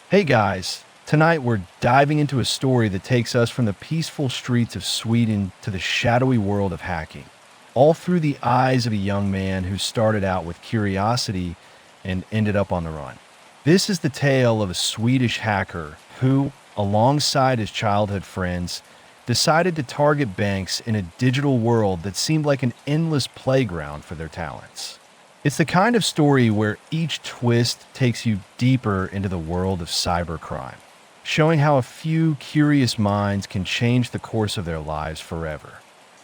Hey guys, tonight we're diving into a story that takes us from the peaceful streets of Sweden to the shadowy world of hacking, all through the eyes of a young man who started out with curiosity and ended up on the run. This is the tale of a Swedish hacker who, alongside his childhood friends, decided to target banks in a digital world that seemed like an endless playground for their talents. It's the kind of story where each twist takes you deeper into the world of cybercrime, showing how a few curious minds can change the course of their lives forever.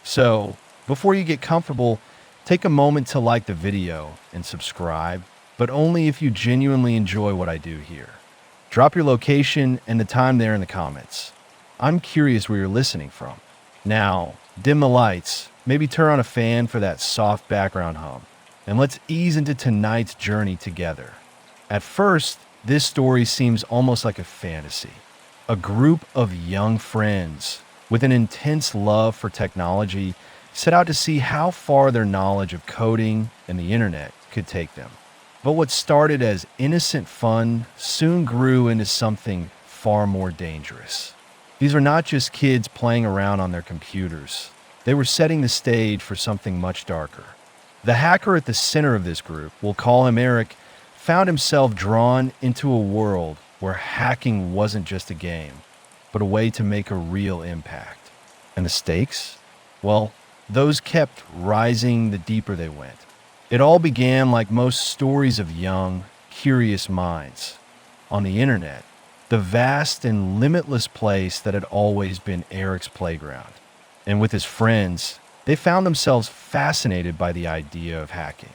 So, before you get comfortable, take a moment to like the video and subscribe, but only if you genuinely enjoy what I do here. Drop your location and the time there in the comments. I'm curious where you're listening from. Now, dim the lights, maybe turn on a fan for that soft background hum, and let's ease into tonight's journey together. At first, this story seems almost like a fantasy. A group of young friends with an intense love for technology set out to see how far their knowledge of coding and the internet could take them. But what started as innocent fun soon grew into something far more dangerous. These were not just kids playing around on their computers. They were setting the stage for something much darker. The hacker at the center of this group, we'll call him Eric, found himself drawn into a world where hacking wasn't just a game, but a way to make a real impact. And the stakes? Well, those kept rising the deeper they went. It all began like most stories of young, curious minds. On the internet, the vast and limitless place that had always been Eric's playground. And with his friends, they found themselves fascinated by the idea of hacking.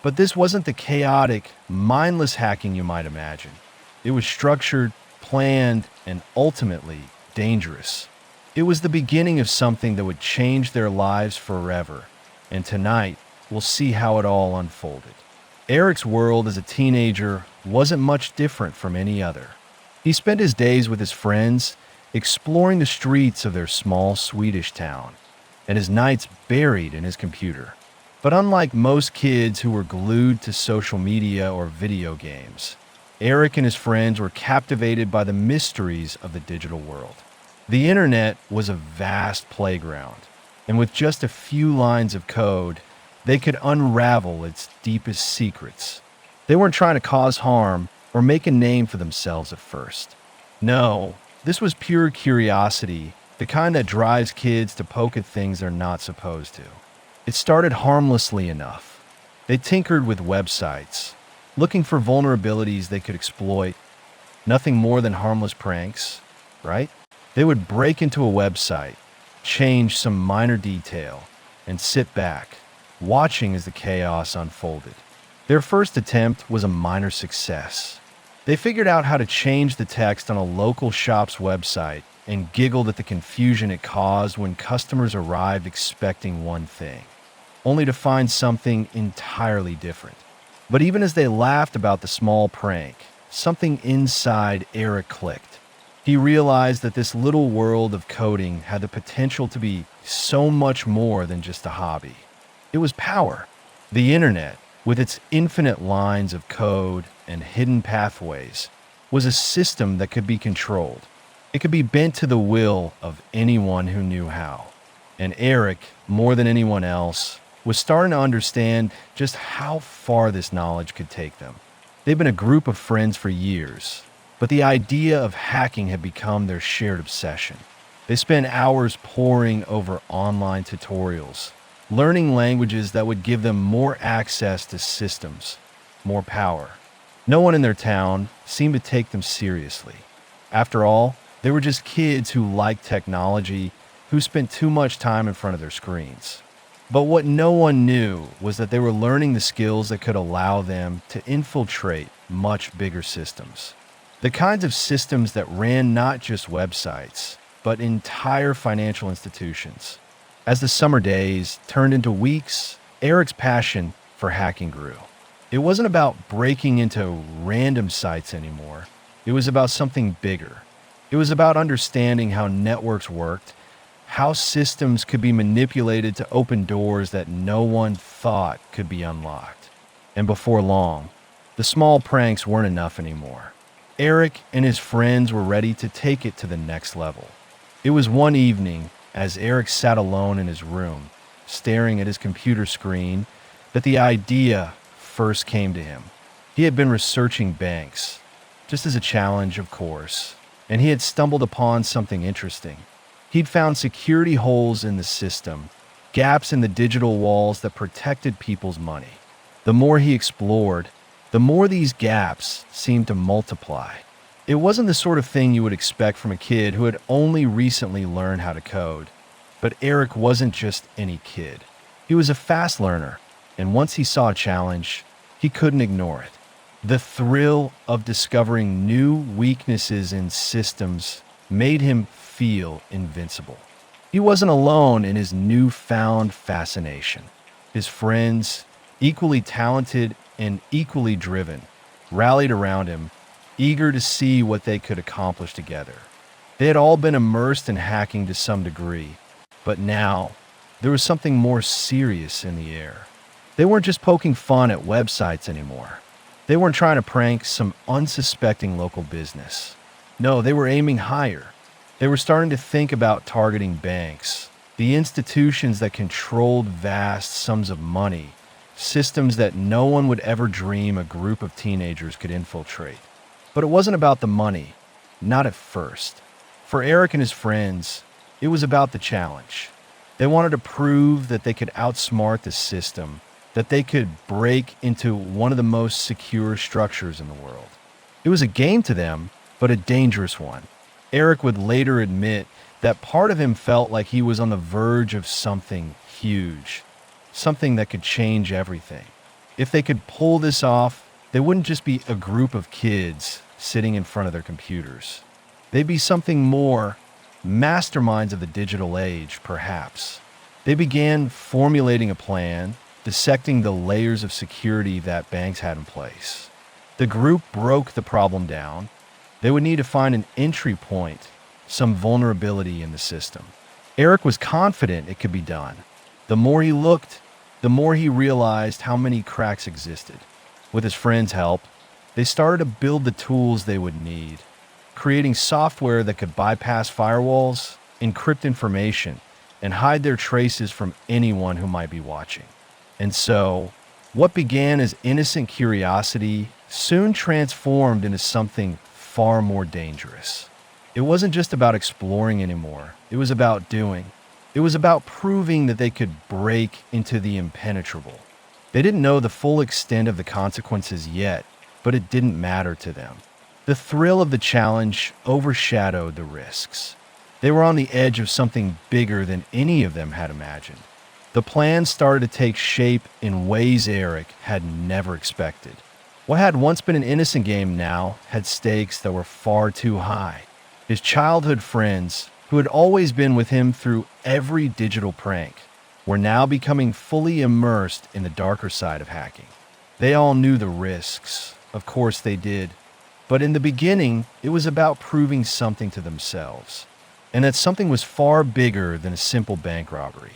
But this wasn't the chaotic, mindless hacking you might imagine. It was structured, planned, and ultimately dangerous. It was the beginning of something that would change their lives forever. And tonight, we'll see how it all unfolded. Eric's world as a teenager wasn't much different from any other. He spent his days with his friends, exploring the streets of their small Swedish town, and his nights buried in his computer. But unlike most kids who were glued to social media or video games, Eric and his friends were captivated by the mysteries of the digital world. The internet was a vast playground, and with just a few lines of code, they could unravel its deepest secrets. They weren't trying to cause harm or make a name for themselves at first. No, this was pure curiosity, the kind that drives kids to poke at things they're not supposed to. It started harmlessly enough. They tinkered with websites, looking for vulnerabilities they could exploit. Nothing more than harmless pranks, right? They would break into a website, change some minor detail, and sit back, watching as the chaos unfolded. Their first attempt was a minor success. They figured out how to change the text on a local shop's website and giggled at the confusion it caused when customers arrived expecting one thing, only to find something entirely different. But even as they laughed about the small prank, something inside Eric clicked. He realized that this little world of coding had the potential to be so much more than just a hobby. It was power. The internet, with its infinite lines of code and hidden pathways, was a system that could be controlled. It could be bent to the will of anyone who knew how. And Eric, more than anyone else, was starting to understand just how far this knowledge could take them. They'd been a group of friends for years, but the idea of hacking had become their shared obsession. They spent hours poring over online tutorials, learning languages that would give them more access to systems, more power. No one in their town seemed to take them seriously. After all, they were just kids who liked technology, who spent too much time in front of their screens. But what no one knew was that they were learning the skills that could allow them to infiltrate much bigger systems. The kinds of systems that ran not just websites, but entire financial institutions. As the summer days turned into weeks, Eric's passion for hacking grew. It wasn't about breaking into random sites anymore. It was about something bigger. It was about understanding how networks worked, how systems could be manipulated to open doors that no one thought could be unlocked. And before long, the small pranks weren't enough anymore. Eric and his friends were ready to take it to the next level. It was one evening, as Eric sat alone in his room, staring at his computer screen, that the idea first came to him. He had been researching banks, just as a challenge, of course, and he had stumbled upon something interesting. He'd found security holes in the system, gaps in the digital walls that protected people's money. The more he explored, the more these gaps seemed to multiply. It wasn't the sort of thing you would expect from a kid who had only recently learned how to code. But Eric wasn't just any kid. He was a fast learner, and once he saw a challenge, he couldn't ignore it. The thrill of discovering new weaknesses in systems made him feel invincible. He wasn't alone in his newfound fascination. His friends, equally talented and equally driven, rallied around him, eager to see what they could accomplish together. They had all been immersed in hacking to some degree, but now there was something more serious in the air. They weren't just poking fun at websites anymore. They weren't trying to prank some unsuspecting local business. No, they were aiming higher. They were starting to think about targeting banks, the institutions that controlled vast sums of money, systems that no one would ever dream a group of teenagers could infiltrate. But it wasn't about the money, not at first. For Eric and his friends, it was about the challenge. They wanted to prove that they could outsmart the system, that they could break into one of the most secure structures in the world. It was a game to them, but a dangerous one. Eric would later admit that part of him felt like he was on the verge of something huge, something that could change everything. If they could pull this off, they wouldn't just be a group of kids sitting in front of their computers. They'd be something more, masterminds of the digital age, perhaps. They began formulating a plan, dissecting the layers of security that banks had in place. The group broke the problem down. They would need to find an entry point, some vulnerability in the system. Eric was confident it could be done. The more he looked, the more he realized how many cracks existed. With his friends' help, they started to build the tools they would need, creating software that could bypass firewalls, encrypt information, and hide their traces from anyone who might be watching. And so, what began as innocent curiosity soon transformed into something far more dangerous. It wasn't just about exploring anymore. It was about doing. It was about proving that they could break into the impenetrable. They didn't know the full extent of the consequences yet, but it didn't matter to them. The thrill of the challenge overshadowed the risks. They were on the edge of something bigger than any of them had imagined. The plan started to take shape in ways Eric had never expected. What had once been an innocent game now had stakes that were far too high. His childhood friends, who had always been with him through every digital prank, were now becoming fully immersed in the darker side of hacking. They all knew the risks. Of course they did. But in the beginning, it was about proving something to themselves. And that something was far bigger than a simple bank robbery.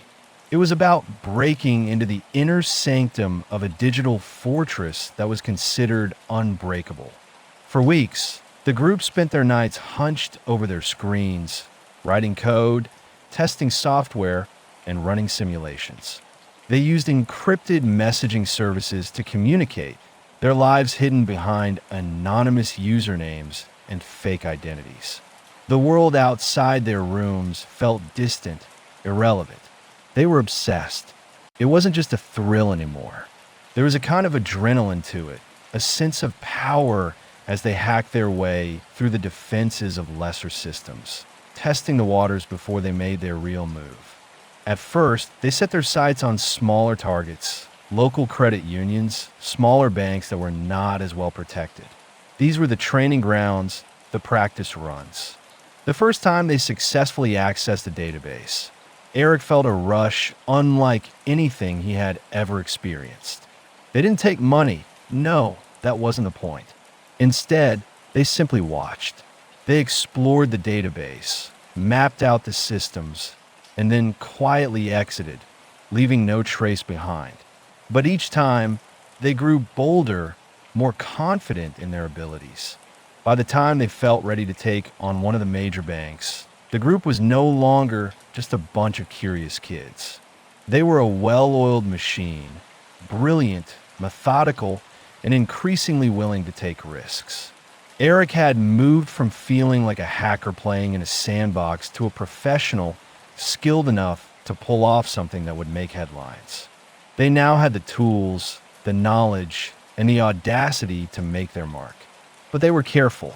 It was about breaking into the inner sanctum of a digital fortress that was considered unbreakable. For weeks, the group spent their nights hunched over their screens, writing code, testing software, and running simulations. They used encrypted messaging services to communicate, their lives hidden behind anonymous usernames and fake identities. The world outside their rooms felt distant, irrelevant. They were obsessed. It wasn't just a thrill anymore. There was a kind of adrenaline to it, a sense of power as they hacked their way through the defenses of lesser systems, testing the waters before they made their real move. At first, they set their sights on smaller targets, local credit unions, smaller banks that were not as well protected. These were the training grounds, the practice runs. The first time they successfully accessed a database, Eric felt a rush unlike anything he had ever experienced. They didn't take money. No, that wasn't the point. Instead, they simply watched. They explored the database, mapped out the systems, and then quietly exited, leaving no trace behind. But each time, they grew bolder, more confident in their abilities. By the time they felt ready to take on one of the major banks, the group was no longer just a bunch of curious kids. They were a well-oiled machine, brilliant, methodical, and increasingly willing to take risks. Eric had moved from feeling like a hacker playing in a sandbox to a professional skilled enough to pull off something that would make headlines. They now had the tools, the knowledge, and the audacity to make their mark. But they were careful.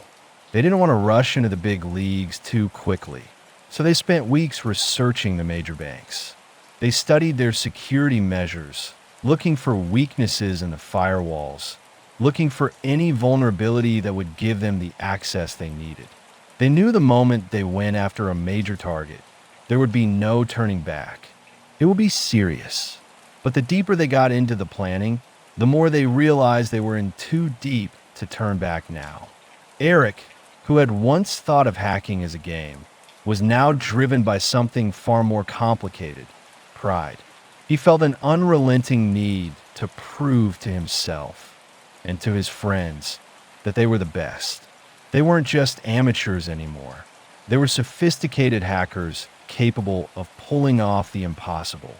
They didn't want to rush into the big leagues too quickly, so they spent weeks researching the major banks. They studied their security measures, looking for weaknesses in the firewalls, looking for any vulnerability that would give them the access they needed. They knew the moment they went after a major target, there would be no turning back. It would be serious. But the deeper they got into the planning, the more they realized they were in too deep to turn back now. Eric, who had once thought of hacking as a game, was now driven by something far more complicated: pride. He felt an unrelenting need to prove to himself and to his friends that they were the best. They weren't just amateurs anymore. They were sophisticated hackers capable of pulling off the impossible.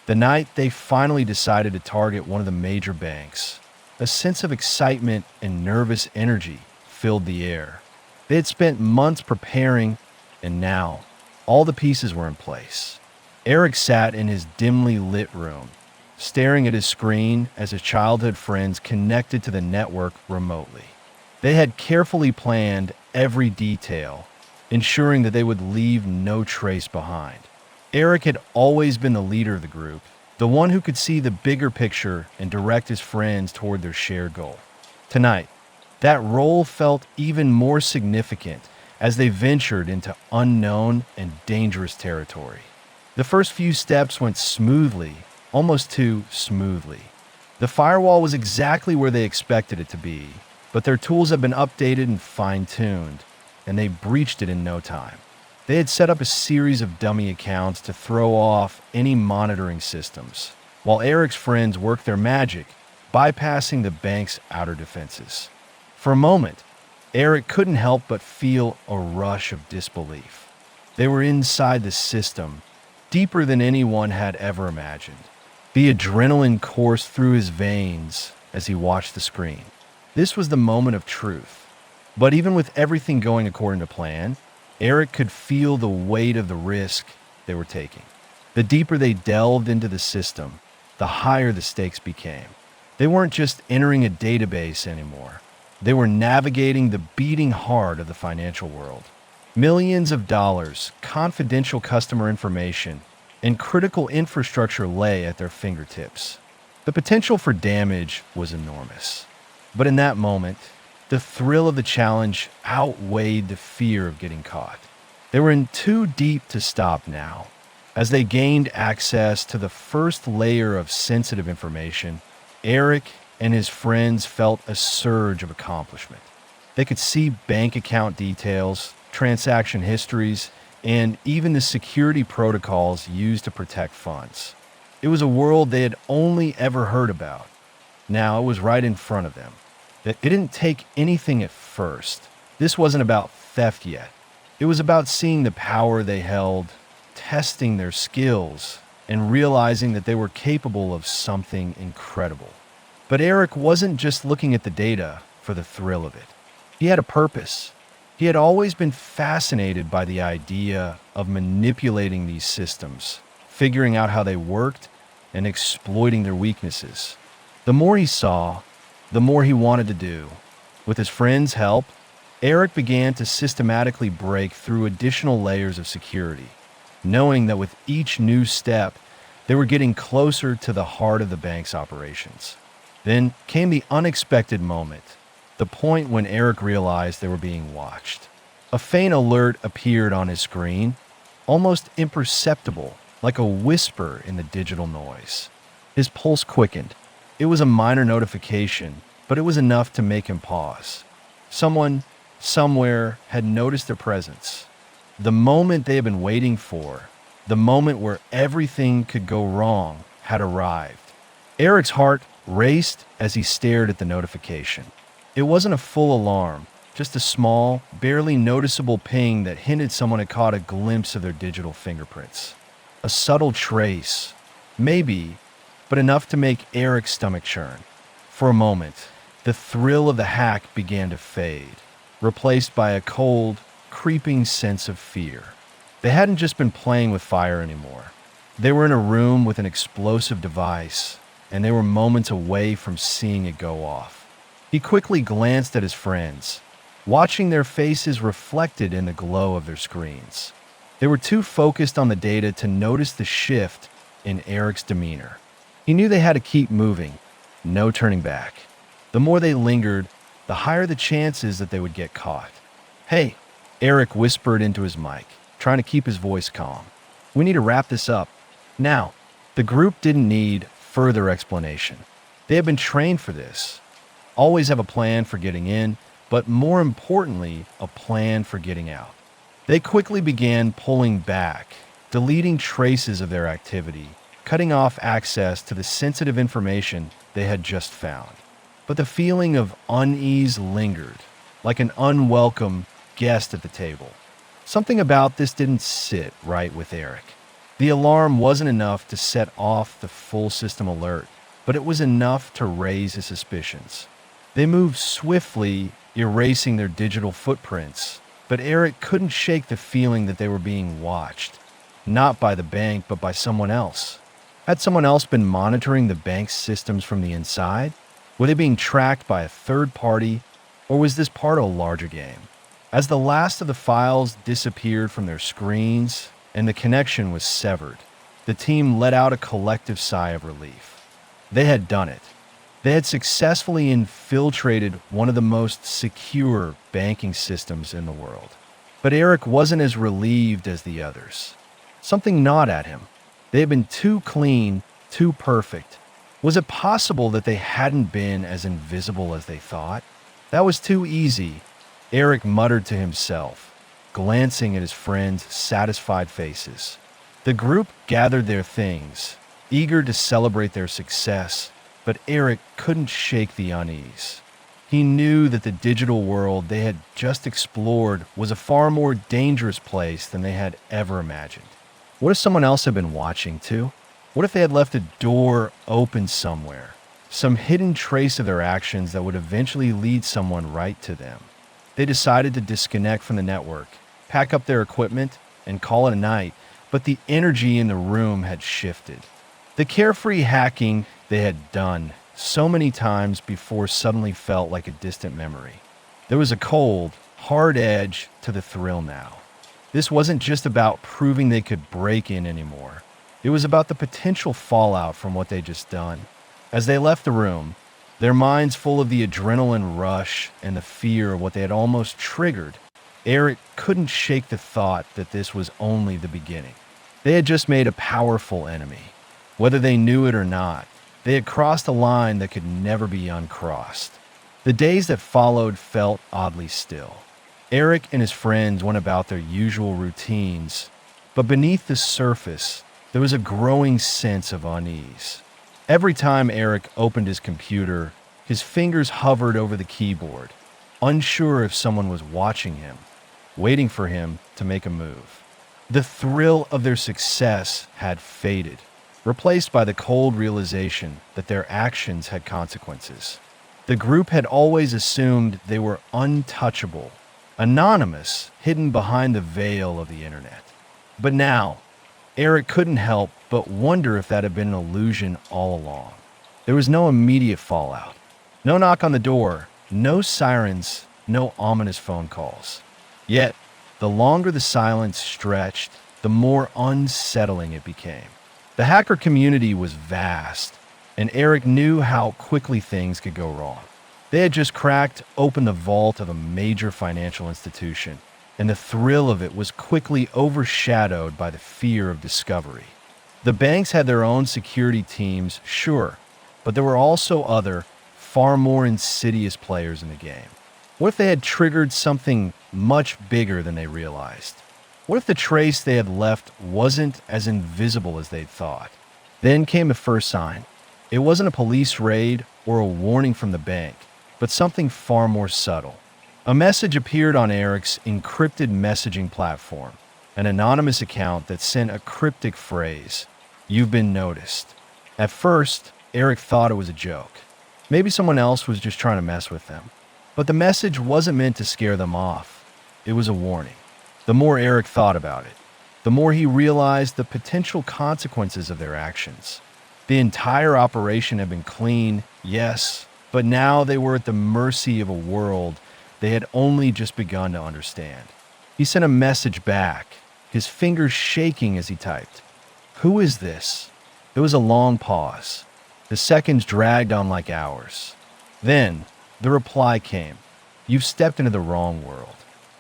The night they finally decided to target one of the major banks, a sense of excitement and nervous energy filled the air. They had spent months preparing, and now all the pieces were in place. Eric sat in his dimly lit room, staring at his screen as his childhood friends connected to the network remotely. They had carefully planned every detail, ensuring that they would leave no trace behind. Eric had always been the leader of the group, the one who could see the bigger picture and direct his friends toward their shared goal. Tonight, that role felt even more significant as they ventured into unknown and dangerous territory. The first few steps went smoothly, almost too smoothly. The firewall was exactly where they expected it to be, but their tools had been updated and fine-tuned, and they breached it in no time. They had set up a series of dummy accounts to throw off any monitoring systems, while Eric's friends worked their magic, bypassing the bank's outer defenses. For a moment, Eric couldn't help but feel a rush of disbelief. They were inside the system, deeper than anyone had ever imagined. The adrenaline coursed through his veins as he watched the screen. This was the moment of truth. But even with everything going according to plan, Eric could feel the weight of the risk they were taking. The deeper they delved into the system, the higher the stakes became. They weren't just entering a database anymore. They were navigating the beating heart of the financial world. Millions of dollars, confidential customer information, and critical infrastructure lay at their fingertips. The potential for damage was enormous. But in that moment, the thrill of the challenge outweighed the fear of getting caught. They were in too deep to stop now. As they gained access to the first layer of sensitive information, Eric and his friends felt a surge of accomplishment. They could see bank account details, transaction histories, and even the security protocols used to protect funds. It was a world they had only ever heard about. Now it was right in front of them. It didn't take anything at first. This wasn't about theft yet. It was about seeing the power they held, testing their skills, and realizing that they were capable of something incredible. But Eric wasn't just looking at the data for the thrill of it. He had a purpose. He had always been fascinated by the idea of manipulating these systems, figuring out how they worked, and exploiting their weaknesses. The more he saw, the more he wanted to do. With his friends' help, Eric began to systematically break through additional layers of security, knowing that with each new step, they were getting closer to the heart of the bank's operations. Then came the unexpected moment, the point when Eric realized they were being watched. A faint alert appeared on his screen, almost imperceptible, like a whisper in the digital noise. His pulse quickened. It was a minor notification, but it was enough to make him pause. Someone, somewhere, had noticed their presence. The moment they had been waiting for, the moment where everything could go wrong, had arrived. Eric's heart raced as he stared at the notification. It wasn't a full alarm, just a small, barely noticeable ping that hinted someone had caught a glimpse of their digital fingerprints. A subtle trace, maybe, but enough to make Eric's stomach churn. For a moment, the thrill of the hack began to fade, replaced by a cold, creeping sense of fear. They hadn't just been playing with fire anymore. They were in a room with an explosive device, and they were moments away from seeing it go off. He quickly glanced at his friends, watching their faces reflected in the glow of their screens. They were too focused on the data to notice the shift in Eric's demeanor. He knew they had to keep moving, no turning back. The more they lingered, the higher the chances that they would get caught. "Hey," Eric whispered into his mic, trying to keep his voice calm. "We need to wrap this up now." The group didn't need further explanation. They had been trained for this. Always have a plan for getting in, but more importantly, a plan for getting out. They quickly began pulling back, deleting traces of their activity, cutting off access to the sensitive information they had just found. But the feeling of unease lingered, like an unwelcome guest at the table. Something about this didn't sit right with Eric. The alarm wasn't enough to set off the full system alert, but it was enough to raise his suspicions. They moved swiftly, erasing their digital footprints, but Eric couldn't shake the feeling that they were being watched, not by the bank, but by someone else. Had someone else been monitoring the bank's systems from the inside? Were they being tracked by a third party, or was this part of a larger game? As the last of the files disappeared from their screens and the connection was severed, the team let out a collective sigh of relief. They had done it. They had successfully infiltrated one of the most secure banking systems in the world. But Eric wasn't as relieved as the others. Something gnawed at him. They had been too clean, too perfect. Was it possible that they hadn't been as invisible as they thought? That was too easy, Eric muttered to himself, glancing at his friends' satisfied faces. The group gathered their things, eager to celebrate their success, but Eric couldn't shake the unease. He knew that the digital world they had just explored was a far more dangerous place than they had ever imagined. What if someone else had been watching too? What if they had left a door open somewhere? Some hidden trace of their actions that would eventually lead someone right to them. They decided to disconnect from the network, pack up their equipment, and call it a night, but the energy in the room had shifted. The carefree hacking they had done so many times before suddenly felt like a distant memory. There was a cold, hard edge to the thrill now. This wasn't just about proving they could break in anymore. It was about the potential fallout from what they'd just done. As they left the room, their minds full of the adrenaline rush and the fear of what they had almost triggered, Eric couldn't shake the thought that this was only the beginning. They had just made a powerful enemy. Whether they knew it or not, they had crossed a line that could never be uncrossed. The days that followed felt oddly still. Eric and his friends went about their usual routines, but beneath the surface, there was a growing sense of unease. Every time Eric opened his computer, his fingers hovered over the keyboard, unsure if someone was watching him, waiting for him to make a move. The thrill of their success had faded, replaced by the cold realization that their actions had consequences. The group had always assumed they were untouchable, anonymous, hidden behind the veil of the internet. But now, Eric couldn't help but wonder if that had been an illusion all along. There was no immediate fallout. No knock on the door, no sirens, no ominous phone calls. Yet, the longer the silence stretched, the more unsettling it became. The hacker community was vast, and Eric knew how quickly things could go wrong. They had just cracked open the vault of a major financial institution, and the thrill of it was quickly overshadowed by the fear of discovery. The banks had their own security teams, sure, but there were also other, far more insidious players in the game. What if they had triggered something much bigger than they realized? What if the trace they had left wasn't as invisible as they'd thought? Then came the first sign. It wasn't a police raid or a warning from the bank, but something far more subtle. A message appeared on Eric's encrypted messaging platform, an anonymous account that sent a cryptic phrase, "You've been noticed." At first, Eric thought it was a joke. Maybe someone else was just trying to mess with them. But the message wasn't meant to scare them off. It was a warning. The more Eric thought about it, the more he realized the potential consequences of their actions. The entire operation had been clean, yes, but now they were at the mercy of a world they had only just begun to understand. He sent a message back, his fingers shaking as he typed. "Who is this?" There was a long pause. The seconds dragged on like hours. Then, the reply came. "You've stepped into the wrong world.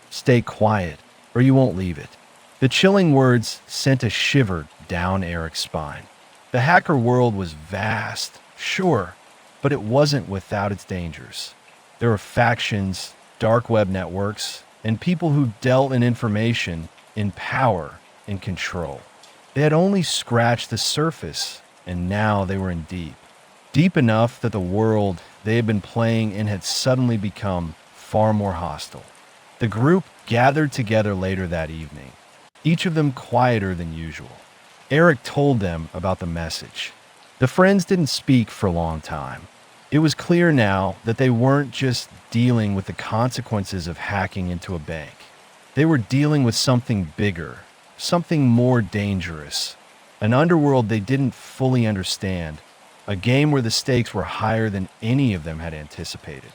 Stay quiet, or you won't leave it." The chilling words sent a shiver down Eric's spine. The hacker world was vast, sure, but it wasn't without its dangers. There were factions, dark web networks, and people who dealt in information, in power, in control. They had only scratched the surface, and now they were in deep. Deep enough that the world they had been playing in had suddenly become far more hostile. The group gathered together later that evening, each of them quieter than usual. Eric told them about the message. The friends didn't speak for a long time. It was clear now that they weren't just dealing with the consequences of hacking into a bank. They were dealing with something bigger, something more dangerous, an underworld they didn't fully understand, a game where the stakes were higher than any of them had anticipated.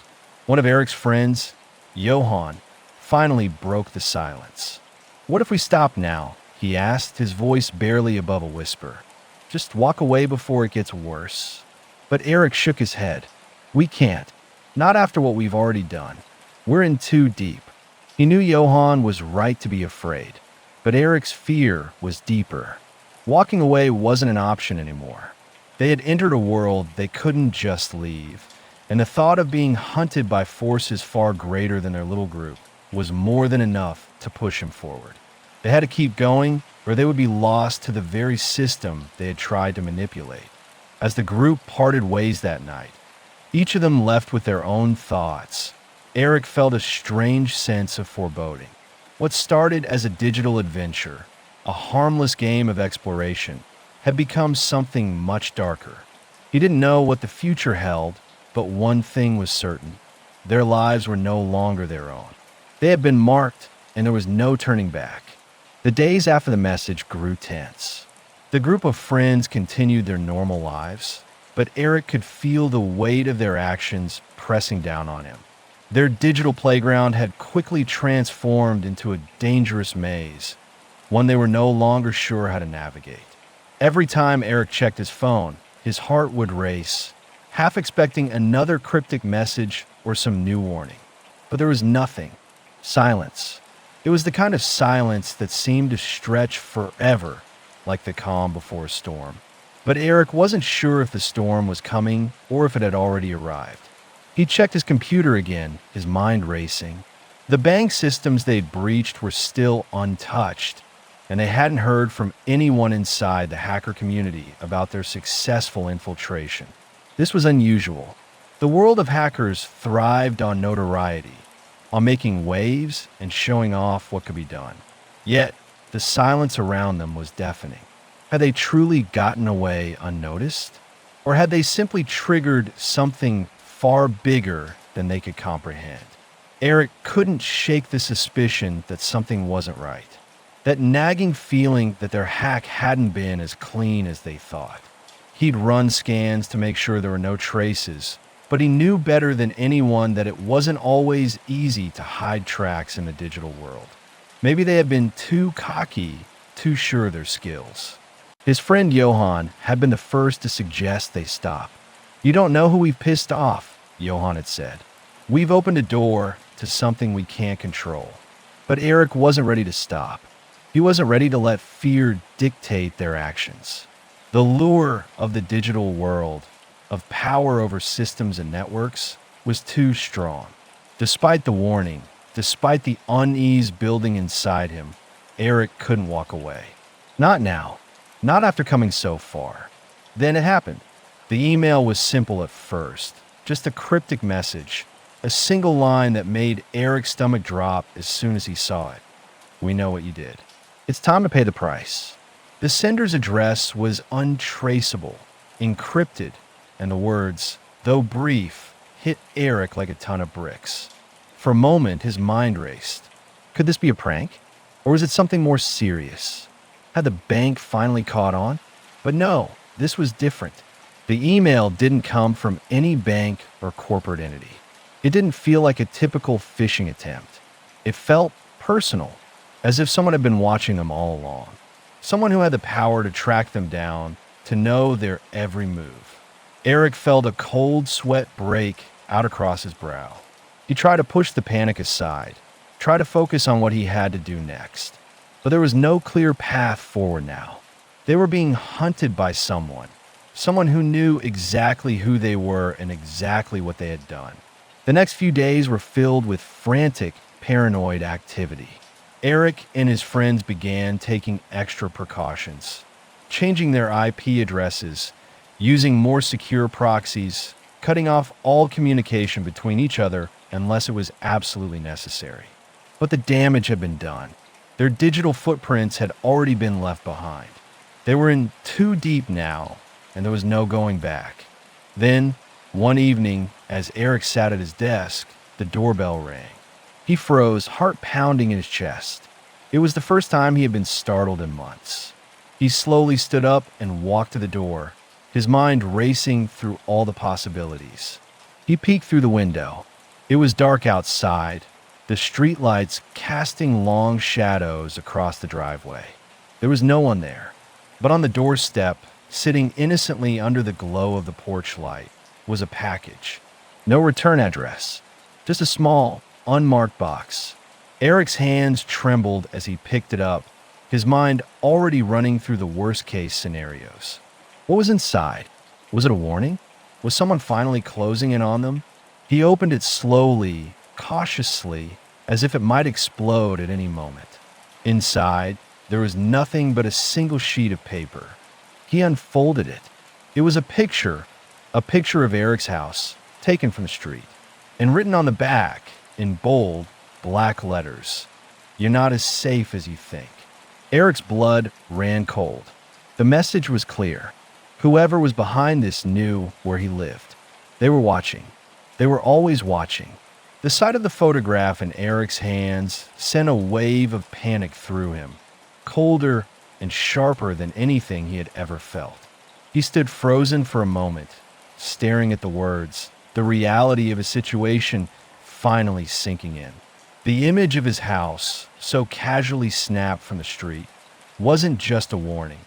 One of Eric's friends, Johan, finally broke the silence. "What if we stop now?" he asked, his voice barely above a whisper. "Just walk away before it gets worse." But Eric shook his head. "We can't. Not after what we've already done. We're in too deep." He knew Johan was right to be afraid, but Eric's fear was deeper. Walking away wasn't an option anymore. They had entered a world they couldn't just leave, and the thought of being hunted by forces far greater than their little group was more than enough to push him forward. They had to keep going, or they would be lost to the very system they had tried to manipulate. As the group parted ways that night, each of them left with their own thoughts, Eric felt a strange sense of foreboding. What started as a digital adventure, a harmless game of exploration, had become something much darker. He didn't know what the future held, but one thing was certain. Their lives were no longer their own. They had been marked, and there was no turning back. The days after the message grew tense. The group of friends continued their normal lives, but Eric could feel the weight of their actions pressing down on him. Their digital playground had quickly transformed into a dangerous maze, one they were no longer sure how to navigate. Every time Eric checked his phone, his heart would race, half expecting another cryptic message or some new warning. But there was nothing. Silence. It was the kind of silence that seemed to stretch forever, like the calm before a storm. But Eric wasn't sure if the storm was coming or if it had already arrived. He checked his computer again, his mind racing. The bank systems they'd breached were still untouched, and they hadn't heard from anyone inside the hacker community about their successful infiltration. This was unusual. The world of hackers thrived on notoriety, on making waves and showing off what could be done. Yet, the silence around them was deafening. Had they truly gotten away unnoticed? Or had they simply triggered something far bigger than they could comprehend? Eric couldn't shake the suspicion that something wasn't right. That nagging feeling that their hack hadn't been as clean as they thought. He'd run scans to make sure there were no traces, but he knew better than anyone that it wasn't always easy to hide tracks in the digital world. Maybe they had been too cocky, too sure of their skills. His friend Johan had been the first to suggest they stop. "You don't know who we've pissed off," Johan had said. "We've opened a door to something we can't control." But Eric wasn't ready to stop. He wasn't ready to let fear dictate their actions. The lure of the digital world, of power over systems and networks, was too strong. Despite the warning, despite the unease building inside him, Eric couldn't walk away. Not now. Not after coming so far. Then it happened. The email was simple at first, just a cryptic message, A single line that made Eric's stomach drop as soon as he saw it. We know what you did. It's time to pay the price. The sender's address was untraceable, encrypted, and the words, though brief, hit Eric like a ton of bricks. For a moment, his mind raced. Could this be a prank? Or was it something more serious? Had the bank finally caught on? But no, this was different. The email didn't come from any bank or corporate entity. It didn't feel like a typical phishing attempt. It felt personal, as if someone had been watching them all along. Someone who had the power to track them down, to know their every move. Eric felt a cold sweat break out across his brow. He tried to push the panic aside, try to focus on what he had to do next. But there was no clear path forward now. They were being hunted by someone who knew exactly who they were and exactly what they had done. The next few days were filled with frantic, paranoid activity. Eric and his friends began taking extra precautions, changing their IP addresses, using more secure proxies, cutting off all communication between each other unless it was absolutely necessary. But the damage had been done. Their digital footprints had already been left behind. They were in too deep now, and there was no going back. Then, one evening, as Eric sat at his desk, the doorbell rang. He froze, heart pounding in his chest. It was the first time he had been startled in months. He slowly stood up and walked to the door, his mind racing through all the possibilities. He peeked through the window. It was dark outside, the streetlights casting long shadows across the driveway. There was no one there, but on the doorstep, sitting innocently under the glow of the porch light, was a package. No return address, just a small, unmarked box. Eric's hands trembled as he picked it up, his mind already running through the worst-case scenarios. What was inside? Was it a warning? Was someone finally closing in on them? He opened it slowly, cautiously, as if it might explode at any moment. Inside, there was nothing but a single sheet of paper. He unfolded it. It was a picture of Eric's house, taken from the street, and written on the back, in bold, black letters, "You're not as safe as you think." Eric's blood ran cold. The message was clear. Whoever was behind this knew where he lived. They were watching. They were always watching. The sight of the photograph in Eric's hands sent a wave of panic through him, colder and sharper than anything he had ever felt. He stood frozen for a moment, staring at the words, the reality of his situation finally sinking in. The image of his house, so casually snapped from the street, wasn't just a warning.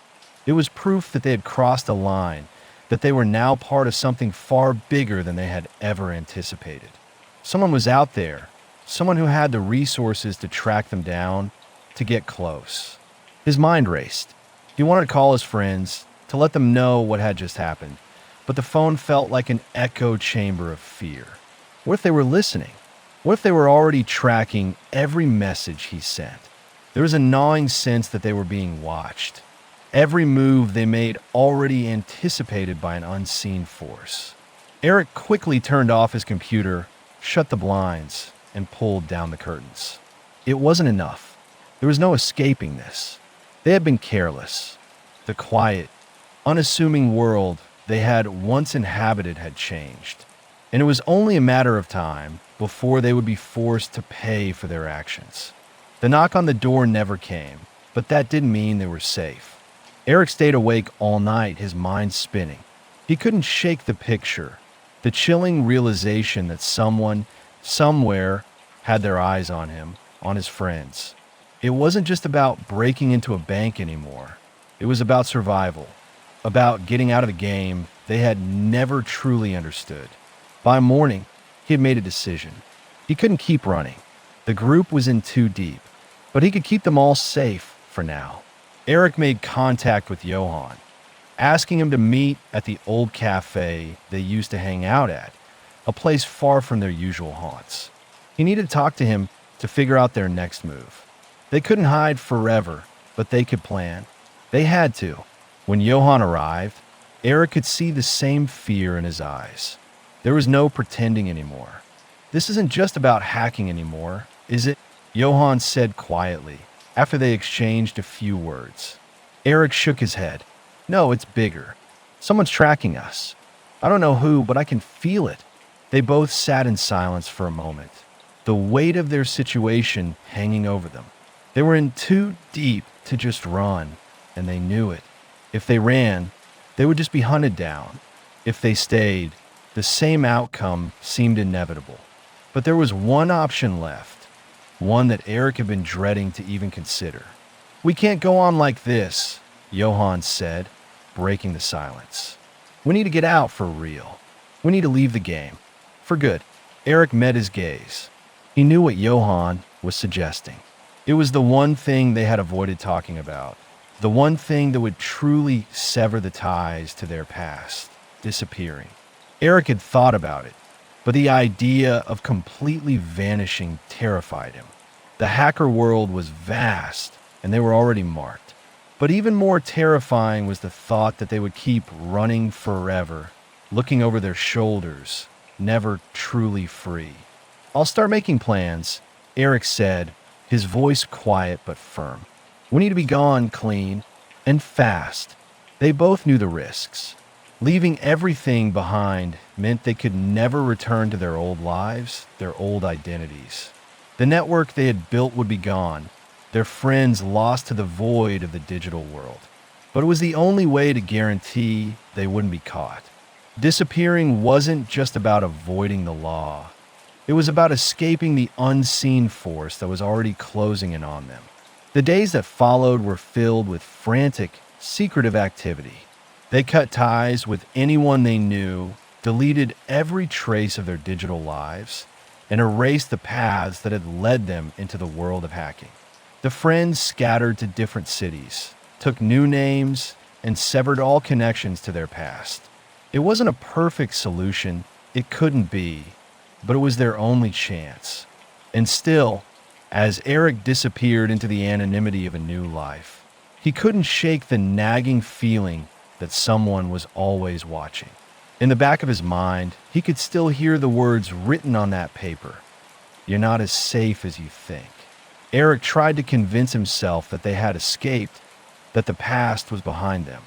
It was proof that they had crossed a line, that they were now part of something far bigger than they had ever anticipated. Someone was out there, someone who had the resources to track them down, to get close. His mind raced. He wanted to call his friends, to let them know what had just happened, but the phone felt like an echo chamber of fear. What if they were listening? What if they were already tracking every message he sent? There was a gnawing sense that they were being watched. Every move they made already anticipated by an unseen force. Eric quickly turned off his computer, shut the blinds, and pulled down the curtains. It wasn't enough. There was no escaping this. They had been careless. The quiet, unassuming world they had once inhabited had changed, and it was only a matter of time before they would be forced to pay for their actions. The knock on the door never came, but that didn't mean they were safe. Eric stayed awake all night, his mind spinning. He couldn't shake the picture, the chilling realization that someone, somewhere, had their eyes on him, on his friends. It wasn't just about breaking into a bank anymore. It was about survival, about getting out of the game they had never truly understood. By morning, he had made a decision. He couldn't keep running. The group was in too deep, but he could keep them all safe for now. Eric made contact with Johan, asking him to meet at the old cafe they used to hang out at, a place far from their usual haunts. He needed to talk to him to figure out their next move. They couldn't hide forever, but they could plan. They had to. When Johan arrived, Eric could see the same fear in his eyes. There was no pretending anymore. This isn't just about hacking anymore, is it? Johann said quietly, after they exchanged a few words. Eric shook his head. No, it's bigger. Someone's tracking us. I don't know who, but I can feel it. They both sat in silence for a moment, the weight of their situation hanging over them. They were in too deep to just run, and they knew it. If they ran, they would just be hunted down. If they stayed, the same outcome seemed inevitable. But there was one option left, one that Eric had been dreading to even consider. We can't go on like this, Johann said, breaking the silence. We need to get out for real. We need to leave the game. For good. Eric met his gaze. He knew what Johann was suggesting. It was the one thing they had avoided talking about. The one thing that would truly sever the ties to their past, disappearing. Eric had thought about it, but the idea of completely vanishing terrified him. The hacker world was vast, and they were already marked. But even more terrifying was the thought that they would keep running forever, looking over their shoulders, never truly free. I'll start making plans, Eric said, his voice quiet but firm. We need to be gone clean and fast. They both knew the risks. Leaving everything behind meant they could never return to their old lives, their old identities. The network they had built would be gone, their friends lost to the void of the digital world. But it was the only way to guarantee they wouldn't be caught. Disappearing wasn't just about avoiding the law. It was about escaping the unseen force that was already closing in on them. The days that followed were filled with frantic, secretive activity. They cut ties with anyone they knew, deleted every trace of their digital lives, and erased the paths that had led them into the world of hacking. The friends scattered to different cities, took new names, and severed all connections to their past. It wasn't a perfect solution, it couldn't be, but it was their only chance. And still, as Eric disappeared into the anonymity of a new life, he couldn't shake the nagging feeling that someone was always watching. In the back of his mind, he could still hear the words written on that paper. You're not as safe as you think. Eric tried to convince himself that they had escaped, that the past was behind them.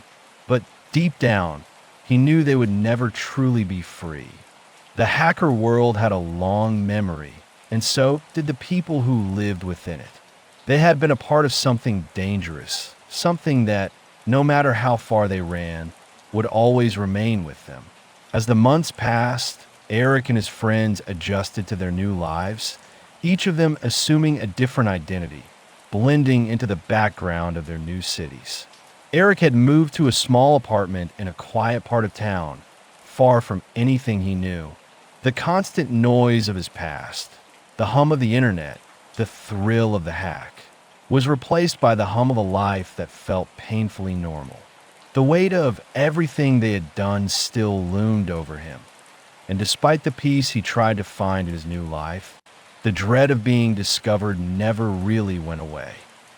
But deep down, he knew they would never truly be free. The hacker world had a long memory, and so did the people who lived within it. They had been a part of something dangerous, something that, no matter how far they ran, would always remain with them. As the months passed, Eric and his friends adjusted to their new lives, each of them assuming a different identity, blending into the background of their new cities. Eric had moved to a small apartment in a quiet part of town, far from anything he knew. The constant noise of his past, the hum of the internet, the thrill of the hack, was replaced by the hum of a life that felt painfully normal. The weight of everything they had done still loomed over him, and despite the peace he tried to find in his new life, the dread of being discovered never really went away.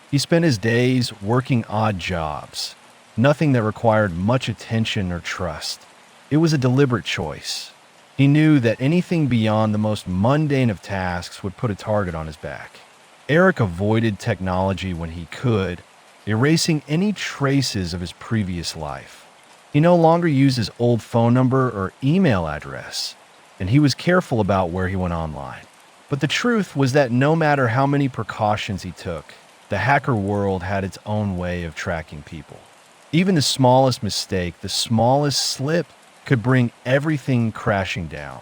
He spent his days working odd jobs, nothing that required much attention or trust. It was a deliberate choice. He knew that anything beyond the most mundane of tasks would put a target on his back. Eric avoided technology when he could, erasing any traces of his previous life. He no longer used his old phone number or email address, and he was careful about where he went online. But the truth was that no matter how many precautions he took, the hacker world had its own way of tracking people. Even the smallest mistake, the smallest slip, could bring everything crashing down.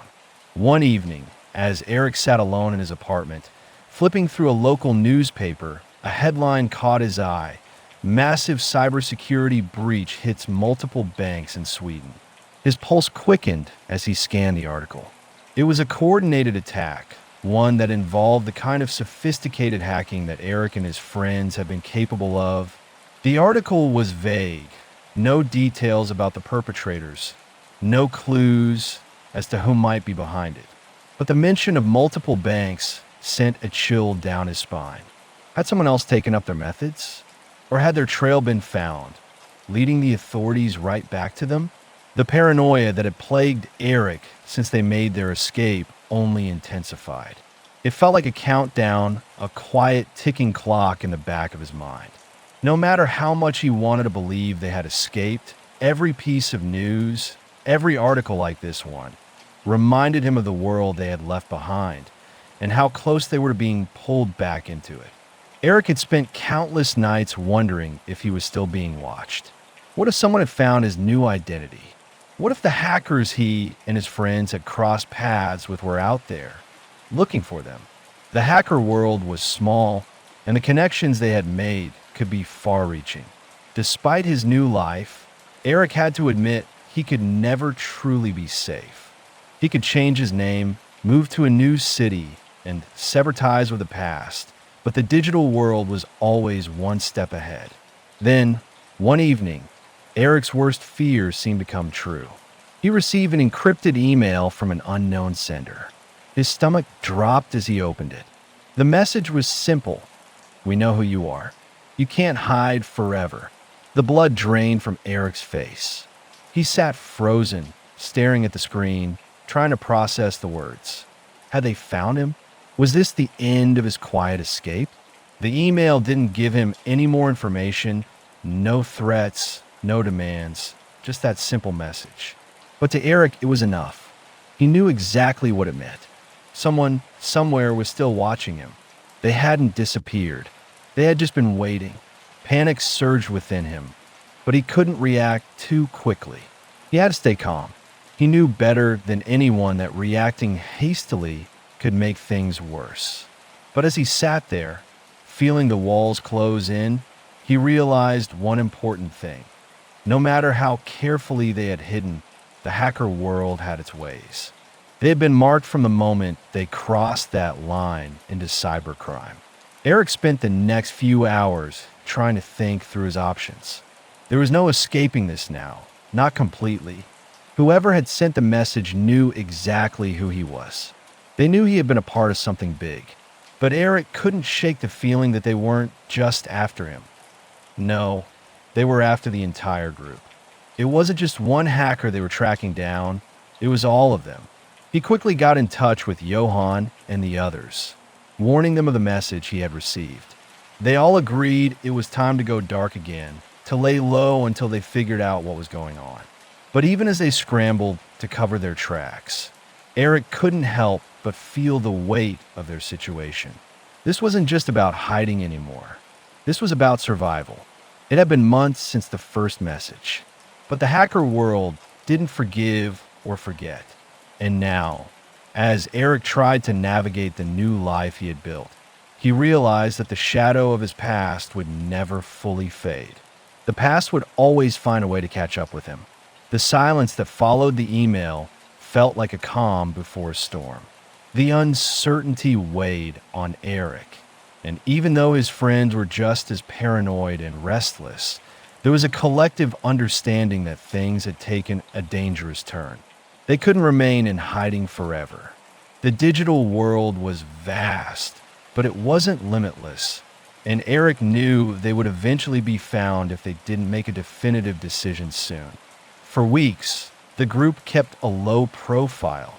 One evening, as Eric sat alone in his apartment, flipping through a local newspaper, a headline caught his eye. Massive cybersecurity breach hits multiple banks in Sweden. His pulse quickened as he scanned the article. It was a coordinated attack, one that involved the kind of sophisticated hacking that Eric and his friends have been capable of. The article was vague, no details about the perpetrators, no clues as to who might be behind it. But the mention of multiple banks sent a chill down his spine. Had someone else taken up their methods? Or had their trail been found, leading the authorities right back to them? The paranoia that had plagued Eric since they made their escape only intensified. It felt like a countdown, a quiet ticking clock in the back of his mind. No matter how much he wanted to believe they had escaped, every piece of news, every article like this one, reminded him of the world they had left behind and how close they were to being pulled back into it. Eric had spent countless nights wondering if he was still being watched. What if someone had found his new identity? What if the hackers he and his friends had crossed paths with were out there, looking for them? The hacker world was small, and the connections they had made could be far-reaching. Despite his new life, Eric had to admit he could never truly be safe. He could change his name, move to a new city, and sever ties with the past, but the digital world was always one step ahead. Then, one evening, Eric's worst fears seemed to come true. He received an encrypted email from an unknown sender. His stomach dropped as he opened it. The message was simple. "We know who you are. You can't hide forever." The blood drained from Eric's face. He sat frozen, staring at the screen, trying to process the words. Had they found him? Was this the end of his quiet escape? The email didn't give him any more information, no threats, no demands, just that simple message. But to Eric, it was enough. He knew exactly what it meant. Someone, somewhere, was still watching him. They hadn't disappeared. They had just been waiting. Panic surged within him, but he couldn't react too quickly. He had to stay calm. He knew better than anyone that reacting hastily could make things worse. But as he sat there, feeling the walls close in, he realized one important thing. No matter how carefully they had hidden, the hacker world had its ways. They had been marked from the moment they crossed that line into cybercrime. Eric spent the next few hours trying to think through his options. There was no escaping this now, not completely. Whoever had sent the message knew exactly who he was. They knew he had been a part of something big. But Eric couldn't shake the feeling that they weren't just after him. No, they were after the entire group. It wasn't just one hacker they were tracking down, it was all of them. He quickly got in touch with Johan and the others, warning them of the message he had received. They all agreed it was time to go dark again, to lay low until they figured out what was going on. But even as they scrambled to cover their tracks, Eric couldn't help but feel the weight of their situation. This wasn't just about hiding anymore. This was about survival. It had been months since the first message. But the hacker world didn't forgive or forget. And now, as Eric tried to navigate the new life he had built, he realized that the shadow of his past would never fully fade. The past would always find a way to catch up with him. The silence that followed the email felt like a calm before a storm. The uncertainty weighed on Eric, and even though his friends were just as paranoid and restless, there was a collective understanding that things had taken a dangerous turn. They couldn't remain in hiding forever. The digital world was vast, but it wasn't limitless, and Eric knew they would eventually be found if they didn't make a definitive decision soon. For weeks, the group kept a low profile,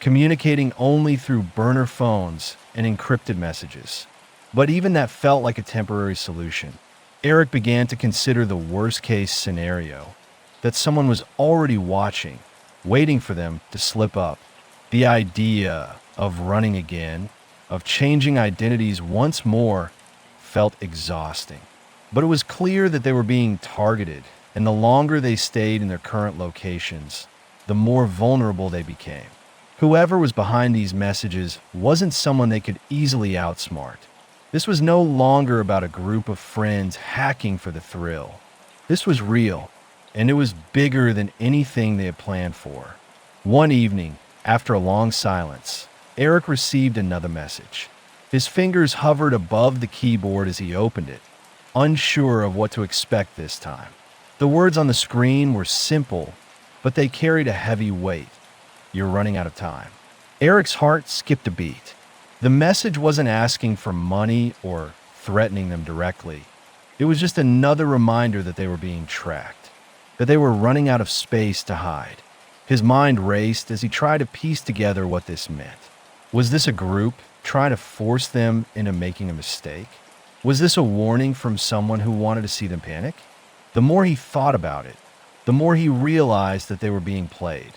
communicating only through burner phones and encrypted messages. But even that felt like a temporary solution. Eric began to consider the worst-case scenario, that someone was already watching, waiting for them to slip up. The idea of running again, of changing identities once more, felt exhausting. But it was clear that they were being targeted, and the longer they stayed in their current locations, the more vulnerable they became. Whoever was behind these messages wasn't someone they could easily outsmart. This was no longer about a group of friends hacking for the thrill. This was real, and it was bigger than anything they had planned for. One evening, after a long silence, Eric received another message. His fingers hovered above the keyboard as he opened it, unsure of what to expect this time. The words on the screen were simple, but they carried a heavy weight. "You're running out of time." Eric's heart skipped a beat. The message wasn't asking for money or threatening them directly. It was just another reminder that they were being tracked, that they were running out of space to hide. His mind raced as he tried to piece together what this meant. Was this a group trying to force them into making a mistake? Was this a warning from someone who wanted to see them panic? The more he thought about it, the more he realized that they were being played.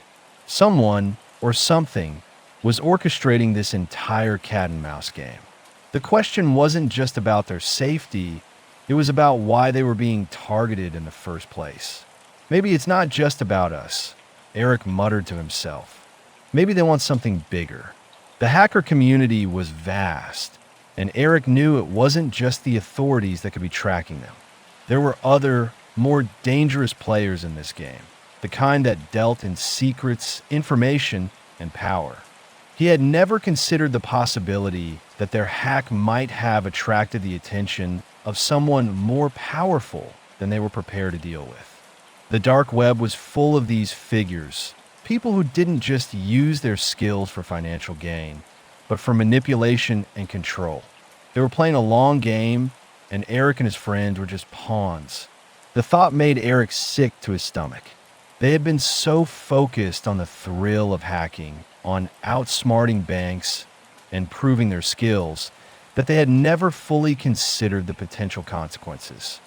Someone, or something, was orchestrating this entire cat and mouse game. The question wasn't just about their safety, it was about why they were being targeted in the first place. Maybe it's not just about us, Eric muttered to himself. Maybe they want something bigger. The hacker community was vast, and Eric knew it wasn't just the authorities that could be tracking them. There were other, more dangerous players in this game, the kind that dealt in secrets, information, and power. He had never considered the possibility that their hack might have attracted the attention of someone more powerful than they were prepared to deal with. The dark web was full of these figures, people who didn't just use their skills for financial gain, but for manipulation and control. They were playing a long game, and Eric and his friends were just pawns. The thought made Eric sick to his stomach. They had been so focused on the thrill of hacking, on outsmarting banks and proving their skills, that they had never fully considered the potential consequences.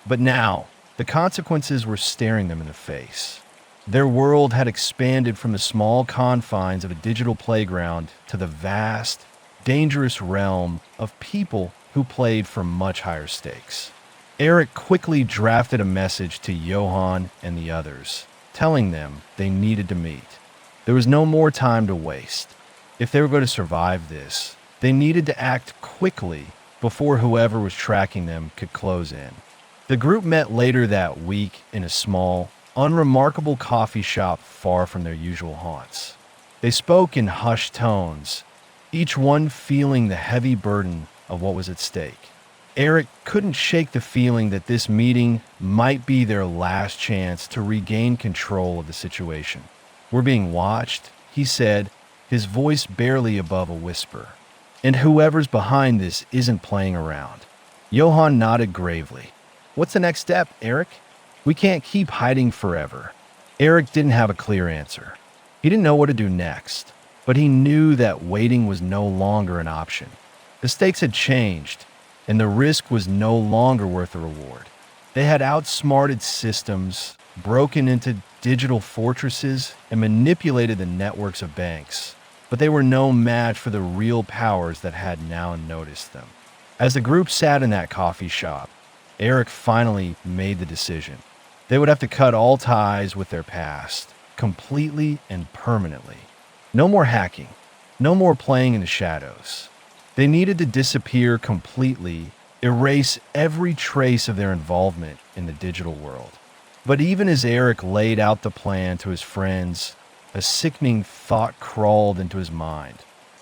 But now, the consequences were staring them in the face. Their world had expanded from the small confines of a digital playground to the vast, dangerous realm of people who played for much higher stakes. Eric quickly drafted a message to Johan and the others, telling them they needed to meet. There was no more time to waste. If they were going to survive this, they needed to act quickly before whoever was tracking them could close in. The group met later that week in a small, unremarkable coffee shop far from their usual haunts. They spoke in hushed tones, each one feeling the heavy burden of what was at stake. Eric couldn't shake the feeling that this meeting might be their last chance to regain control of the situation. "We're being watched," he said, his voice barely above a whisper. "And whoever's behind this isn't playing around." Johan nodded gravely. "What's the next step, Eric? We can't keep hiding forever." Eric didn't have a clear answer. He didn't know what to do next, but he knew that waiting was no longer an option. The stakes had changed, and the risk was no longer worth the reward. They had outsmarted systems, broken into digital fortresses, and manipulated the networks of banks, but they were no match for the real powers that had now noticed them. As the group sat in that coffee shop, Eric finally made the decision. They would have to cut all ties with their past, completely and permanently. No more hacking, no more playing in the shadows. They needed to disappear completely, erase every trace of their involvement in the digital world. But even as Eric laid out the plan to his friends, a sickening thought crawled into his mind.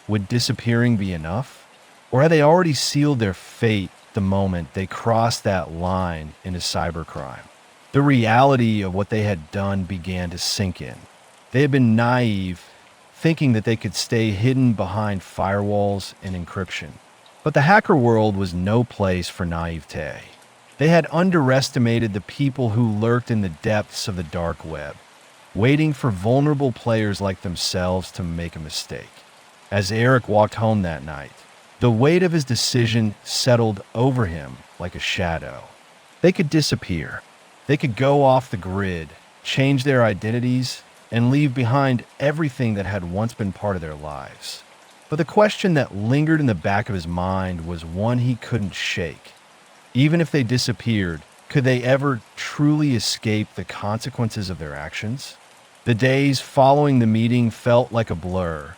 Would disappearing be enough? Or had they already sealed their fate the moment they crossed that line into cybercrime? The reality of what they had done began to sink in. They had been naive, thinking that they could stay hidden behind firewalls and encryption. But the hacker world was no place for naivete. They had underestimated the people who lurked in the depths of the dark web, waiting for vulnerable players like themselves to make a mistake. As Eric walked home that night, the weight of his decision settled over him like a shadow. They could disappear. They could go off the grid, change their identities, and leave behind everything that had once been part of their lives. But the question that lingered in the back of his mind was one he couldn't shake. Even if they disappeared, could they ever truly escape the consequences of their actions? The days following the meeting felt like a blur,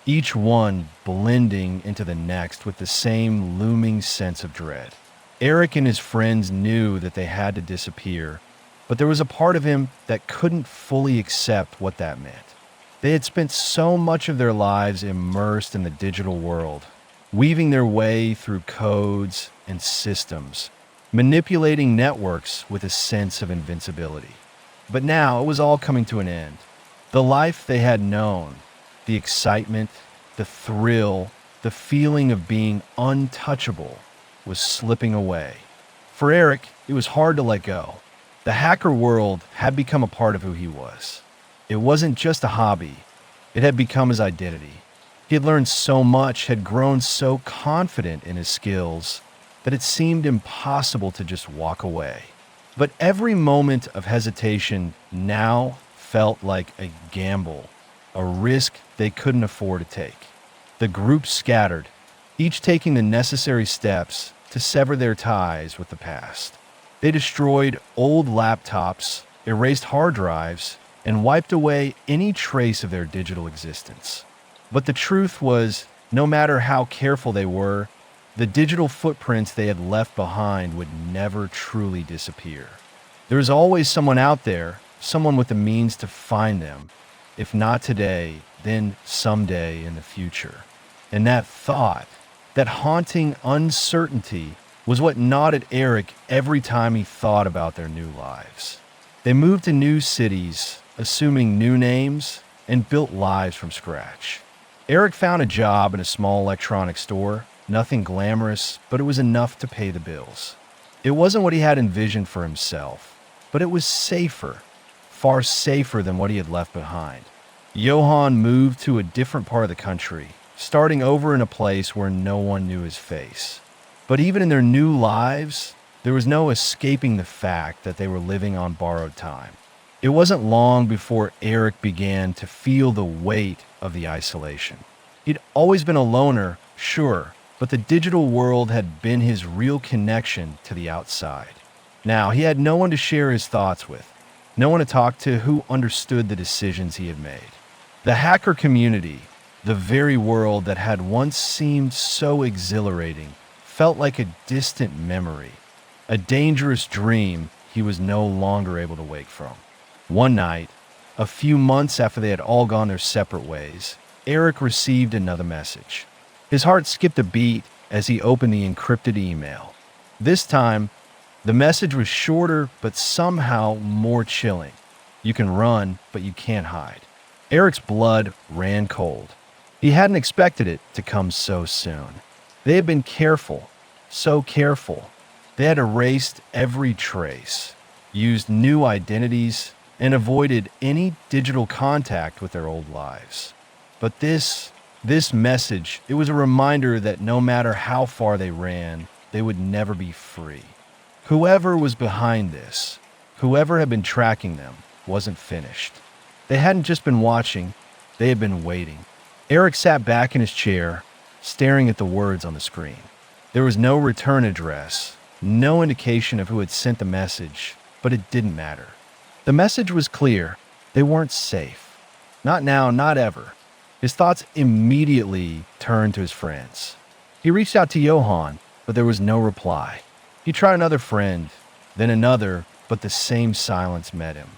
each one blending into the next with the same looming sense of dread. Eric and his friends knew that they had to disappear, but there was a part of him that couldn't fully accept what that meant. They had spent so much of their lives immersed in the digital world, weaving their way through codes and systems, manipulating networks with a sense of invincibility. But now it was all coming to an end. The life they had known, the excitement, the thrill, the feeling of being untouchable, was slipping away. For Eric, it was hard to let go. The hacker world had become a part of who he was. It wasn't just a hobby, it had become his identity. He had learned so much, had grown so confident in his skills, that it seemed impossible to just walk away. But every moment of hesitation now felt like a gamble, a risk they couldn't afford to take. The group scattered, each taking the necessary steps to sever their ties with the past. They destroyed old laptops, erased hard drives, and wiped away any trace of their digital existence. But the truth was, no matter how careful they were, the digital footprints they had left behind would never truly disappear. There was always someone out there, someone with the means to find them, if not today, then someday in the future. And that thought, that haunting uncertainty, was what gnawed at Eric every time he thought about their new lives. They moved to new cities, assuming new names, and built lives from scratch. Eric found a job in a small electronics store, nothing glamorous, but it was enough to pay the bills. It wasn't what he had envisioned for himself, but it was safer, far safer than what he had left behind. Johan moved to a different part of the country, starting over in a place where no one knew his face. But even in their new lives, there was no escaping the fact that they were living on borrowed time. It wasn't long before Eric began to feel the weight of the isolation. He'd always been a loner, sure, but the digital world had been his real connection to the outside. Now, he had no one to share his thoughts with, no one to talk to who understood the decisions he had made. The hacker community, the very world that had once seemed so exhilarating, felt like a distant memory, a dangerous dream he was no longer able to wake from. One night, a few months after they had all gone their separate ways, Eric received another message. His heart skipped a beat as he opened the encrypted email. This time, the message was shorter but somehow more chilling. You can run, but you can't hide. Eric's blood ran cold. He hadn't expected it to come so soon. They had been careful, so careful. They had erased every trace, used new identities, and avoided any digital contact with their old lives. But this message, it was a reminder that no matter how far they ran, they would never be free. Whoever was behind this, whoever had been tracking them, wasn't finished. They hadn't just been watching, they had been waiting. Eric sat back in his chair, staring at the words on the screen. There was no return address, no indication of who had sent the message, but it didn't matter. The message was clear. They weren't safe. Not now, not ever. His thoughts immediately turned to his friends. He reached out to Johan, but there was no reply. He tried another friend, then another, but the same silence met him.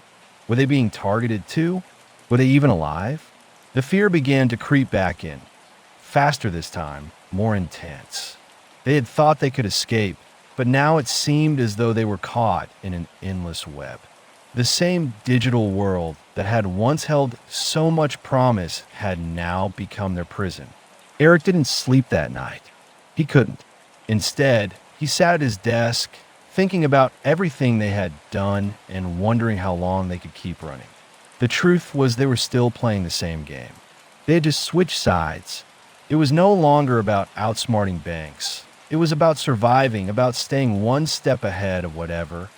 Were they being targeted too? Were they even alive? The fear began to creep back in. Faster this time, more intense. They had thought they could escape, but now it seemed as though they were caught in an endless web. The same digital world that had once held so much promise had now become their prison. Eric didn't sleep that night. He couldn't. Instead, he sat at his desk, thinking about everything they had done and wondering how long they could keep running. The truth was they were still playing the same game. They had just switched sides. It was no longer about outsmarting banks. It was about surviving, about staying one step ahead of whatever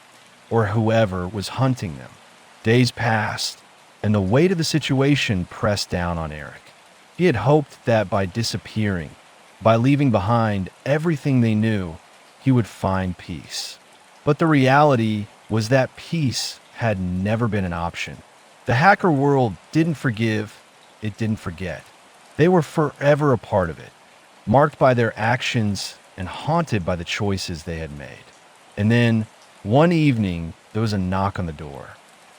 or whoever was hunting them. Days passed, and the weight of the situation pressed down on Eric. He had hoped that by disappearing, by leaving behind everything they knew, he would find peace. But the reality was that peace had never been an option. The hacker world didn't forgive, it didn't forget. They were forever a part of it, marked by their actions and haunted by the choices they had made. And then, one evening, there was a knock on the door.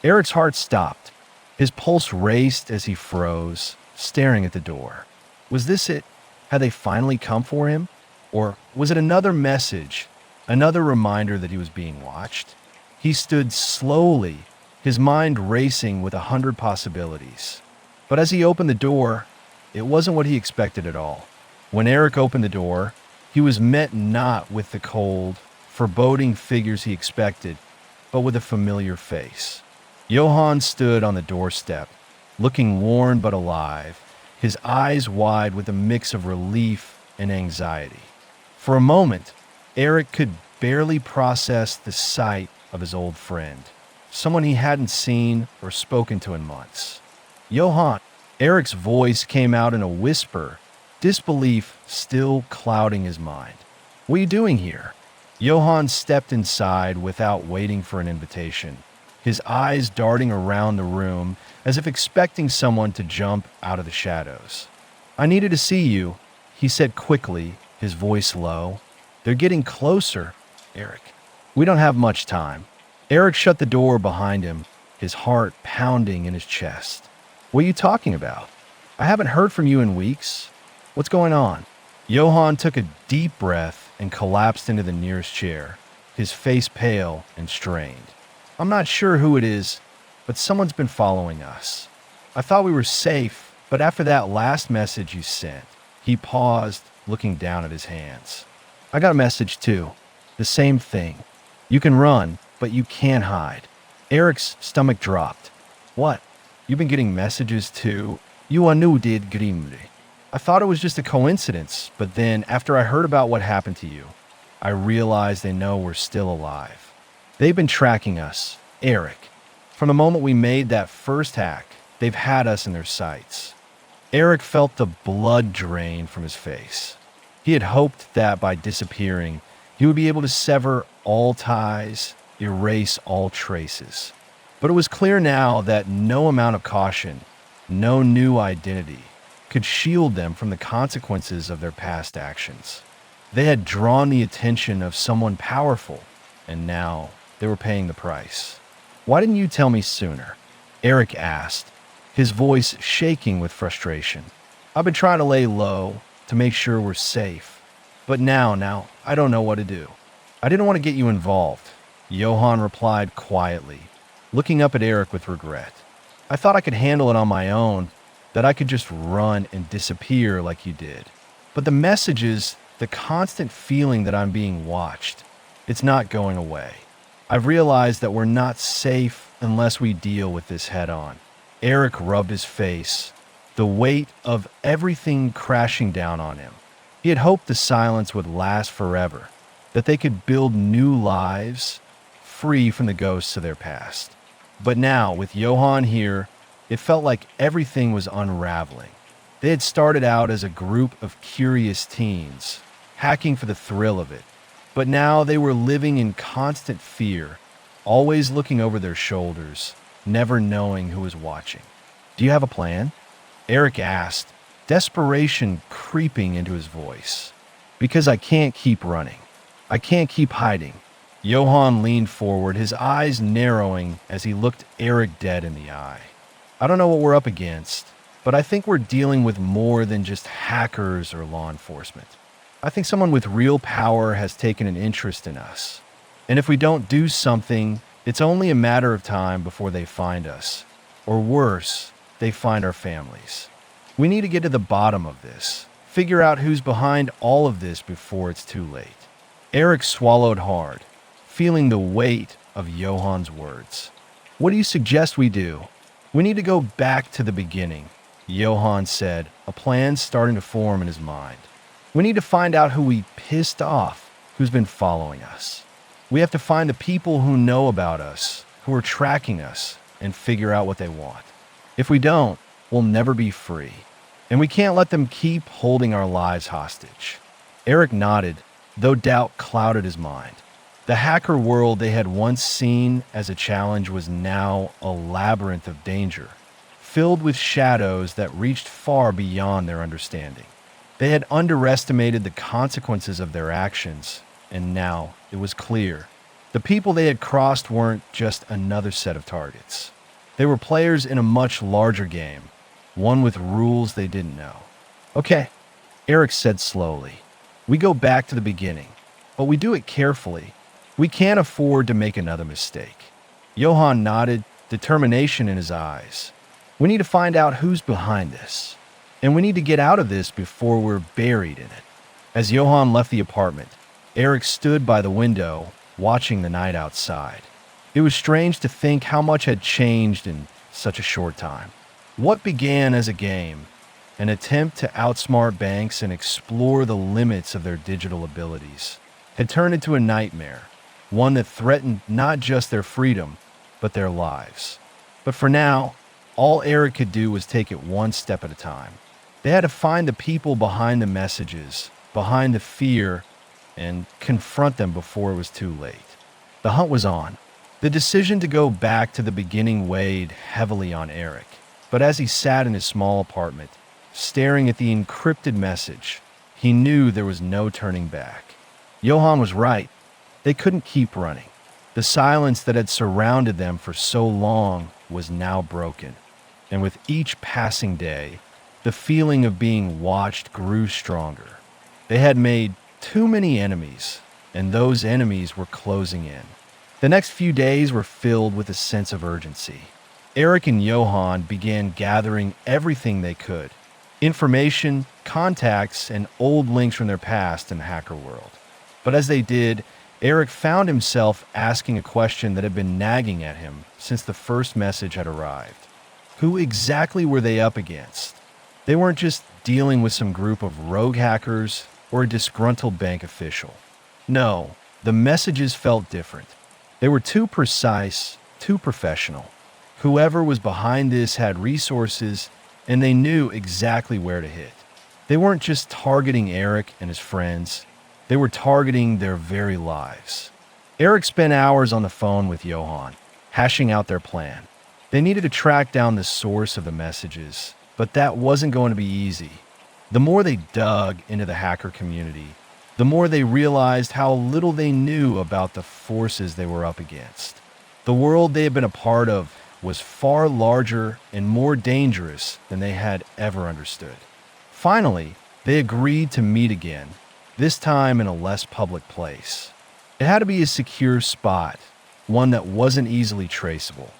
Eric's heart stopped. His pulse raced as he froze, staring at the door. Was this it? Had they finally come for him? Or was it another message, another reminder that he was being watched? He stood slowly, his mind racing with 100 possibilities. But as he opened the door, it wasn't what he expected at all. When Eric opened the door, he was met not with the cold, foreboding figures he expected, but with a familiar face. Johan stood on the doorstep, looking worn but alive, his eyes wide with a mix of relief and anxiety. For a moment, Eric could barely process the sight of his old friend, someone he hadn't seen or spoken to in months. Johann, Eric's voice came out in a whisper, disbelief still clouding his mind. What are you doing here? Johann stepped inside without waiting for an invitation, his eyes darting around the room as if expecting someone to jump out of the shadows. I needed to see you, he said quickly, his voice low. They're getting closer, Eric. We don't have much time. Eric shut the door behind him, his heart pounding in his chest. What are you talking about? I haven't heard from you in weeks. What's going on? Johann took a deep breath and collapsed into the nearest chair, his face pale and strained. I'm not sure who it is, but someone's been following us. I thought we were safe, but after that last message you sent, he paused, looking down at his hands. I got a message too. The same thing. You can run, but you can't hide. Eric's stomach dropped. What? You've been getting messages too? You are new, did Grimly. I thought it was just a coincidence, but then after I heard about what happened to you, I realized they know we're still alive. They've been tracking us, Eric. From the moment we made that first hack, they've had us in their sights. Eric felt the blood drain from his face. He had hoped that by disappearing, he would be able to sever all ties, erase all traces. But it was clear now that no amount of caution, no new identity, could shield them from the consequences of their past actions. They had drawn the attention of someone powerful, and now they were paying the price. Why didn't you tell me sooner? Eric asked, his voice shaking with frustration. I've been trying to lay low to make sure we're safe. But now, I don't know what to do. I didn't want to get you involved, Johann replied quietly, looking up at Eric with regret. I thought I could handle it on my own, that I could just run and disappear like you did. But the messages, the constant feeling that I'm being watched, it's not going away. I've realized that we're not safe unless we deal with this head on. Eric rubbed his face, the weight of everything crashing down on him. He had hoped the silence would last forever, that they could build new lives, free from the ghosts of their past. But now, with Johann here, it felt like everything was unraveling. They had started out as a group of curious teens, hacking for the thrill of it. But now they were living in constant fear, always looking over their shoulders, never knowing who was watching. Do you have a plan? Eric asked, desperation creeping into his voice. Because I can't keep running. I can't keep hiding. Johann leaned forward, his eyes narrowing as he looked Eric dead in the eye. I don't know what we're up against, but I think we're dealing with more than just hackers or law enforcement. I think someone with real power has taken an interest in us. And if we don't do something, it's only a matter of time before they find us. Or worse, they find our families. We need to get to the bottom of this. Figure out who's behind all of this before it's too late. Eric swallowed hard, feeling the weight of Johann's words. What do you suggest we do? We need to go back to the beginning, Johann said, a plan starting to form in his mind. We need to find out who we pissed off, who's been following us. We have to find the people who know about us, who are tracking us, and figure out what they want. If we don't, we'll never be free. And we can't let them keep holding our lives hostage. Eric nodded, though doubt clouded his mind. The hacker world they had once seen as a challenge was now a labyrinth of danger, filled with shadows that reached far beyond their understanding. They had underestimated the consequences of their actions, and now it was clear. The people they had crossed weren't just another set of targets. They were players in a much larger game, one with rules they didn't know. Okay, Eric said slowly. We go back to the beginning, but we do it carefully. We can't afford to make another mistake. Johann nodded, determination in his eyes. We need to find out who's behind this. And we need to get out of this before we're buried in it. As Johann left the apartment, Eric stood by the window, watching the night outside. It was strange to think how much had changed in such a short time. What began as a game, an attempt to outsmart banks and explore the limits of their digital abilities, had turned into a nightmare, one that threatened not just their freedom, but their lives. But for now, all Eric could do was take it one step at a time. They had to find the people behind the messages, behind the fear, and confront them before it was too late. The hunt was on. The decision to go back to the beginning weighed heavily on Eric, but as he sat in his small apartment, staring at the encrypted message, he knew there was no turning back. Johan was right. They couldn't keep running. The silence that had surrounded them for so long was now broken, and with each passing day, the feeling of being watched grew stronger. They had made too many enemies, and those enemies were closing in. The next few days were filled with a sense of urgency. Eric and Johan began gathering everything they could: information, contacts, and old links from their past in the hacker world. But as they did, Eric found himself asking a question that had been nagging at him since the first message had arrived. Who exactly were they up against? They weren't just dealing with some group of rogue hackers or a disgruntled bank official. No, the messages felt different. They were too precise, too professional. Whoever was behind this had resources, and they knew exactly where to hit. They weren't just targeting Eric and his friends. They were targeting their very lives. Eric spent hours on the phone with Johan, hashing out their plan. They needed to track down the source of the messages, but that wasn't going to be easy. The more they dug into the hacker community, the more they realized how little they knew about the forces they were up against. The world they had been a part of was far larger and more dangerous than they had ever understood. Finally, they agreed to meet again, this time in a less public place. It had to be a secure spot, one that wasn't easily traceable.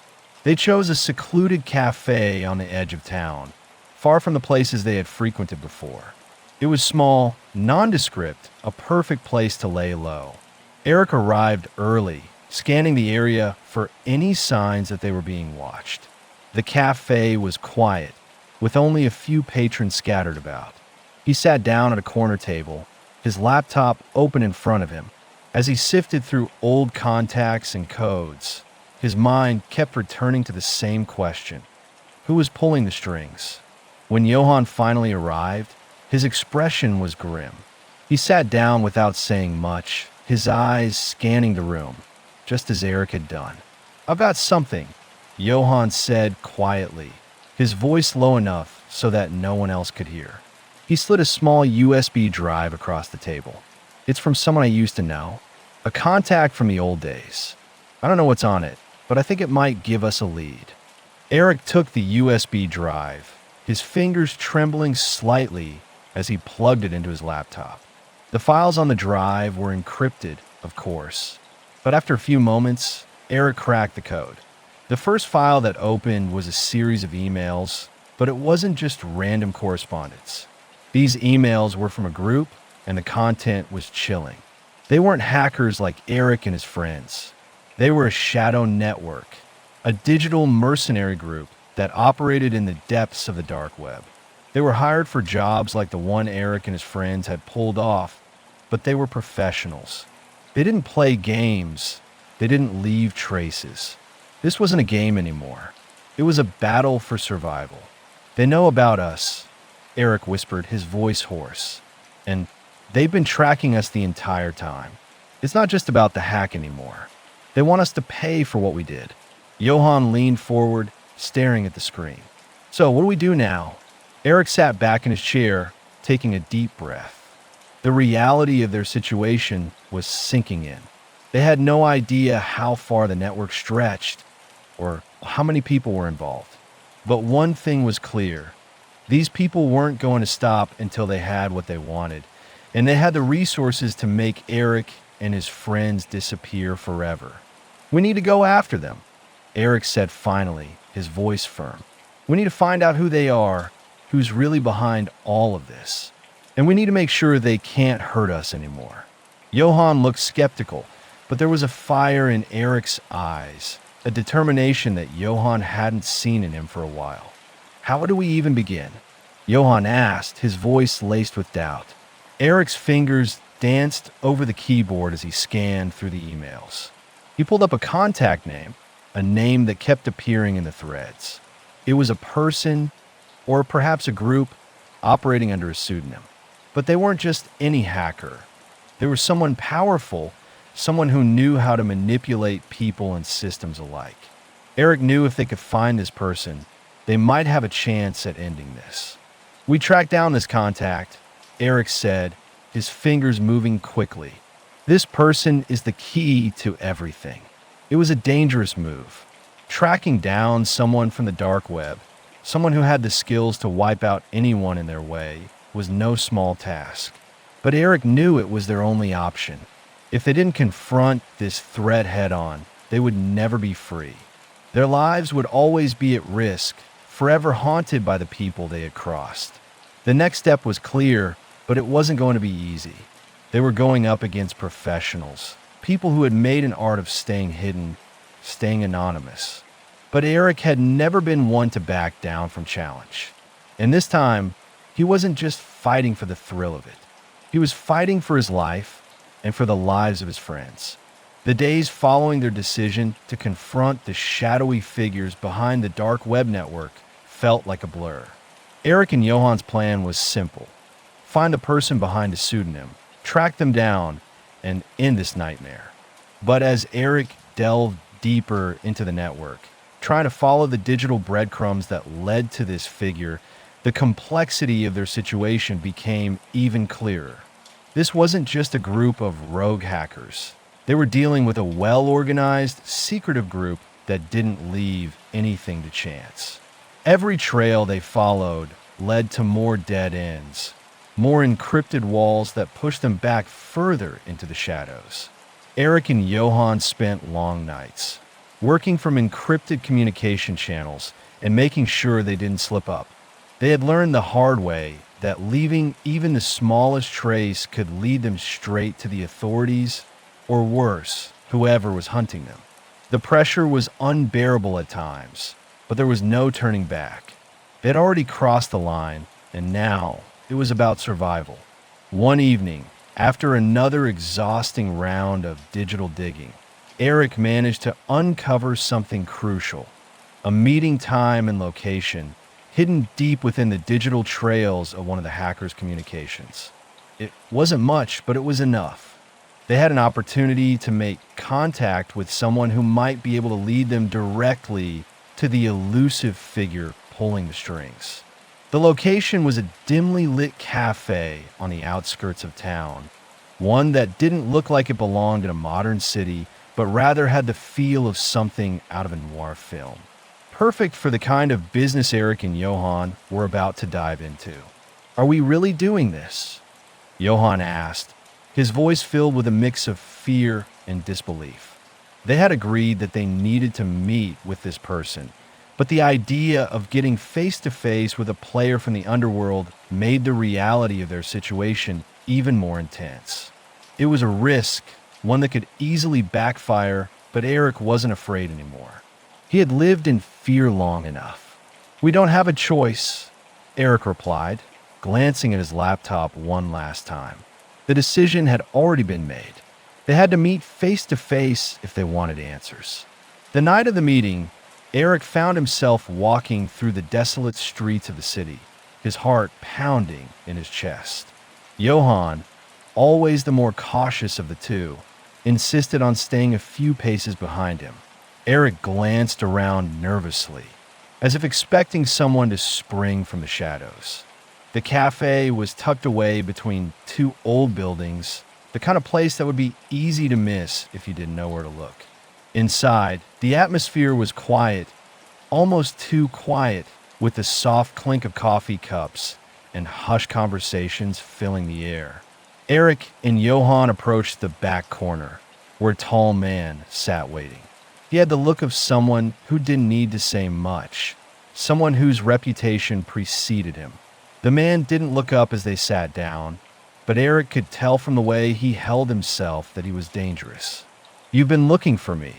They chose a secluded cafe on the edge of town, far from the places they had frequented before. It was small, nondescript, a perfect place to lay low. Eric arrived early, scanning the area for any signs that they were being watched. The cafe was quiet, with only a few patrons scattered about. He sat down at a corner table, his laptop open in front of him. As he sifted through old contacts and codes, his mind kept returning to the same question: who was pulling the strings? When Johan finally arrived, his expression was grim. He sat down without saying much, his eyes scanning the room, just as Eric had done. "I've got something," Johan said quietly, his voice low enough so that no one else could hear. He slid a small USB drive across the table. "It's from someone I used to know, a contact from the old days. I don't know what's on it, but I think it might give us a lead." Eric took the USB drive, his fingers trembling slightly as he plugged it into his laptop. The files on the drive were encrypted, of course, but after a few moments, Eric cracked the code. The first file that opened was a series of emails, but it wasn't just random correspondence. These emails were from a group, and the content was chilling. They weren't hackers like Eric and his friends. They were a shadow network, a digital mercenary group that operated in the depths of the dark web. They were hired for jobs like the one Eric and his friends had pulled off, but they were professionals. They didn't play games. They didn't leave traces. This wasn't a game anymore. It was a battle for survival. "They know about us," Eric whispered, his voice hoarse. "And they've been tracking us the entire time. It's not just about the hack anymore. They want us to pay for what we did." Johan leaned forward, staring at the screen. "So, what do we do now?" Eric sat back in his chair, taking a deep breath. The reality of their situation was sinking in. They had no idea how far the network stretched or how many people were involved. But one thing was clear: these people weren't going to stop until they had what they wanted, and they had the resources to make Eric and his friends disappear forever. "We need to go after them," Eric said finally, his voice firm. "We need to find out who they are, who's really behind all of this. And we need to make sure they can't hurt us anymore." Johan looked skeptical, but there was a fire in Eric's eyes, a determination that Johan hadn't seen in him for a while. How do we even begin? Johann asked, his voice laced with doubt. Eric's fingers danced over the keyboard as he scanned through the emails. He pulled up a contact name, a name that kept appearing in the threads. It was a person, or perhaps a group, operating under a pseudonym. But they weren't just any hacker. They were someone powerful, someone who knew how to manipulate people and systems alike. Eric knew if they could find this person, they might have a chance at ending this. We tracked down this contact, Eric said, his fingers moving quickly. This person is the key to everything. It was a dangerous move. Tracking down someone from the dark web, someone who had the skills to wipe out anyone in their way, was no small task. But Eric knew it was their only option. If they didn't confront this threat head-on, they would never be free. Their lives would always be at risk, forever haunted by the people they had crossed. The next step was clear, but it wasn't going to be easy. They were going up against professionals, people who had made an art of staying hidden, staying anonymous. But Eric had never been one to back down from challenge. And this time, he wasn't just fighting for the thrill of it. He was fighting for his life and for the lives of his friends. The days following their decision to confront the shadowy figures behind the dark web network felt like a blur. Eric and Johann's plan was simple. Find the person behind a pseudonym, track them down, and end this nightmare. But as Eric delved deeper into the network, trying to follow the digital breadcrumbs that led to this figure, the complexity of their situation became even clearer. This wasn't just a group of rogue hackers. They were dealing with a well-organized, secretive group that didn't leave anything to chance. Every trail they followed led to more dead ends, more encrypted walls that pushed them back further into the shadows. Eric and Johann spent long nights, working from encrypted communication channels and making sure they didn't slip up. They had learned the hard way that leaving even the smallest trace could lead them straight to the authorities, or worse, whoever was hunting them. The pressure was unbearable at times, but there was no turning back. They had already crossed the line, and now it was about survival. One evening, after another exhausting round of digital digging, Eric managed to uncover something crucial, a meeting time and location hidden deep within the digital trails of one of the hackers' communications. It wasn't much, but it was enough. They had an opportunity to make contact with someone who might be able to lead them directly to the elusive figure pulling the strings. The location was a dimly lit cafe on the outskirts of town, one that didn't look like it belonged in a modern city, but rather had the feel of something out of a noir film. Perfect for the kind of business Eric and Johann were about to dive into. Are we really doing this? Johann asked, his voice filled with a mix of fear and disbelief. They had agreed that they needed to meet with this person, but the idea of getting face-to-face with a player from the underworld made the reality of their situation even more intense. It was a risk, one that could easily backfire, but Eric wasn't afraid anymore. He had lived in fear long enough. We don't have a choice, Eric replied, glancing at his laptop one last time. The decision had already been made. They had to meet face-to-face if they wanted answers. The night of the meeting, Eric found himself walking through the desolate streets of the city, his heart pounding in his chest. Johann, always the more cautious of the two, insisted on staying a few paces behind him. Eric glanced around nervously, as if expecting someone to spring from the shadows. The cafe was tucked away between two old buildings, the kind of place that would be easy to miss if you didn't know where to look. Inside, the atmosphere was quiet, almost too quiet, with the soft clink of coffee cups and hushed conversations filling the air. Eric and Johann approached the back corner, where a tall man sat waiting. He had the look of someone who didn't need to say much, someone whose reputation preceded him. The man didn't look up as they sat down, but Eric could tell from the way he held himself that he was dangerous. "You've been looking for me,"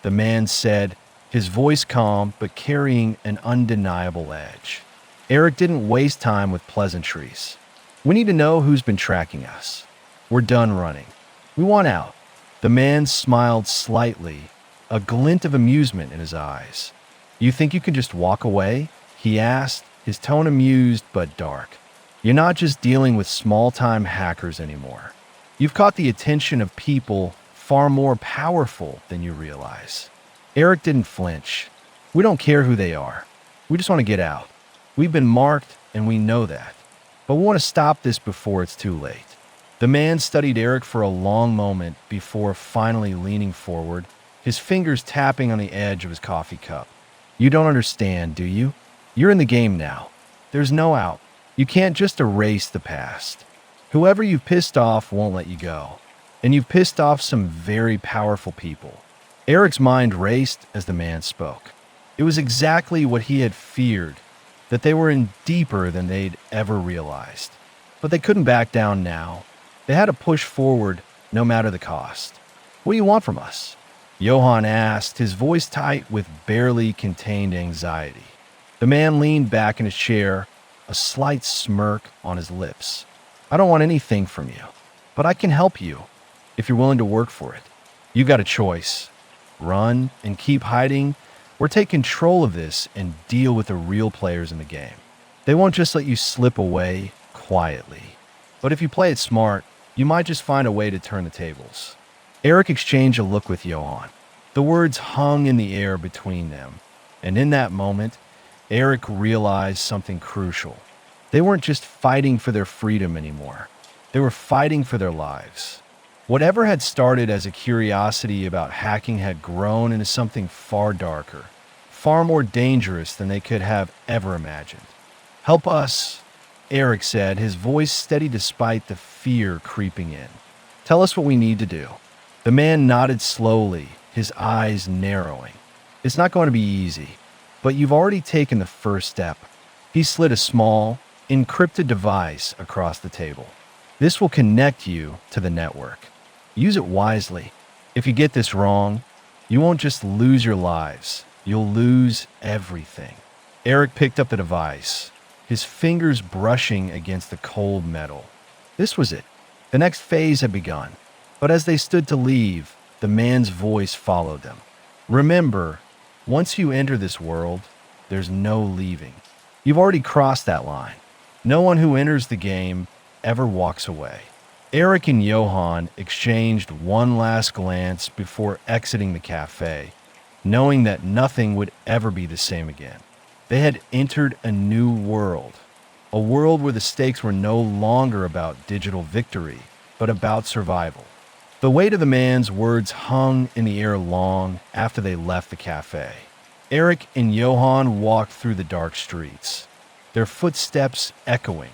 the man said, his voice calm but carrying an undeniable edge. Eric didn't waste time with pleasantries. We need to know who's been tracking us. We're done running. We want out. The man smiled slightly, a glint of amusement in his eyes. You think you can just walk away? He asked, his tone amused but dark. You're not just dealing with small-time hackers anymore. You've caught the attention of people far more powerful than you realize. Eric didn't flinch. We don't care who they are. We just want to get out. We've been marked, and we know that. But we want to stop this before it's too late. The man studied Eric for a long moment before finally leaning forward, his fingers tapping on the edge of his coffee cup. You don't understand, do you? You're in the game now. There's no out. You can't just erase the past. Whoever you've pissed off won't let you go. And you've pissed off some very powerful people. Eric's mind raced as the man spoke. It was exactly what he had feared, that they were in deeper than they'd ever realized. But they couldn't back down now. They had to push forward no matter the cost. What do you want from us? Johann asked, his voice tight with barely contained anxiety. The man leaned back in his chair, a slight smirk on his lips. I don't want anything from you, but I can help you if you're willing to work for it. You got a choice. Run and keep hiding, or take control of this and deal with the real players in the game. They won't just let you slip away quietly. But if you play it smart, you might just find a way to turn the tables. Eric exchanged a look with Johann. The words hung in the air between them, and in that moment, Eric realized something crucial. They weren't just fighting for their freedom anymore. They were fighting for their lives. Whatever had started as a curiosity about hacking had grown into something far darker, far more dangerous than they could have ever imagined. Help us, Eric said, his voice steady despite the fear creeping in. Tell us what we need to do. The man nodded slowly, his eyes narrowing. It's not going to be easy, but you've already taken the first step. He slid a small, encrypted device across the table. This will connect you to the network. Use it wisely. If you get this wrong, you won't just lose your lives, you'll lose everything. Eric picked up the device, his fingers brushing against the cold metal. This was it. The next phase had begun. But as they stood to leave, the man's voice followed them. Remember, once you enter this world, there's no leaving. You've already crossed that line. No one who enters the game ever walks away. Eric and Johann exchanged one last glance before exiting the cafe, knowing that nothing would ever be the same again. They had entered a new world, a world where the stakes were no longer about digital victory, but about survival. The weight of the man's words hung in the air long after they left the cafe. Eric and Johann walked through the dark streets, their footsteps echoing,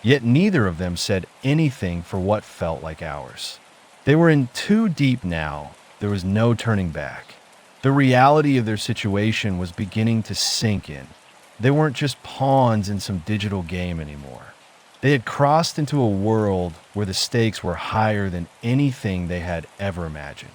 yet neither of them said anything for what felt like hours. They were in too deep now. There was no turning back. The reality of their situation was beginning to sink in. They weren't just pawns in some digital game anymore. They had crossed into a world where the stakes were higher than anything they had ever imagined.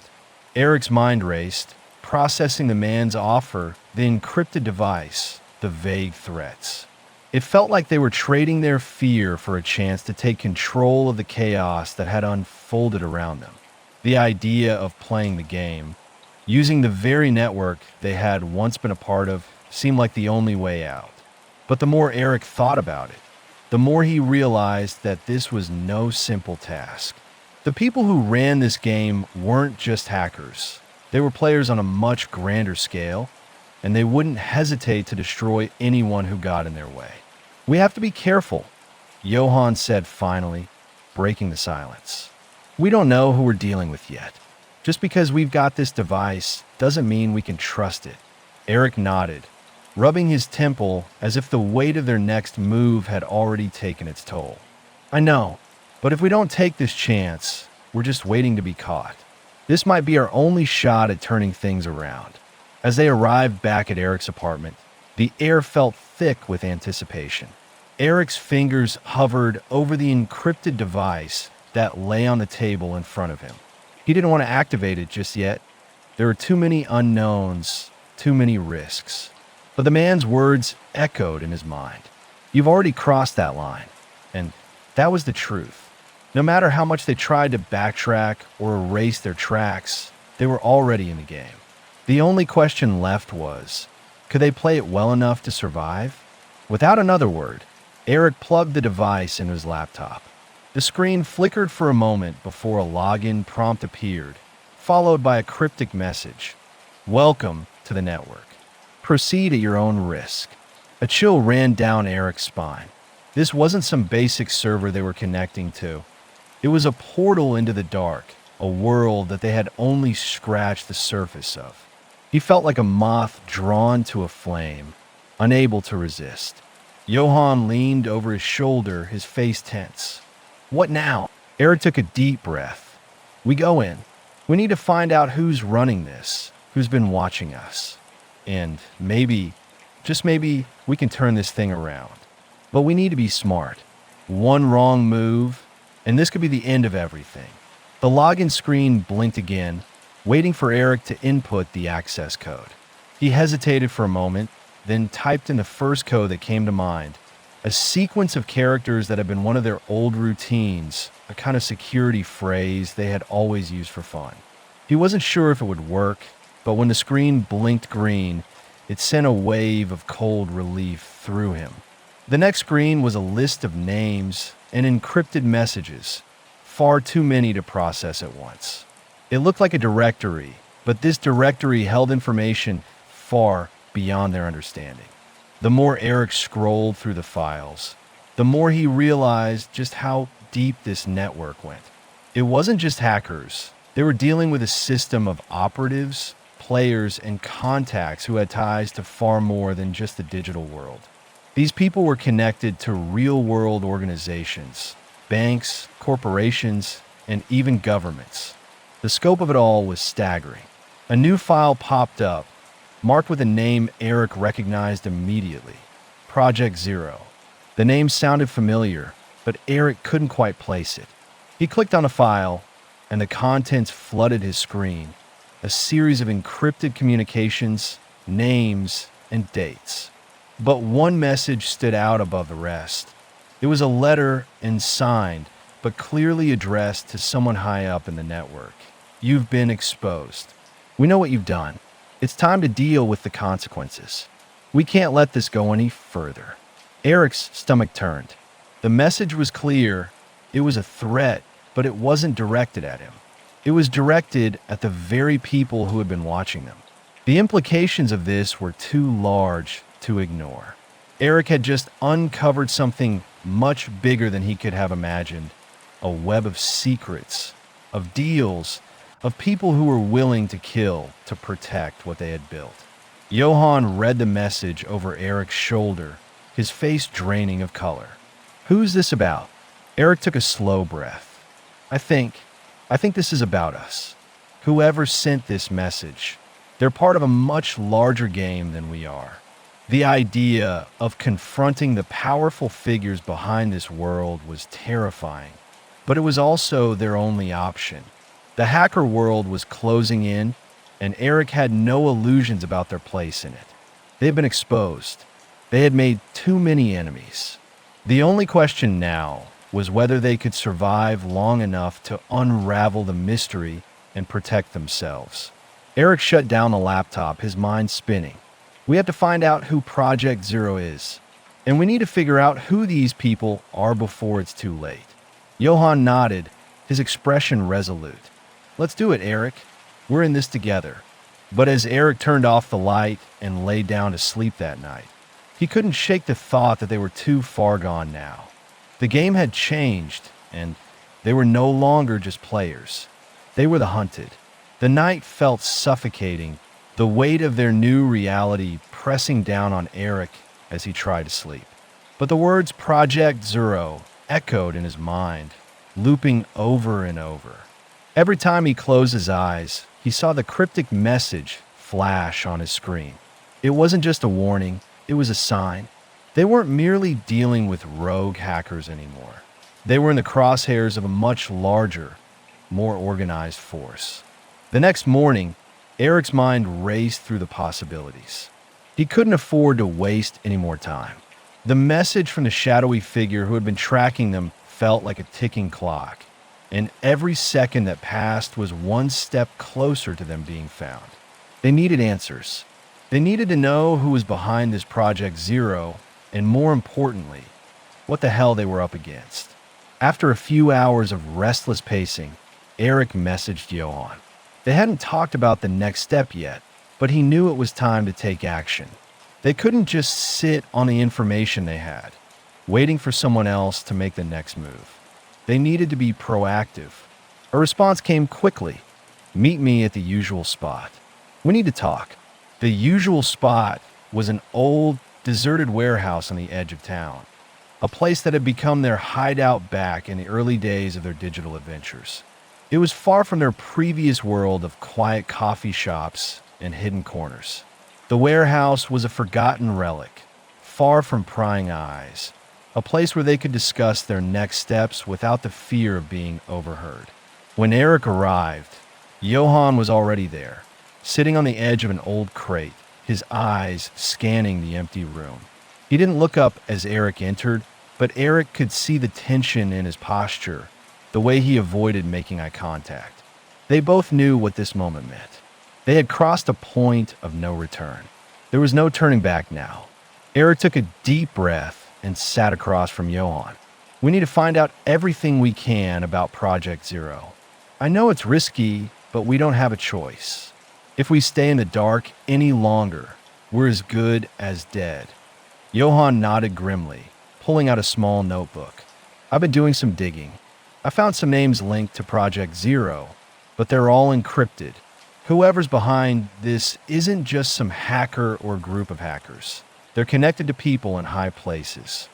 Eric's mind raced, processing the man's offer, the encrypted device, the vague threats. It felt like they were trading their fear for a chance to take control of the chaos that had unfolded around them. The idea of playing the game, using the very network they had once been a part of, seemed like the only way out. But the more Eric thought about it, the more he realized that this was no simple task. The people who ran this game weren't just hackers. They were players on a much grander scale, and they wouldn't hesitate to destroy anyone who got in their way. We have to be careful, Johann said finally, breaking the silence. We don't know who we're dealing with yet. Just because we've got this device doesn't mean we can trust it. Eric nodded, rubbing his temple as if the weight of their next move had already taken its toll. I know, but if we don't take this chance, we're just waiting to be caught. This might be our only shot at turning things around. As they arrived back at Eric's apartment, the air felt thick with anticipation. Eric's fingers hovered over the encrypted device that lay on the table in front of him. He didn't want to activate it just yet. There were too many unknowns, too many risks. But the man's words echoed in his mind. You've already crossed that line. And that was the truth. No matter how much they tried to backtrack or erase their tracks, they were already in the game. The only question left was, could they play it well enough to survive? Without another word, Eric plugged the device into his laptop. The screen flickered for a moment before a login prompt appeared, followed by a cryptic message. Welcome to the network. Proceed at your own risk. A chill ran down Eric's spine. This wasn't some basic server they were connecting to. It was a portal into the dark, a world that they had only scratched the surface of. He felt like a moth drawn to a flame, unable to resist. Johann leaned over his shoulder, his face tense. What now? Eric took a deep breath. We go in. We need to find out who's running this, who's been watching us. And maybe, just maybe, we can turn this thing around. But we need to be smart. One wrong move, and this could be the end of everything. The login screen blinked again, waiting for Eric to input the access code. He hesitated for a moment, then typed in the first code that came to mind, a sequence of characters that had been one of their old routines, a kind of security phrase they had always used for fun. He wasn't sure if it would work, but when the screen blinked green, it sent a wave of cold relief through him. The next screen was a list of names and encrypted messages, far too many to process at once. It looked like a directory, but this directory held information far beyond their understanding. The more Eric scrolled through the files, the more he realized just how deep this network went. It wasn't just hackers. They were dealing with a system of operatives, players, and contacts who had ties to far more than just the digital world. These people were connected to real-world organizations, banks, corporations, and even governments. The scope of it all was staggering. A new file popped up, marked with a name Eric recognized immediately, Project Zero. The name sounded familiar, but Eric couldn't quite place it. He clicked on a file, and the contents flooded his screen, a series of encrypted communications, names, and dates. But one message stood out above the rest. It was a letter and signed, but clearly addressed to someone high up in the network. You've been exposed. We know what you've done. It's time to deal with the consequences. We can't let this go any further. Eric's stomach turned. The message was clear. It was a threat, but it wasn't directed at him. It was directed at the very people who had been watching them. The implications of this were too large to ignore. Eric had just uncovered something much bigger than he could have imagined. A web of secrets, of deals, of people who were willing to kill to protect what they had built. Johann read the message over Eric's shoulder, his face draining of color. Who's this about? Eric took a slow breath. I think this is about us. Whoever sent this message, they're part of a much larger game than we are. The idea of confronting the powerful figures behind this world was terrifying, but it was also their only option. The hacker world was closing in, and Eric had no illusions about their place in it. They had been exposed. They had made too many enemies. The only question now was whether they could survive long enough to unravel the mystery and protect themselves. Eric shut down the laptop, his mind spinning. We have to find out who Project Zero is, and we need to figure out who these people are before it's too late. Johann nodded, his expression resolute. Let's do it, Eric. We're in this together. But as Eric turned off the light and lay down to sleep that night, he couldn't shake the thought that they were too far gone now. The game had changed, and they were no longer just players. They were the hunted. The night felt suffocating, the weight of their new reality pressing down on Eric as he tried to sleep. But the words Project Zero echoed in his mind, looping over and over. Every time he closed his eyes, he saw the cryptic message flash on his screen. It wasn't just a warning, it was a sign. They weren't merely dealing with rogue hackers anymore. They were in the crosshairs of a much larger, more organized force. The next morning, Eric's mind raced through the possibilities. He couldn't afford to waste any more time. The message from the shadowy figure who had been tracking them felt like a ticking clock, and every second that passed was one step closer to them being found. They needed answers. They needed to know who was behind this Project Zero, and more importantly, what the hell they were up against. After a few hours of restless pacing, Eric messaged Johan. They hadn't talked about the next step yet, but he knew it was time to take action. They couldn't just sit on the information they had, waiting for someone else to make the next move. They needed to be proactive. A response came quickly. Meet me at the usual spot. We need to talk. The usual spot was an old, deserted warehouse on the edge of town, a place that had become their hideout back in the early days of their digital adventures. It was far from their previous world of quiet coffee shops and hidden corners. The warehouse was a forgotten relic, far from prying eyes, a place where they could discuss their next steps without the fear of being overheard. When Eric arrived, Johan was already there, sitting on the edge of an old crate, his eyes scanning the empty room. He didn't look up as Eric entered, but Eric could see the tension in his posture, the way he avoided making eye contact. They both knew what this moment meant. They had crossed a point of no return. There was no turning back now. Eric took a deep breath and sat across from Johan. We need to find out everything we can about Project Zero. I know it's risky, but we don't have a choice. If we stay in the dark any longer, we're as good as dead. Johan nodded grimly, pulling out a small notebook. I've been doing some digging. I found some names linked to Project Zero, but they're all encrypted. Whoever's behind this isn't just some hacker or group of hackers. They're connected to people in high places.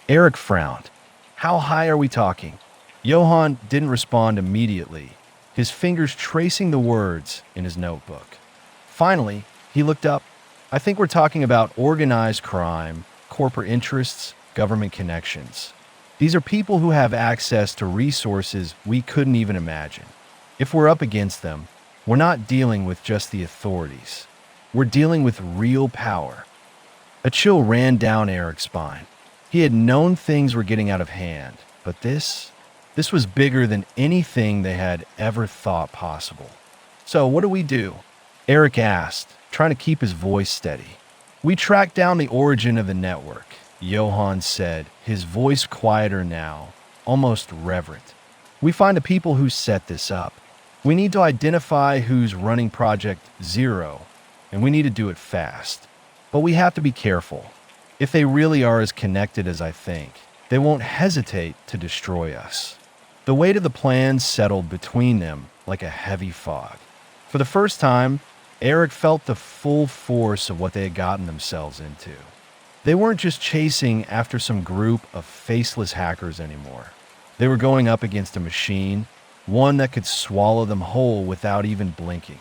Eric frowned. How high are we talking? Johan didn't respond immediately, his fingers tracing the words in his notebook. Finally, he looked up. I think we're talking about organized crime, corporate interests, government connections. These are people who have access to resources we couldn't even imagine. If we're up against them, we're not dealing with just the authorities. We're dealing with real power. A chill ran down Eric's spine. He had known things were getting out of hand, but this was bigger than anything they had ever thought possible. So what do we do? Eric asked, trying to keep his voice steady. We tracked down the origin of the network, Johan said, his voice quieter now, almost reverent. We find the people who set this up. We need to identify who's running Project Zero, and we need to do it fast. But we have to be careful. If they really are as connected as I think, they won't hesitate to destroy us. The weight of the plan settled between them like a heavy fog. For the first time, Eric felt the full force of what they had gotten themselves into. They weren't just chasing after some group of faceless hackers anymore. They were going up against a machine, one that could swallow them whole without even blinking.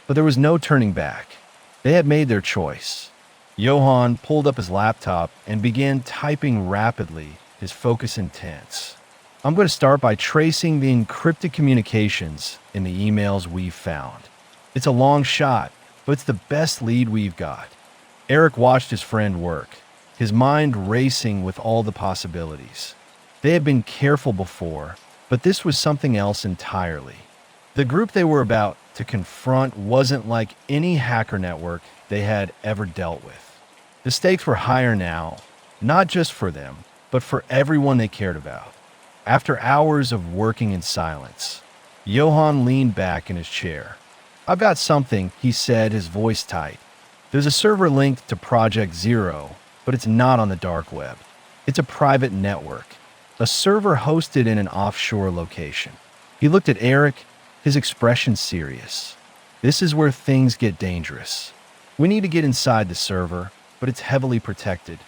But there was no turning back. They had made their choice. Johan pulled up his laptop and began typing rapidly, his focus intense. I'm going to start by tracing the encrypted communications in the emails we've found. It's a long shot, but it's the best lead we've got. Eric watched his friend work, his mind racing with all the possibilities. They had been careful before, but this was something else entirely. The group they were about to confront wasn't like any hacker network they had ever dealt with. The stakes were higher now, not just for them, but for everyone they cared about. After hours of working in silence, Johan leaned back in his chair. I've got something, he said, his voice tight. There's a server linked to Project Zero, but it's not on the dark web. It's a private network, a server hosted in an offshore location. He looked at Eric, his expression serious. This is where things get dangerous. We need to get inside the server, but it's heavily protected.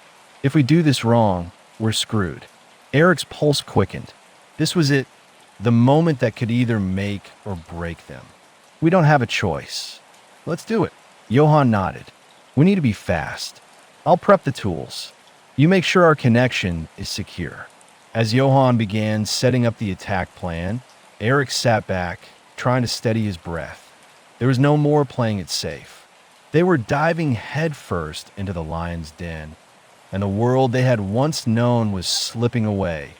If we do this wrong, we're screwed. Eric's pulse quickened. This was it, the moment that could either make or break them. We don't have a choice. Let's do it. Johan nodded. We need to be fast. I'll prep the tools. You make sure our connection is secure. As Johan began setting up the attack plan, Eric sat back, trying to steady his breath. There was no more playing it safe. They were diving headfirst into the lion's den. and the world they had once known was slipping away,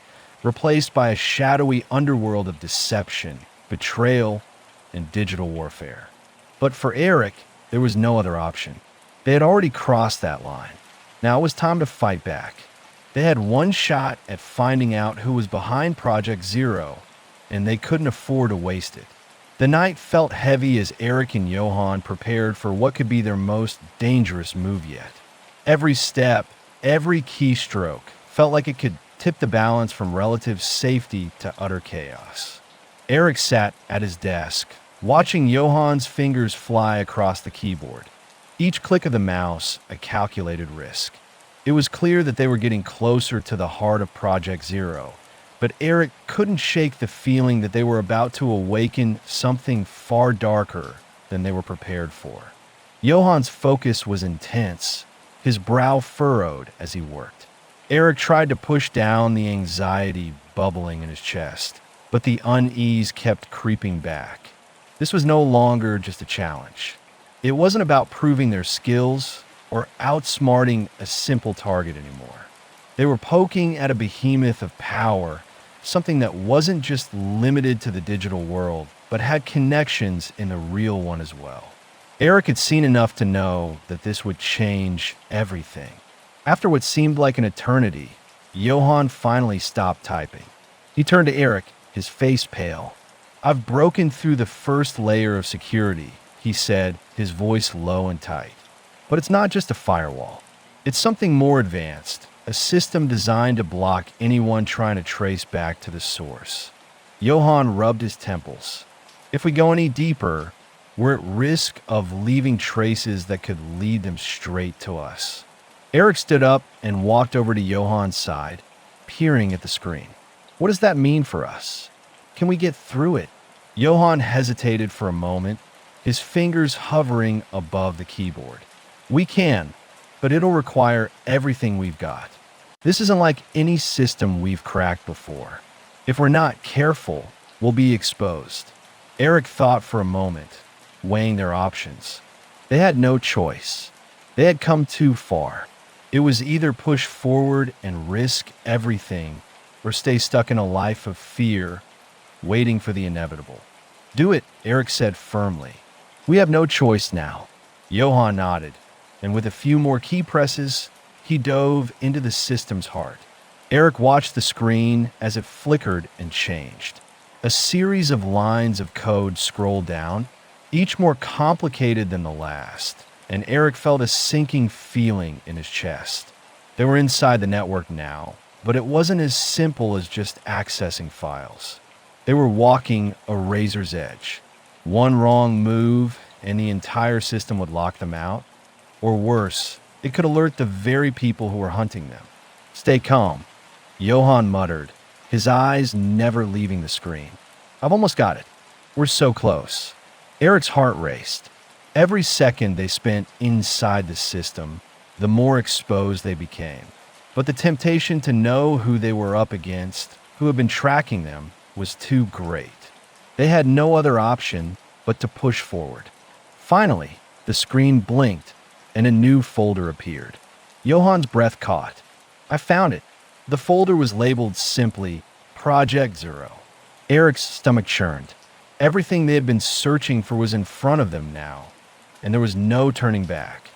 replaced by a shadowy underworld of deception, betrayal, and digital warfare. But for Eric, there was no other option. They had already crossed that line. Now it was time to fight back. They had one shot at finding out who was behind Project Zero, and they couldn't afford to waste it. The night felt heavy as Eric and Johan prepared for what could be their most dangerous move yet. Every step, every keystroke felt like it could tip the balance from relative safety to utter chaos. Eric sat at his desk, watching Johan's fingers fly across the keyboard. Each click of the mouse a calculated risk. It was clear that they were getting closer to the heart of Project Zero, but Eric couldn't shake the feeling that they were about to awaken something far darker than they were prepared for. Johan's focus was intense, his brow furrowed as he worked. Eric tried to push down the anxiety bubbling in his chest, but the unease kept creeping back. This was no longer just a challenge. It wasn't about proving their skills or outsmarting a simple target anymore. They were poking at a behemoth of power, something that wasn't just limited to the digital world, but had connections in the real one as well. Eric had seen enough to know that this would change everything. After what seemed like an eternity, Johan finally stopped typing. He turned to Eric, his face pale. "I've broken through the first layer of security," he said, his voice low and tight. "But it's not just a firewall. It's something more advanced, a system designed to block anyone trying to trace back to the source." Johan rubbed his temples. "If we go any deeper, we're at risk of leaving traces that could lead them straight to us." Eric stood up and walked over to Johan's side, peering at the screen. "What does that mean for us? Can we get through it?" Johan hesitated for a moment, his fingers hovering above the keyboard. "We can, but it'll require everything we've got. This isn't like any system we've cracked before. If we're not careful, we'll be exposed." Eric thought for a moment, weighing their options. They had no choice. They had come too far. It was either push forward and risk everything, or stay stuck in a life of fear, waiting for the inevitable. "Do it," Eric said firmly. "We have no choice now." Johan nodded, and with a few more key presses, he dove into the system's heart. Eric watched the screen as it flickered and changed. A series of lines of code scrolled down, each more complicated than the last, and Eric felt a sinking feeling in his chest. They were inside the network now, but it wasn't as simple as just accessing files. They were walking a razor's edge. One wrong move, and the entire system would lock them out. Or worse, it could alert the very people who were hunting them. "Stay calm," Johan muttered, his eyes never leaving the screen. "I've almost got it. We're so close." Eric's heart raced. Every second they spent inside the system, the more exposed they became. But the temptation to know who they were up against, who had been tracking them, was too great. They had no other option but to push forward. Finally, the screen blinked, and a new folder appeared. Johan's breath caught. "I found it." The folder was labeled simply Project Zero. Eric's stomach churned. Everything they had been searching for was in front of them now, and there was no turning back.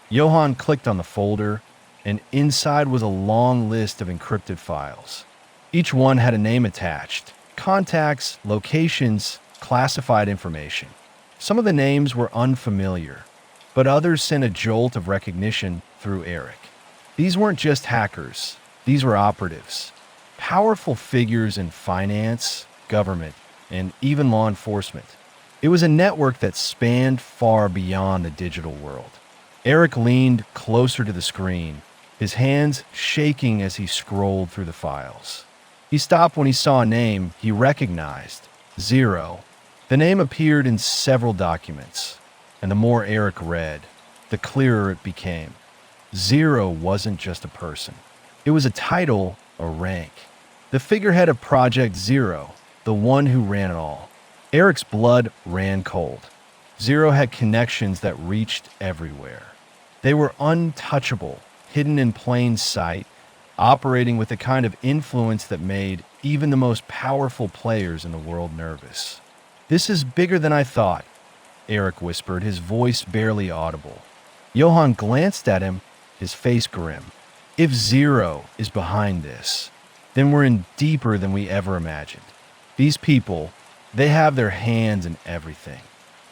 Johan clicked on the folder, and inside was a long list of encrypted files. Each one had a name attached, contacts, locations, classified information. Some of the names were unfamiliar, but others sent a jolt of recognition through Eric. These weren't just hackers, these were operatives, powerful figures in finance, government, and even law enforcement. It was a network that spanned far beyond the digital world. Eric leaned closer to the screen, his hands shaking as he scrolled through the files. He stopped when he saw a name he recognized, Zero. The name appeared in several documents, and the more Eric read, the clearer it became. Zero wasn't just a person. It was a title, a rank. The figurehead of Project Zero, the one who ran it all. Eric's blood ran cold. Zero had connections that reached everywhere. They were untouchable, hidden in plain sight, operating with a kind of influence that made even the most powerful players in the world nervous. "This is bigger than I thought," Eric whispered, his voice barely audible. Johann glanced at him, his face grim. "If Zero is behind this, then we're in deeper than we ever imagined. These people, they have their hands in everything.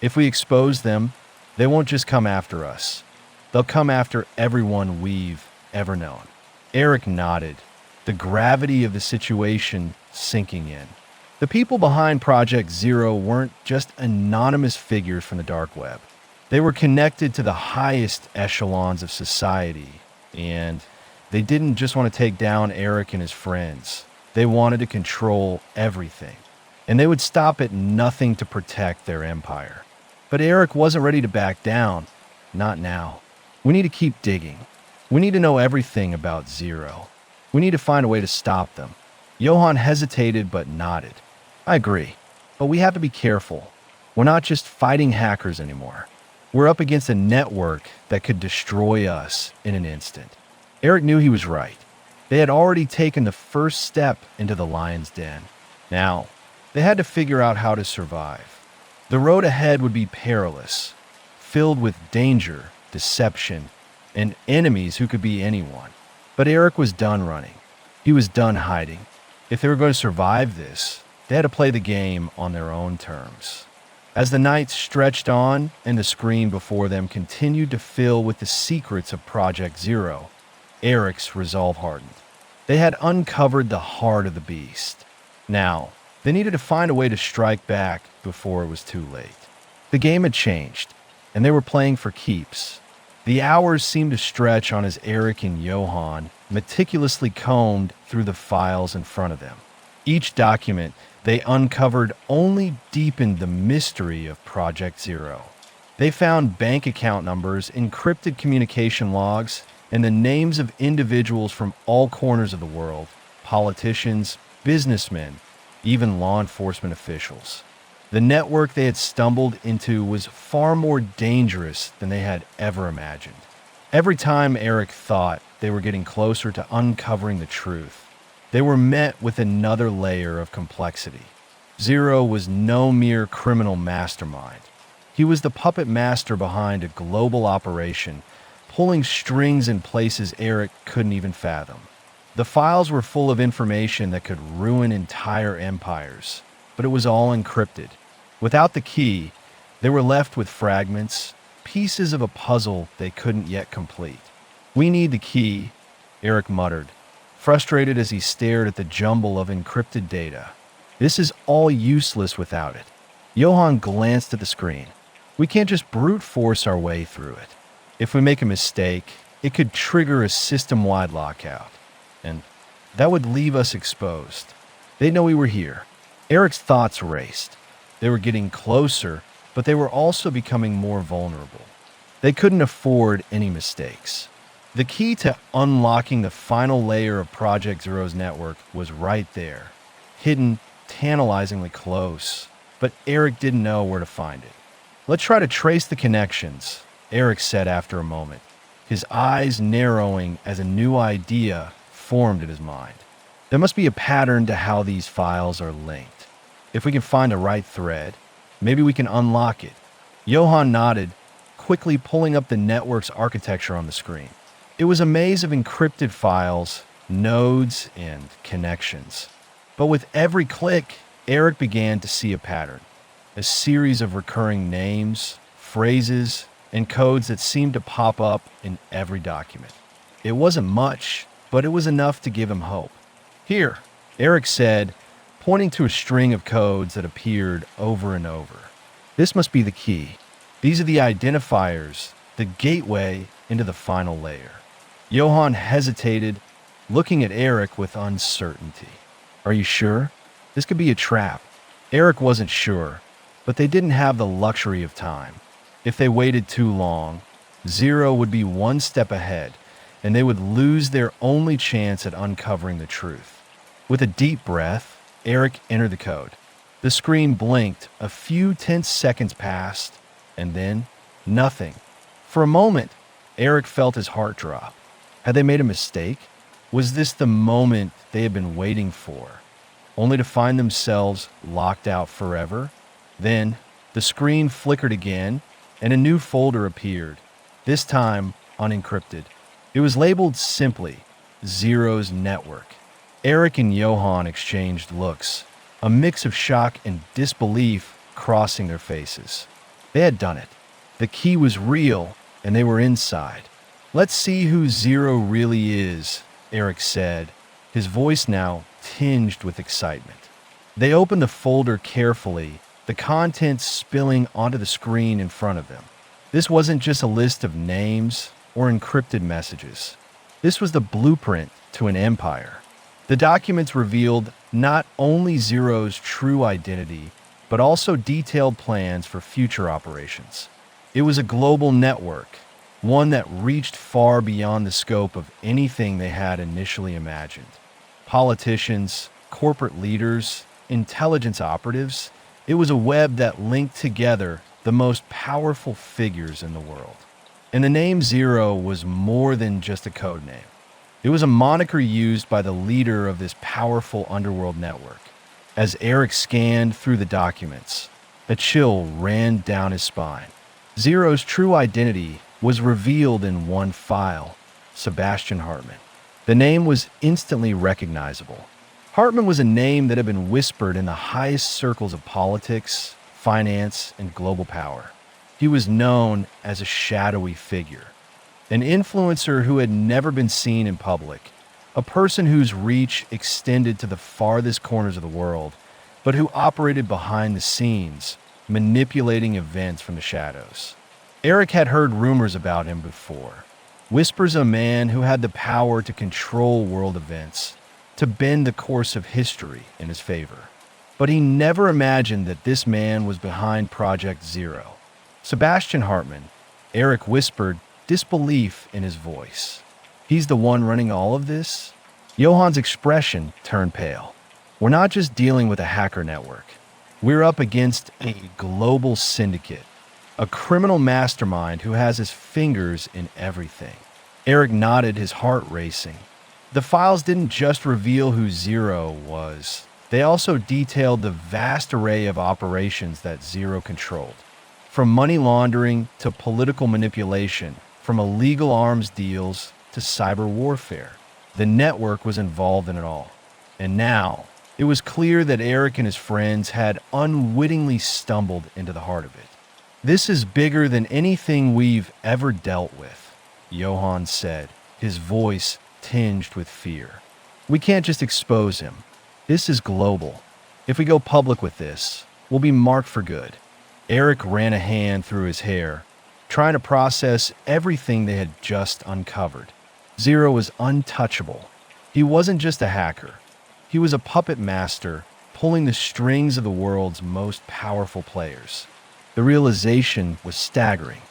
If we expose them, they won't just come after us. They'll come after everyone we've ever known." Eric nodded, the gravity of the situation sinking in. The people behind Project Zero weren't just anonymous figures from the dark web. They were connected to the highest echelons of society, and they didn't just want to take down Eric and his friends. They wanted to control everything, and they would stop at nothing to protect their empire. But Eric wasn't ready to back down. Not now. "We need to keep digging. We need to know everything about Zero. We need to find a way to stop them." Johann hesitated but nodded. "I agree, but we have to be careful. We're not just fighting hackers anymore. We're up against a network that could destroy us in an instant." Eric knew he was right. They had already taken the first step into the lion's den. Now, they had to figure out how to survive. The road ahead would be perilous, filled with danger, deception, and enemies who could be anyone. But Eric was done running. He was done hiding. If they were going to survive this, they had to play the game on their own terms. As the night stretched on and the screen before them continued to fill with the secrets of Project Zero, Eric's resolve hardened. They had uncovered the heart of the beast. Now, they needed to find a way to strike back before it was too late. The game had changed, and they were playing for keeps. The hours seemed to stretch on as Eric and Johann meticulously combed through the files in front of them. Each document they uncovered only deepened the mystery of Project Zero. They found bank account numbers, encrypted communication logs, and the names of individuals from all corners of the world, politicians, businessmen, even law enforcement officials. The network they had stumbled into was far more dangerous than they had ever imagined. Every time Eric thought they were getting closer to uncovering the truth, they were met with another layer of complexity. Zero was no mere criminal mastermind. He was the puppet master behind a global operation, pulling strings in places Eric couldn't even fathom. The files were full of information that could ruin entire empires, but it was all encrypted. Without the key, they were left with fragments, pieces of a puzzle they couldn't yet complete. "We need the key," Eric muttered, frustrated as he stared at the jumble of encrypted data. "This is all useless without it." Johann glanced at the screen. "We can't just brute force our way through it. If we make a mistake, it could trigger a system-wide lockout, and that would leave us exposed. They'd know we were here." Eric's thoughts raced. They were getting closer, but they were also becoming more vulnerable. They couldn't afford any mistakes. The key to unlocking the final layer of Project Zero's network was right there, hidden tantalizingly close, but Eric didn't know where to find it. "Let's try to trace the connections," Eric said after a moment, his eyes narrowing as a new idea formed in his mind. "There must be a pattern to how these files are linked. If we can find the right thread, maybe we can unlock it." Johann nodded, quickly pulling up the network's architecture on the screen. It was a maze of encrypted files, nodes, and connections. But with every click, Eric began to see a pattern, a series of recurring names, phrases, and codes that seemed to pop up in every document. It wasn't much, but it was enough to give him hope. "Here," Eric said, pointing to a string of codes that appeared over and over. "This must be the key. These are the identifiers, the gateway into the final layer." Johann hesitated, looking at Eric with uncertainty. "Are you sure? This could be a trap." Eric wasn't sure, but they didn't have the luxury of time. If they waited too long, Zero would be one step ahead, and they would lose their only chance at uncovering the truth. With a deep breath, Eric entered the code. The screen blinked, a few tense seconds passed, and then nothing. For a moment, Eric felt his heart drop. Had they made a mistake? Was this the moment they had been waiting for, only to find themselves locked out forever? Then, the screen flickered again, and a new folder appeared, this time unencrypted. It was labeled simply Zero's Network. Eric and Johann exchanged looks, a mix of shock and disbelief crossing their faces. They had done it. The key was real, and they were inside. "Let's see who Zero really is," Eric said, his voice now tinged with excitement. They opened the folder carefully, the contents spilling onto the screen in front of them. This wasn't just a list of names or encrypted messages. This was the blueprint to an empire. The documents revealed not only Zero's true identity, but also detailed plans for future operations. It was a global network, one that reached far beyond the scope of anything they had initially imagined. Politicians, corporate leaders, intelligence operatives, it was a web that linked together the most powerful figures in the world. And the name Zero was more than just a code name. It was a moniker used by the leader of this powerful underworld network. As Eric scanned through the documents, a chill ran down his spine. Zero's true identity was revealed in one file: Sebastian Hartman. The name was instantly recognizable. Hartman was a name that had been whispered in the highest circles of politics, finance, and global power. He was known as a shadowy figure, an influencer who had never been seen in public, a person whose reach extended to the farthest corners of the world, but who operated behind the scenes, manipulating events from the shadows. Eric had heard rumors about him before, whispers of a man who had the power to control world events, to bend the course of history in his favor. But he never imagined that this man was behind Project Zero. Sebastian Hartman, Eric whispered, disbelief in his voice. "He's the one running all of this?" Johann's expression turned pale. "We're not just dealing with a hacker network. We're up against a global syndicate, a criminal mastermind who has his fingers in everything." Eric nodded, his heart racing. The files didn't just reveal who Zero was. They also detailed the vast array of operations that Zero controlled. From money laundering to political manipulation, from illegal arms deals to cyber warfare, the network was involved in it all. And now, it was clear that Eric and his friends had unwittingly stumbled into the heart of it. "This is bigger than anything we've ever dealt with," Johann said, his voice tinged with fear. "We can't just expose him. This is global. If we go public with this, we'll be marked for good." Eric ran a hand through his hair, trying to process everything they had just uncovered. Zero was untouchable. He wasn't just a hacker. He was a puppet master, pulling the strings of the world's most powerful players. The realization was staggering,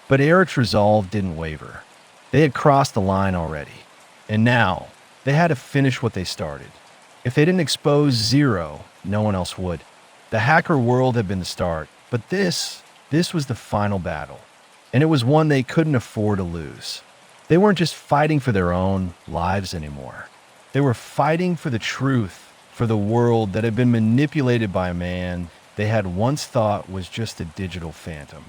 but Eric's resolve didn't waver. They had crossed the line already, and now they had to finish what they started. If they didn't expose Zero, no one else would. The hacker world had been the start, but this was the final battle, and it was one they couldn't afford to lose. They weren't just fighting for their own lives anymore. They were fighting for the truth, for the world that had been manipulated by a man they had once thought was just a digital phantom.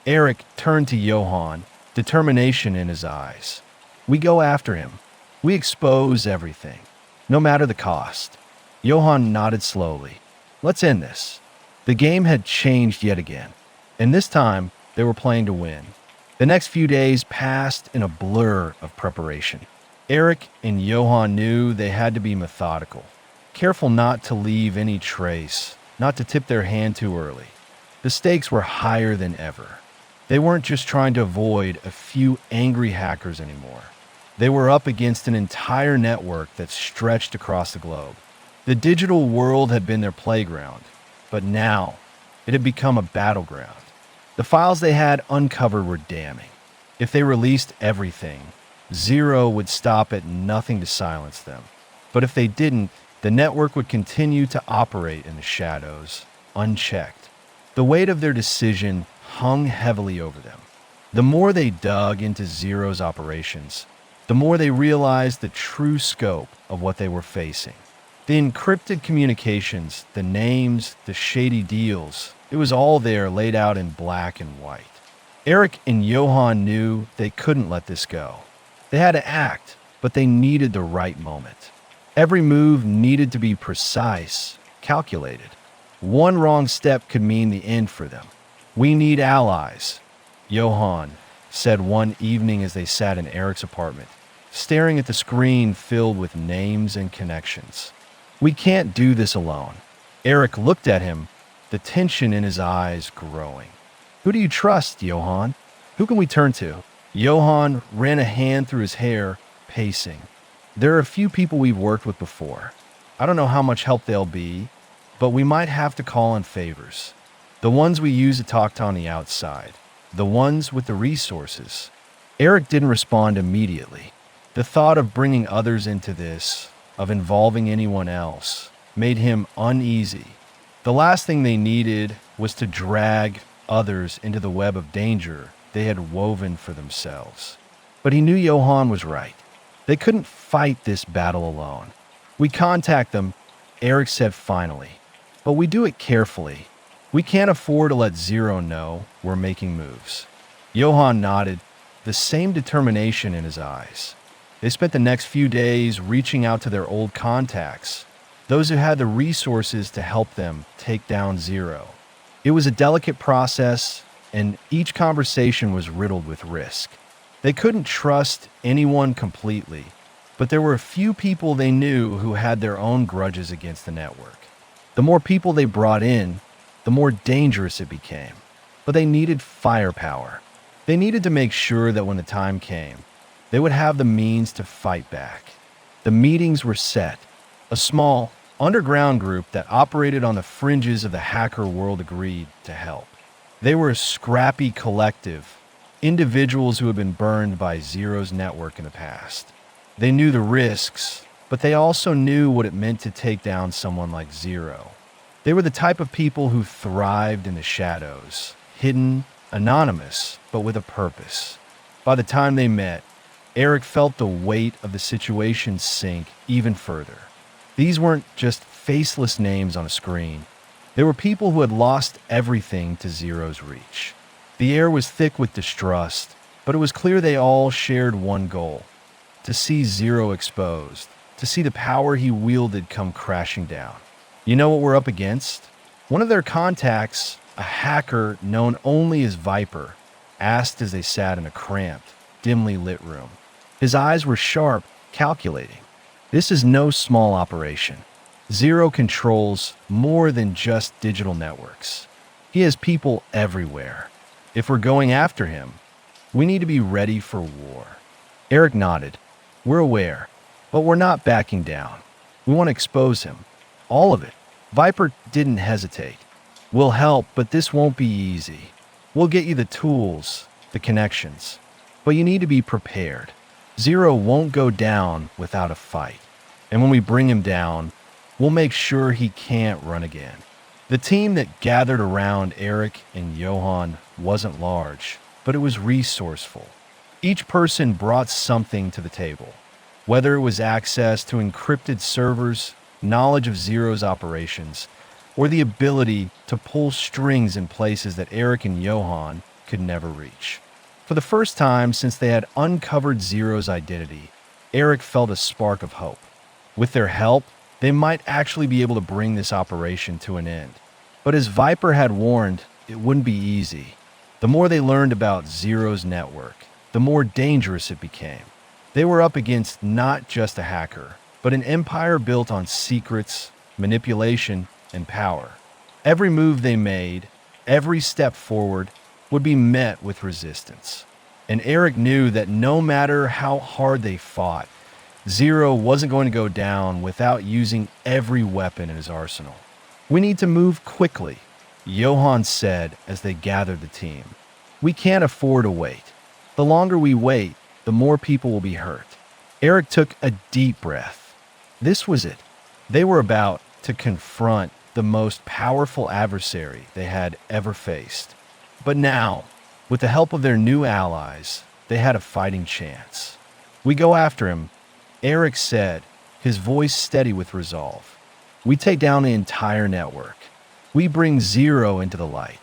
Eric turned to Johann, determination in his eyes. "We go after him. We expose everything, no matter the cost." Johann nodded slowly. "Let's end this." The game had changed yet again, and this time they were playing to win. The next few days passed in a blur of preparation. Eric and Johann knew they had to be methodical, careful not to leave any trace, not to tip their hand too early. The stakes were higher than ever. They weren't just trying to avoid a few angry hackers anymore. They were up against an entire network that stretched across the globe. The digital world had been their playground, but now it had become a battleground. The files they had uncovered were damning. If they released everything, Zero would stop at nothing to silence them. But if they didn't, the network would continue to operate in the shadows, unchecked. The weight of their decision hung heavily over them. The more they dug into Zero's operations, the more they realized the true scope of what they were facing. The encrypted communications, the names, the shady deals, it was all there laid out in black and white. Eric and Johan knew they couldn't let this go. They had to act, but they needed the right moment. Every move needed to be precise, calculated. One wrong step could mean the end for them. "We need allies," Johan said one evening as they sat in Eric's apartment, staring at the screen filled with names and connections. "We can't do this alone." Eric looked at him, the tension in his eyes growing. "Who do you trust, Johan? Who can we turn to?" Johan ran a hand through his hair, pacing. "There are a few people we've worked with before. I don't know how much help they'll be, but we might have to call in favors. The ones we use to talk to on the outside. The ones with the resources." Eric didn't respond immediately. The thought of bringing others into this, of involving anyone else, made him uneasy. The last thing they needed was to drag others into the web of danger they had woven for themselves. But he knew Johan was right. They couldn't fight this battle alone. "We contact them," Eric said finally, "but we do it carefully. We can't afford to let Zero know we're making moves." Johan nodded, the same determination in his eyes. They spent the next few days reaching out to their old contacts, those who had the resources to help them take down Zero. It was a delicate process, and each conversation was riddled with risk. They couldn't trust anyone completely, but there were a few people they knew who had their own grudges against the network. The more people they brought in, the more dangerous it became. But they needed firepower. They needed to make sure that when the time came, they would have the means to fight back. The meetings were set. A small, underground group that operated on the fringes of the hacker world agreed to help. They were a scrappy collective, individuals who had been burned by Zero's network in the past. They knew the risks, but they also knew what it meant to take down someone like Zero. They were the type of people who thrived in the shadows, hidden, anonymous, but with a purpose. By the time they met, Eric felt the weight of the situation sink even further. These weren't just faceless names on a screen. They were people who had lost everything to Zero's reach. The air was thick with distrust, but it was clear they all shared one goal: to see Zero exposed, to see the power he wielded come crashing down. "You know what we're up against?" One of their contacts, a hacker known only as Viper, asked as they sat in a cramped, dimly lit room. His eyes were sharp, calculating. "This is no small operation. Zero controls more than just digital networks. He has people everywhere. If we're going after him, we need to be ready for war." Eric nodded. "We're aware, but we're not backing down. We want to expose him. All of it." Viper didn't hesitate. "We'll help, but this won't be easy. We'll get you the tools, the connections. But you need to be prepared. Zero won't go down without a fight. And when we bring him down, we'll make sure he can't run again." The team that gathered around Eric and Johan wasn't large, but it was resourceful. Each person brought something to the table, whether it was access to encrypted servers, knowledge of Zero's operations, or the ability to pull strings in places that Eric and Johan could never reach. For the first time since they had uncovered Zero's identity, Eric felt a spark of hope. With their help, they might actually be able to bring this operation to an end. But as Viper had warned, it wouldn't be easy. The more they learned about Zero's network, the more dangerous it became. They were up against not just a hacker, but an empire built on secrets, manipulation, and power. Every move they made, every step forward, would be met with resistance. And Eric knew that no matter how hard they fought, Zero wasn't going to go down without using every weapon in his arsenal. "We need to move quickly," Johan said as they gathered the team. "We can't afford to wait. The longer we wait, the more people will be hurt." Eric took a deep breath. This was it. They were about to confront the most powerful adversary they had ever faced. But now, with the help of their new allies, they had a fighting chance. We go after him, Eric said, his voice steady with resolve. We take down the entire network. We bring Zero into the light.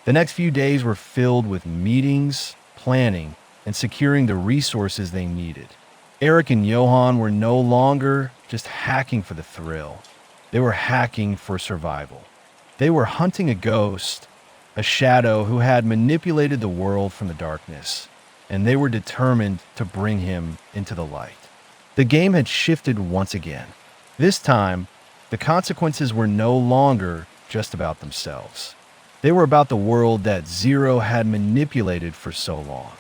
The next few days were filled with meetings, planning, and securing the resources they needed. Eric and Johan were no longer just hacking for the thrill. They were hacking for survival. They were hunting a ghost, a shadow who had manipulated the world from the darkness, and they were determined to bring him into the light. The game had shifted once again. This time, the consequences were no longer just about themselves. They were about the world that Zero had manipulated for so long.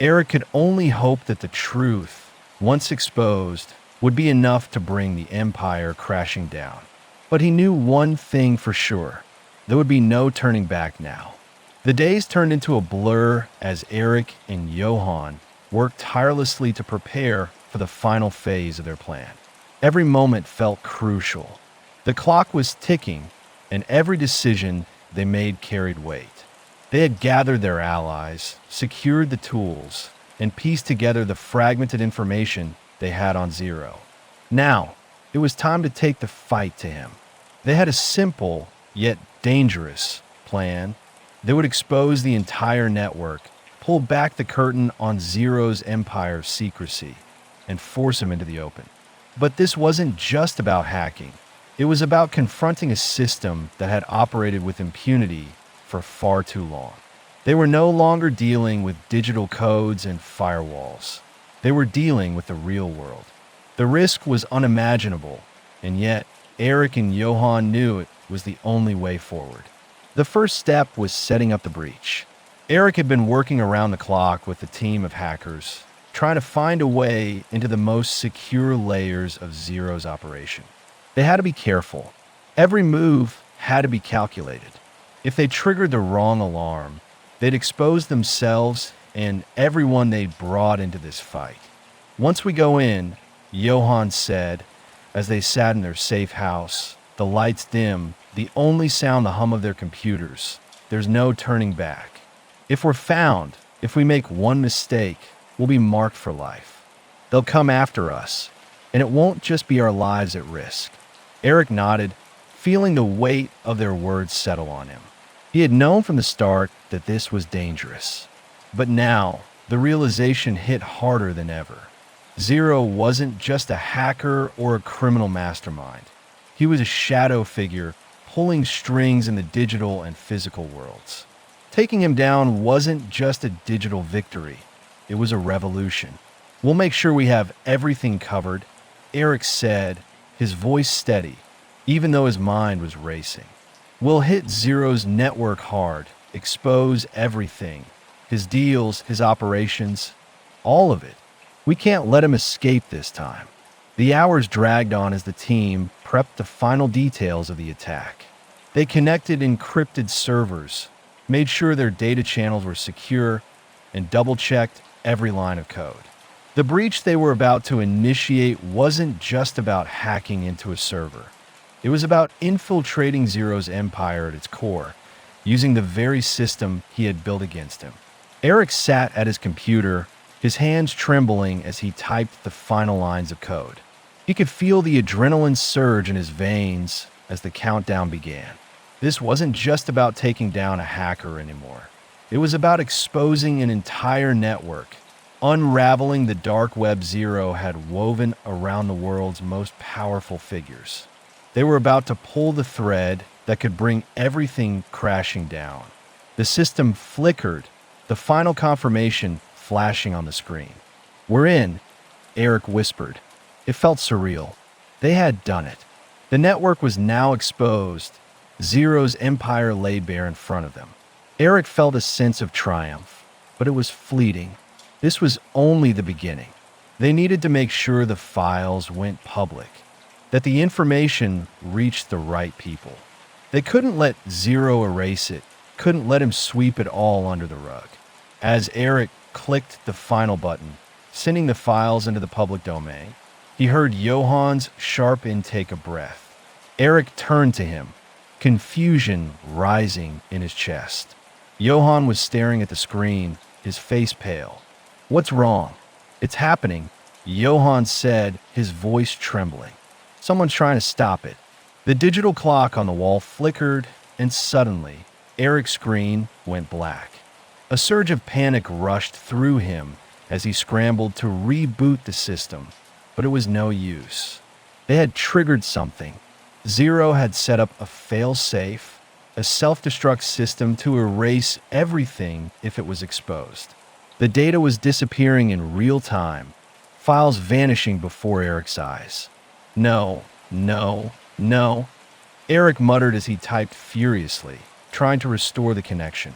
Eric could only hope that the truth, once exposed, would be enough to bring the Empire crashing down. But he knew one thing for sure. There would be no turning back now. The days turned into a blur as Eric and Johan worked tirelessly to prepare for the final phase of their plan. Every moment felt crucial. The clock was ticking, and every decision they made carried weight. They had gathered their allies, secured the tools, and pieced together the fragmented information they had on Zero. Now, it was time to take the fight to him. They had a simple, yet dangerous, plan that would expose the entire network, pull back the curtain on Zero's empire of secrecy, and force him into the open. But this wasn't just about hacking. It was about confronting a system that had operated with impunity for far too long. They were no longer dealing with digital codes and firewalls. They were dealing with the real world. The risk was unimaginable, and yet Eric and Johan knew it was the only way forward. The first step was setting up the breach. Eric had been working around the clock with a team of hackers, trying to find a way into the most secure layers of Zero's operation. They had to be careful. Every move had to be calculated. If they triggered the wrong alarm, they'd expose themselves and everyone they'd brought into this fight. Once we go in, Johan said, as they sat in their safe house, the lights dim, the only sound the hum of their computers. There's no turning back. If we're found, if we make one mistake, we'll be marked for life. They'll come after us, and it won't just be our lives at risk. Eric nodded, feeling the weight of their words settle on him. He had known from the start that this was dangerous. But now, the realization hit harder than ever. Zero wasn't just a hacker or a criminal mastermind. He was a shadow figure pulling strings in the digital and physical worlds. Taking him down wasn't just a digital victory. It was a revolution. We'll make sure we have everything covered, Eric said, his voice steady, even though his mind was racing. We'll hit Zero's network hard, expose everything, his deals, his operations, all of it. We can't let him escape this time. The hours dragged on as the team prepped the final details of the attack. They connected encrypted servers, made sure their data channels were secure, and double-checked every line of code. The breach they were about to initiate wasn't just about hacking into a server. It was about infiltrating Zero's empire at its core, using the very system he had built against him. Eric sat at his computer, his hands trembling as he typed the final lines of code. He could feel the adrenaline surge in his veins as the countdown began. This wasn't just about taking down a hacker anymore. It was about exposing an entire network, unraveling the dark web Zero had woven around the world's most powerful figures. They were about to pull the thread that could bring everything crashing down. The system flickered, the final confirmation flashing on the screen. "We're in," Eric whispered. It felt surreal. They had done it. The network was now exposed. Zero's empire lay bare in front of them. Eric felt a sense of triumph, but it was fleeting. This was only the beginning. They needed to make sure the files went public, that the information reached the right people. They couldn't let Zero erase it, couldn't let him sweep it all under the rug. As Eric clicked the final button, sending the files into the public domain, he heard Johan's sharp intake of breath. Eric turned to him, confusion rising in his chest. Johan was staring at the screen, his face pale. "What's wrong?" "It's happening," Johann said, his voice trembling. Someone's trying to stop it. The digital clock on the wall flickered, and suddenly, Eric's screen went black. A surge of panic rushed through him as he scrambled to reboot the system, but it was no use. They had triggered something. Zero had set up a fail-safe, a self-destruct system to erase everything if it was exposed. The data was disappearing in real time, files vanishing before Eric's eyes. No, no, no. Eric muttered as he typed furiously, trying to restore the connection.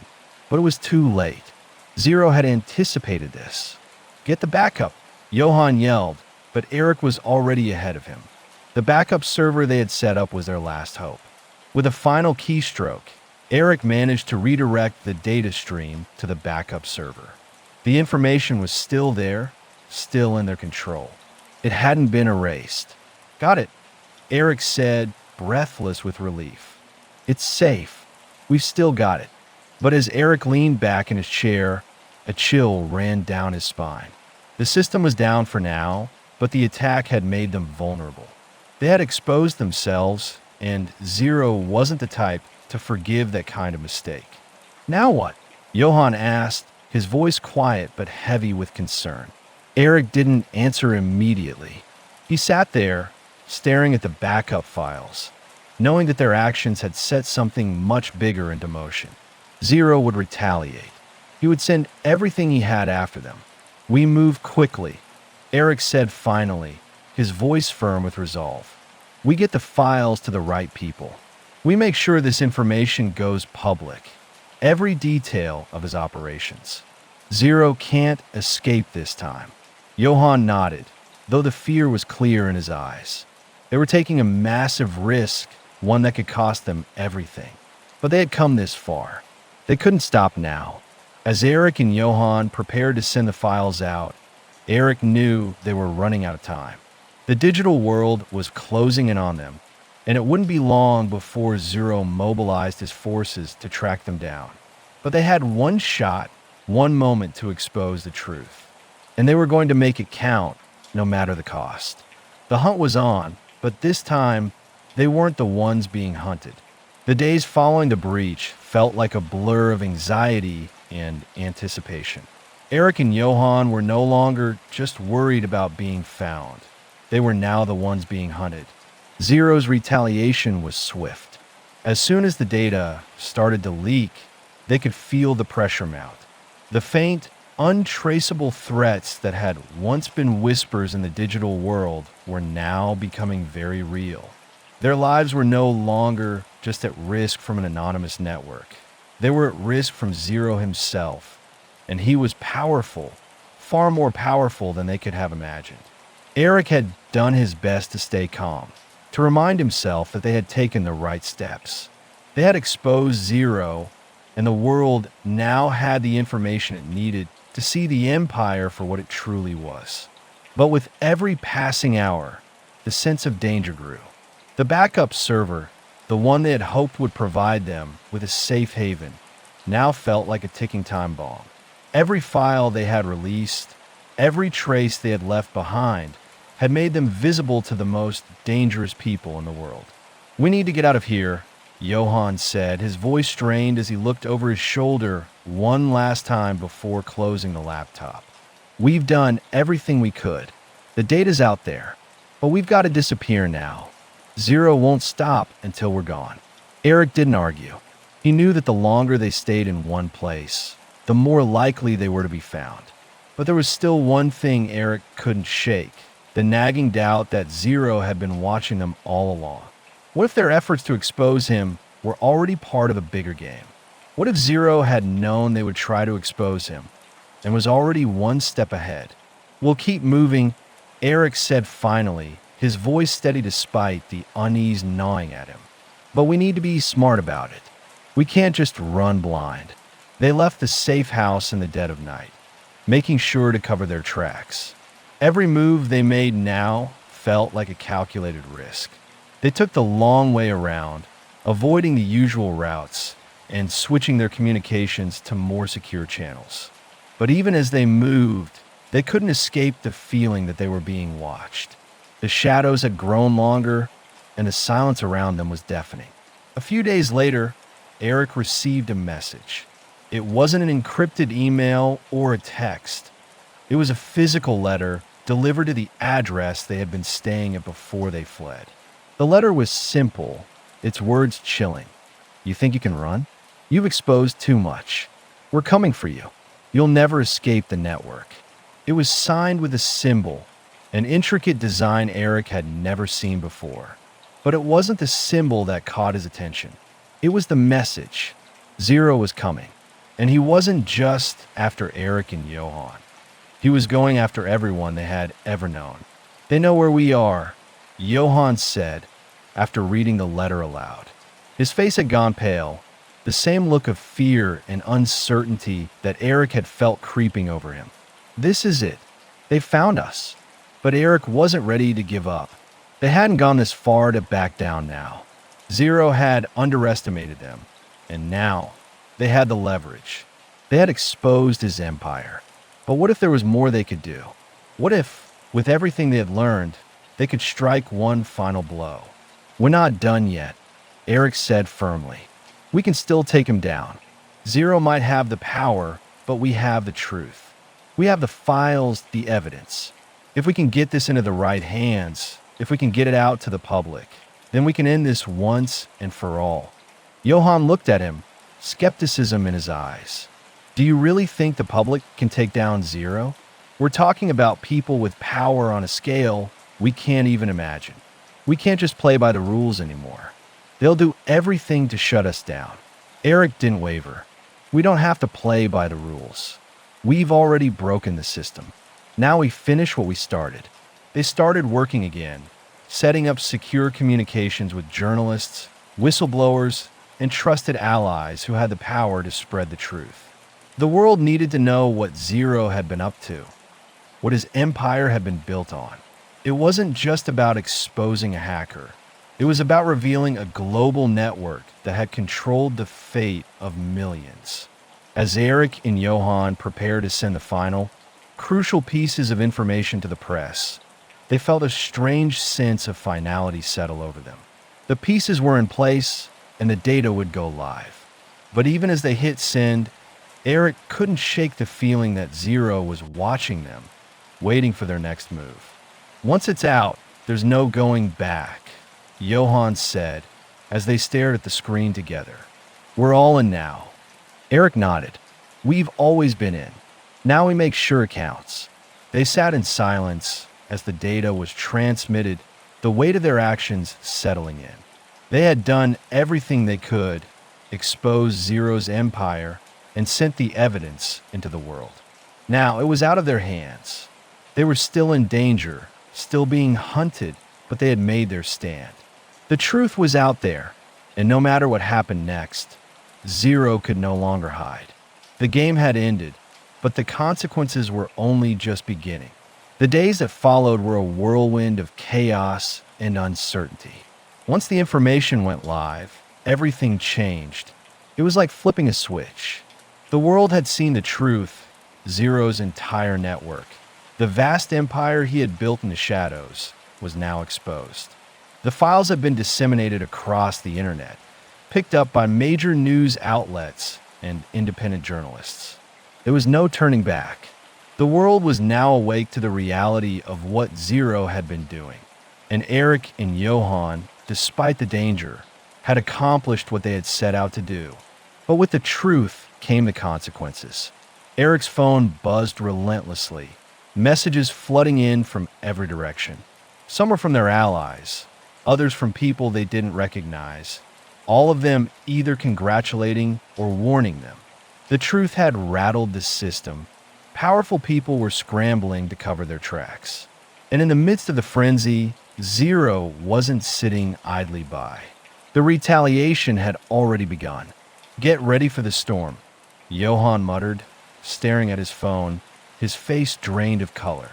But it was too late. Zero had anticipated this. Get the backup, Johann yelled, but Eric was already ahead of him. The backup server they had set up was their last hope. With a final keystroke, Eric managed to redirect the data stream to the backup server. The information was still there, still in their control. It hadn't been erased. Got it, Eric said, breathless with relief. It's safe. We've still got it. But as Eric leaned back in his chair, a chill ran down his spine. The system was down for now, but the attack had made them vulnerable. They had exposed themselves, and Zero wasn't the type to forgive that kind of mistake. Now what? Johann asked, his voice quiet but heavy with concern. Eric didn't answer immediately. He sat there, staring at the backup files, knowing that their actions had set something much bigger into motion. Zero would retaliate. He would send everything he had after them. We move quickly, Eric said finally, his voice firm with resolve. We get the files to the right people. We make sure this information goes public. Every detail of his operations. Zero can't escape this time. Johann nodded, though the fear was clear in his eyes. They were taking a massive risk, one that could cost them everything. But they had come this far. They couldn't stop now. As Eric and Johann prepared to send the files out, Eric knew they were running out of time. The digital world was closing in on them, and it wouldn't be long before Zero mobilized his forces to track them down. But they had one shot, one moment to expose the truth. And they were going to make it count, no matter the cost. The hunt was on, but this time, they weren't the ones being hunted. The days following the breach felt like a blur of anxiety and anticipation. Eric and Johann were no longer just worried about being found. They were now the ones being hunted. Zero's retaliation was swift. As soon as the data started to leak, they could feel the pressure mount. The faint, untraceable threats that had once been whispers in the digital world were now becoming very real. Their lives were no longer just at risk from an anonymous network. They were at risk from Zero himself, and he was powerful, far more powerful than they could have imagined. Eric had done his best to stay calm, to remind himself that they had taken the right steps. They had exposed Zero, and the world now had the information it needed to see the Empire for what it truly was. But with every passing hour, the sense of danger grew. The backup server, the one they had hoped would provide them with a safe haven, now felt like a ticking time bomb. Every file they had released, every trace they had left behind, had made them visible to the most dangerous people in the world. "We need to get out of here," Johann said, his voice strained as he looked over his shoulder one last time before closing the laptop. "We've done everything we could. The data's out there, but we've got to disappear now. Zero won't stop until we're gone." Eric didn't argue. He knew that the longer they stayed in one place, the more likely they were to be found. But there was still one thing Eric couldn't shake, the nagging doubt that Zero had been watching them all along. What if their efforts to expose him were already part of a bigger game? What if Zero had known they would try to expose him and was already one step ahead? "We'll keep moving," Eric said finally, his voice steady despite the unease gnawing at him. "But we need to be smart about it. We can't just run blind." They left the safe house in the dead of night, making sure to cover their tracks. Every move they made now felt like a calculated risk. They took the long way around, avoiding the usual routes and switching their communications to more secure channels. But even as they moved, They couldn't escape the feeling that they were being watched. The shadows had grown longer, and the silence around them was deafening. A few days later, Eric received a message. It wasn't an encrypted email or a text. It was a physical letter delivered to the address they had been staying at before they fled. The letter was simple, its words chilling. "You think you can run? You've exposed too much. We're coming for you. You'll never escape the network." It was signed with a symbol, an intricate design Eric had never seen before. But it wasn't the symbol that caught his attention. It was the message. Zero was coming. And he wasn't just after Eric and Johan. He was going after everyone they had ever known. "They know where we are," Johan said after reading the letter aloud. His face had gone pale, the same look of fear and uncertainty that Eric had felt creeping over him. "This is it. They found us." But Eric wasn't ready to give up. They hadn't gone this far to back down now. Zero had underestimated them, and now they had the leverage. They had exposed his empire. But what if there was more they could do? What if, with everything they had learned, they could strike one final blow? "We're not done yet," Eric said firmly. "We can still take him down. Zero might have the power, but we have the truth. We have the files, the evidence. If we can get this into the right hands, if we can get it out to the public, then we can end this once and for all." Johan looked at him, skepticism in his eyes. "Do you really think the public can take down Zero? We're talking about people with power on a scale we can't even imagine. We can't just play by the rules anymore. They'll do everything to shut us down." Eric didn't waver. "We don't have to play by the rules. We've already broken the system. Now we finish what we started." They started working again, setting up secure communications with journalists, whistleblowers, and trusted allies who had the power to spread the truth. The world needed to know what Zero had been up to, what his empire had been built on. It wasn't just about exposing a hacker. It was about revealing a global network that had controlled the fate of millions. As Eric and Johan prepared to send the final, crucial pieces of information to the press, they felt a strange sense of finality settle over them. The pieces were in place, and the data would go live. But even as they hit send, Eric couldn't shake the feeling that Zero was watching them, waiting for their next move. "Once it's out, there's no going back," Johan said as they stared at the screen together. "We're all in now." Eric nodded. "We've always been in. Now we make sure it counts." They sat in silence as the data was transmitted, the weight of their actions settling in. They had done everything they could, exposed Zero's empire, and sent the evidence into the world. Now it was out of their hands. They were still in danger, still being hunted, but they had made their stand. The truth was out there, and no matter what happened next, Zero could no longer hide. The game had ended, but the consequences were only just beginning. The days that followed were a whirlwind of chaos and uncertainty. Once the information went live, everything changed. It was like flipping a switch. The world had seen the truth, Zero's entire network. The vast empire he had built in the shadows was now exposed. The files had been disseminated across the internet, picked up by major news outlets and independent journalists. There was no turning back. The world was now awake to the reality of what Zero had been doing. And Eric and Johan, despite the danger, had accomplished what they had set out to do. But with the truth came the consequences. Eric's phone buzzed relentlessly, messages flooding in from every direction. Some were from their allies, others from people they didn't recognize, all of them either congratulating or warning them. The truth had rattled the system. Powerful people were scrambling to cover their tracks. And in the midst of the frenzy, Zero wasn't sitting idly by. The retaliation had already begun. "Get ready for the storm," Johan muttered, staring at his phone, his face drained of color.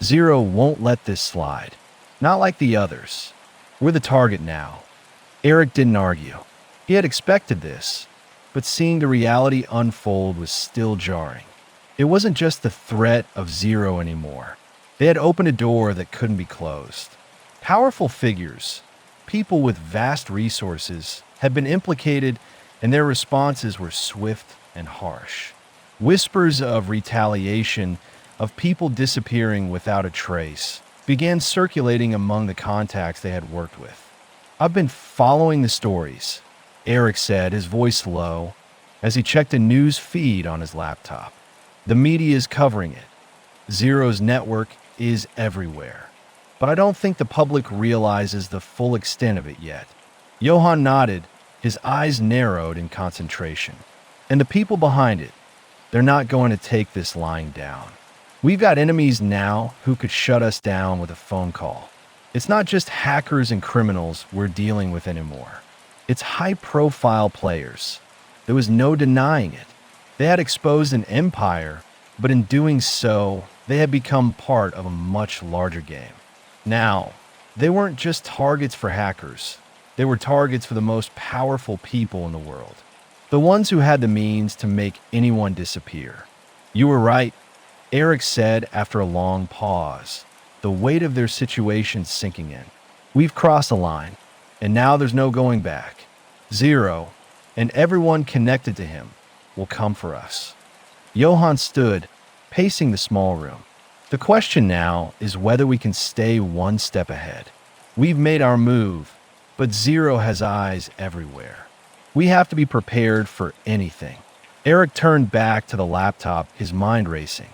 "Zero won't let this slide. Not like the others. We're the target now." Eric didn't argue. He had expected this, but seeing the reality unfold was still jarring. It wasn't just the threat of Zero anymore. They had opened a door that couldn't be closed. Powerful figures, people with vast resources, had been implicated, and their responses were swift and harsh. Whispers of retaliation, of people disappearing without a trace, began circulating among the contacts they had worked with. "I've been following the stories," Eric said, his voice low, as he checked a news feed on his laptop. "The media is covering it. Zero's network is everywhere. But I don't think the public realizes the full extent of it yet." Johann nodded, his eyes narrowed in concentration. "And the people behind it, they're not going to take this lying down. We've got enemies now who could shut us down with a phone call. It's not just hackers and criminals we're dealing with anymore. It's high-profile players. There was no denying it. They had exposed an empire, but in doing so, they had become part of a much larger game. Now, they weren't just targets for hackers. They were targets for the most powerful people in the world. The ones who had the means to make anyone disappear." "You were right," Eric said after a long pause, the weight of their situation sinking in. "We've crossed a line, and now there's no going back. Zero, and everyone connected to him, will come for us." Johann stood, pacing the small room. "The question now is whether we can stay one step ahead. We've made our move, but Zero has eyes everywhere. We have to be prepared for anything." Eric turned back to the laptop, his mind racing.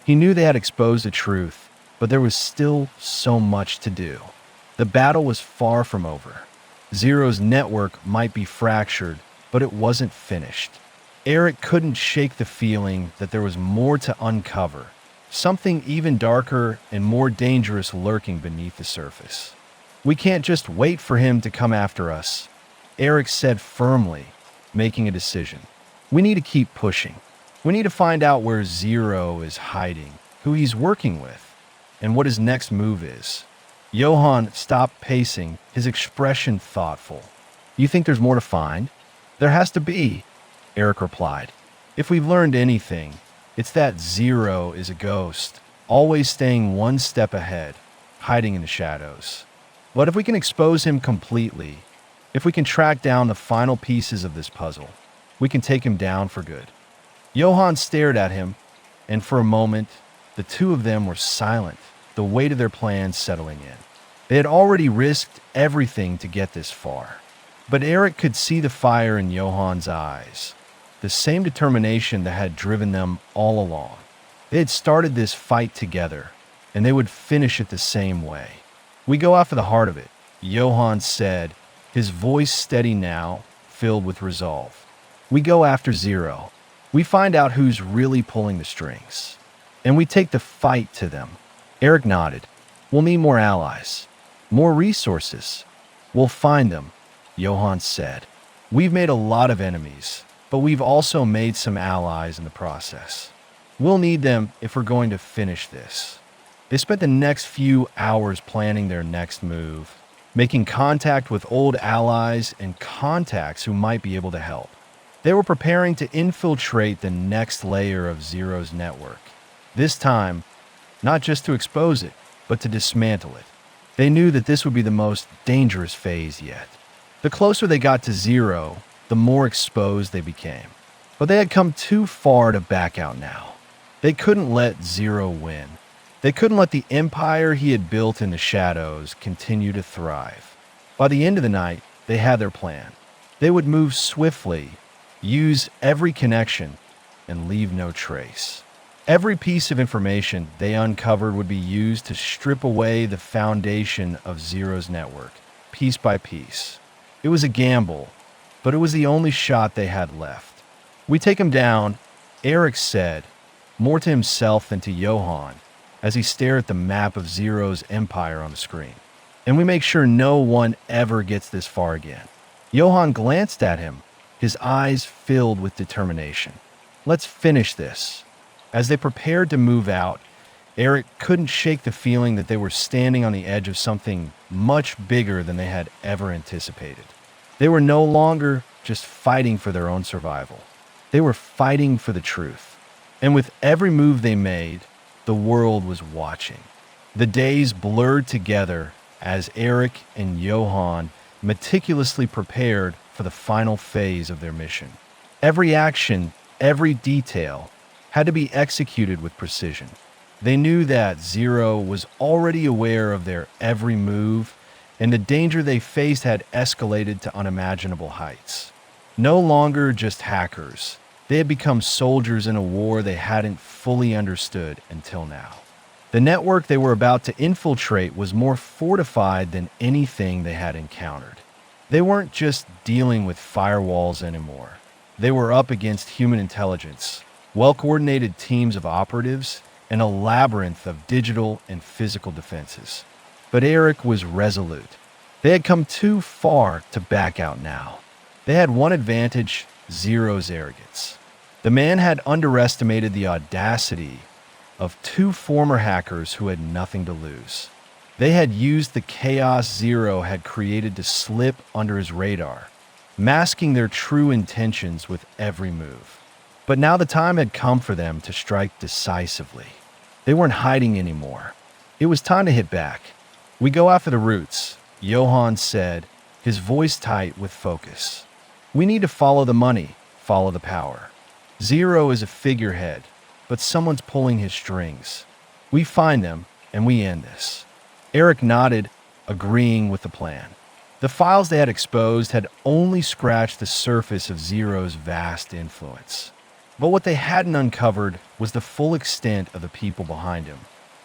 He knew they had exposed the truth, but there was still so much to do. The battle was far from over. Zero's network might be fractured, but it wasn't finished. Eric couldn't shake the feeling that there was more to uncover, something even darker and more dangerous lurking beneath the surface. "We can't just wait for him to come after us," Eric said firmly, making a decision. "We need to keep pushing. We need to find out where Zero is hiding, who he's working with, and what his next move is." Johann stopped pacing, his expression thoughtful. "You think there's more to find?" "There has to be," Eric replied. "If we've learned anything, it's that Zero is a ghost, always staying one step ahead, hiding in the shadows. But if we can expose him completely, if we can track down the final pieces of this puzzle, we can take him down for good." Johann stared at him, and for a moment, the two of them were silent, the weight of their plans settling in. They had already risked everything to get this far. But Eric could see the fire in Johann's eyes, the same determination that had driven them all along. They had started this fight together, and they would finish it the same way. "We go after the heart of it," Johann said, his voice steady now, filled with resolve. "We go after Zero. We find out who's really pulling the strings. And we take the fight to them." Eric nodded. "We'll need more allies, more resources. We'll find them," Johann said. "We've made a lot of enemies, but we've also made some allies in the process. We'll need them if we're going to finish this." They spent the next few hours planning their next move, making contact with old allies and contacts who might be able to help. They were preparing to infiltrate the next layer of Zero's network. This time, not just to expose it, but to dismantle it. They knew that this would be the most dangerous phase yet. The closer they got to Zero, the more exposed they became. But they had come too far to back out now. They couldn't let Zero win. They couldn't let the empire he had built in the shadows continue to thrive. By the end of the night, they had their plan. They would move swiftly, use every connection, and leave no trace. Every piece of information they uncovered would be used to strip away the foundation of Zero's network, piece by piece. It was a gamble, but it was the only shot they had left. "We take him down," Eric said, more to himself than to Johann, as he stared at the map of Zero's empire on the screen. "And we make sure no one ever gets this far again." Johann glanced at him, his eyes filled with determination. "Let's finish this." As they prepared to move out, Eric couldn't shake the feeling that they were standing on the edge of something much bigger than they had ever anticipated. They were no longer just fighting for their own survival. They were fighting for the truth. And with every move they made, the world was watching. The days blurred together as Eric and Johan meticulously prepared for the final phase of their mission. Every action, every detail, had to be executed with precision. They knew that Zero was already aware of their every move, and the danger they faced had escalated to unimaginable heights. No longer just hackers, they had become soldiers in a war they hadn't fully understood until now. The network they were about to infiltrate was more fortified than anything they had encountered. They weren't just dealing with firewalls anymore. They were up against human intelligence, well-coordinated teams of operatives, and a labyrinth of digital and physical defenses. But Eric was resolute. They had come too far to back out now. They had one advantage: Zero's arrogance. The man had underestimated the audacity of two former hackers who had nothing to lose. They had used the chaos Zero had created to slip under his radar, masking their true intentions with every move. But now the time had come for them to strike decisively. They weren't hiding anymore. It was time to hit back. "We go after the roots," Johan said, his voice tight with focus. "We need to follow the money, follow the power. Zero is a figurehead, but someone's pulling his strings. We find them, and we end this." Eric nodded, agreeing with the plan. The files they had exposed had only scratched the surface of Zero's vast influence. But what they hadn't uncovered was the full extent of the people behind him.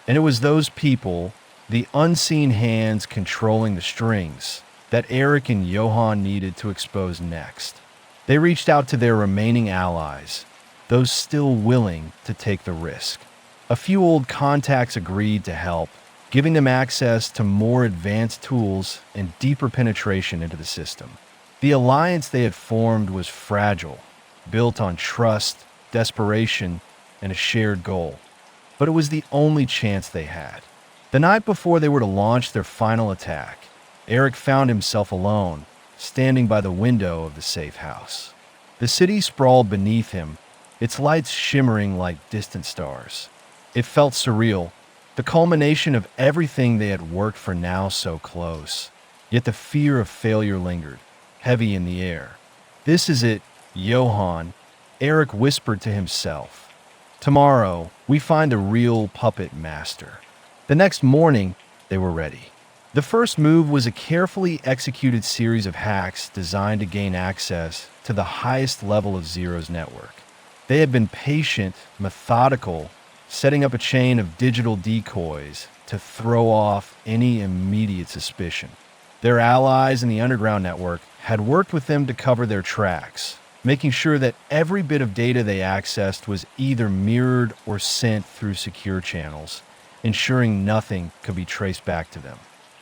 And it was those people, the unseen hands controlling the strings, that Eric and Johan needed to expose next. They reached out to their remaining allies, those still willing to take the risk. A few old contacts agreed to help, giving them access to more advanced tools and deeper penetration into the system. The alliance they had formed was fragile, built on trust, desperation, and a shared goal. But it was the only chance they had. The night before they were to launch their final attack, Eric found himself alone, standing by the window of the safe house. The city sprawled beneath him, its lights shimmering like distant stars. It felt surreal, the culmination of everything they had worked for now so close. Yet the fear of failure lingered, heavy in the air. "This is it, Johan," Eric whispered to himself. "Tomorrow, we find the real puppet master." The next morning, they were ready. The first move was a carefully executed series of hacks designed to gain access to the highest level of Zero's network. They had been patient, methodical, setting up a chain of digital decoys to throw off any immediate suspicion. Their allies in the underground network had worked with them to cover their tracks, making sure that every bit of data they accessed was either mirrored or sent through secure channels, ensuring nothing could be traced back to them.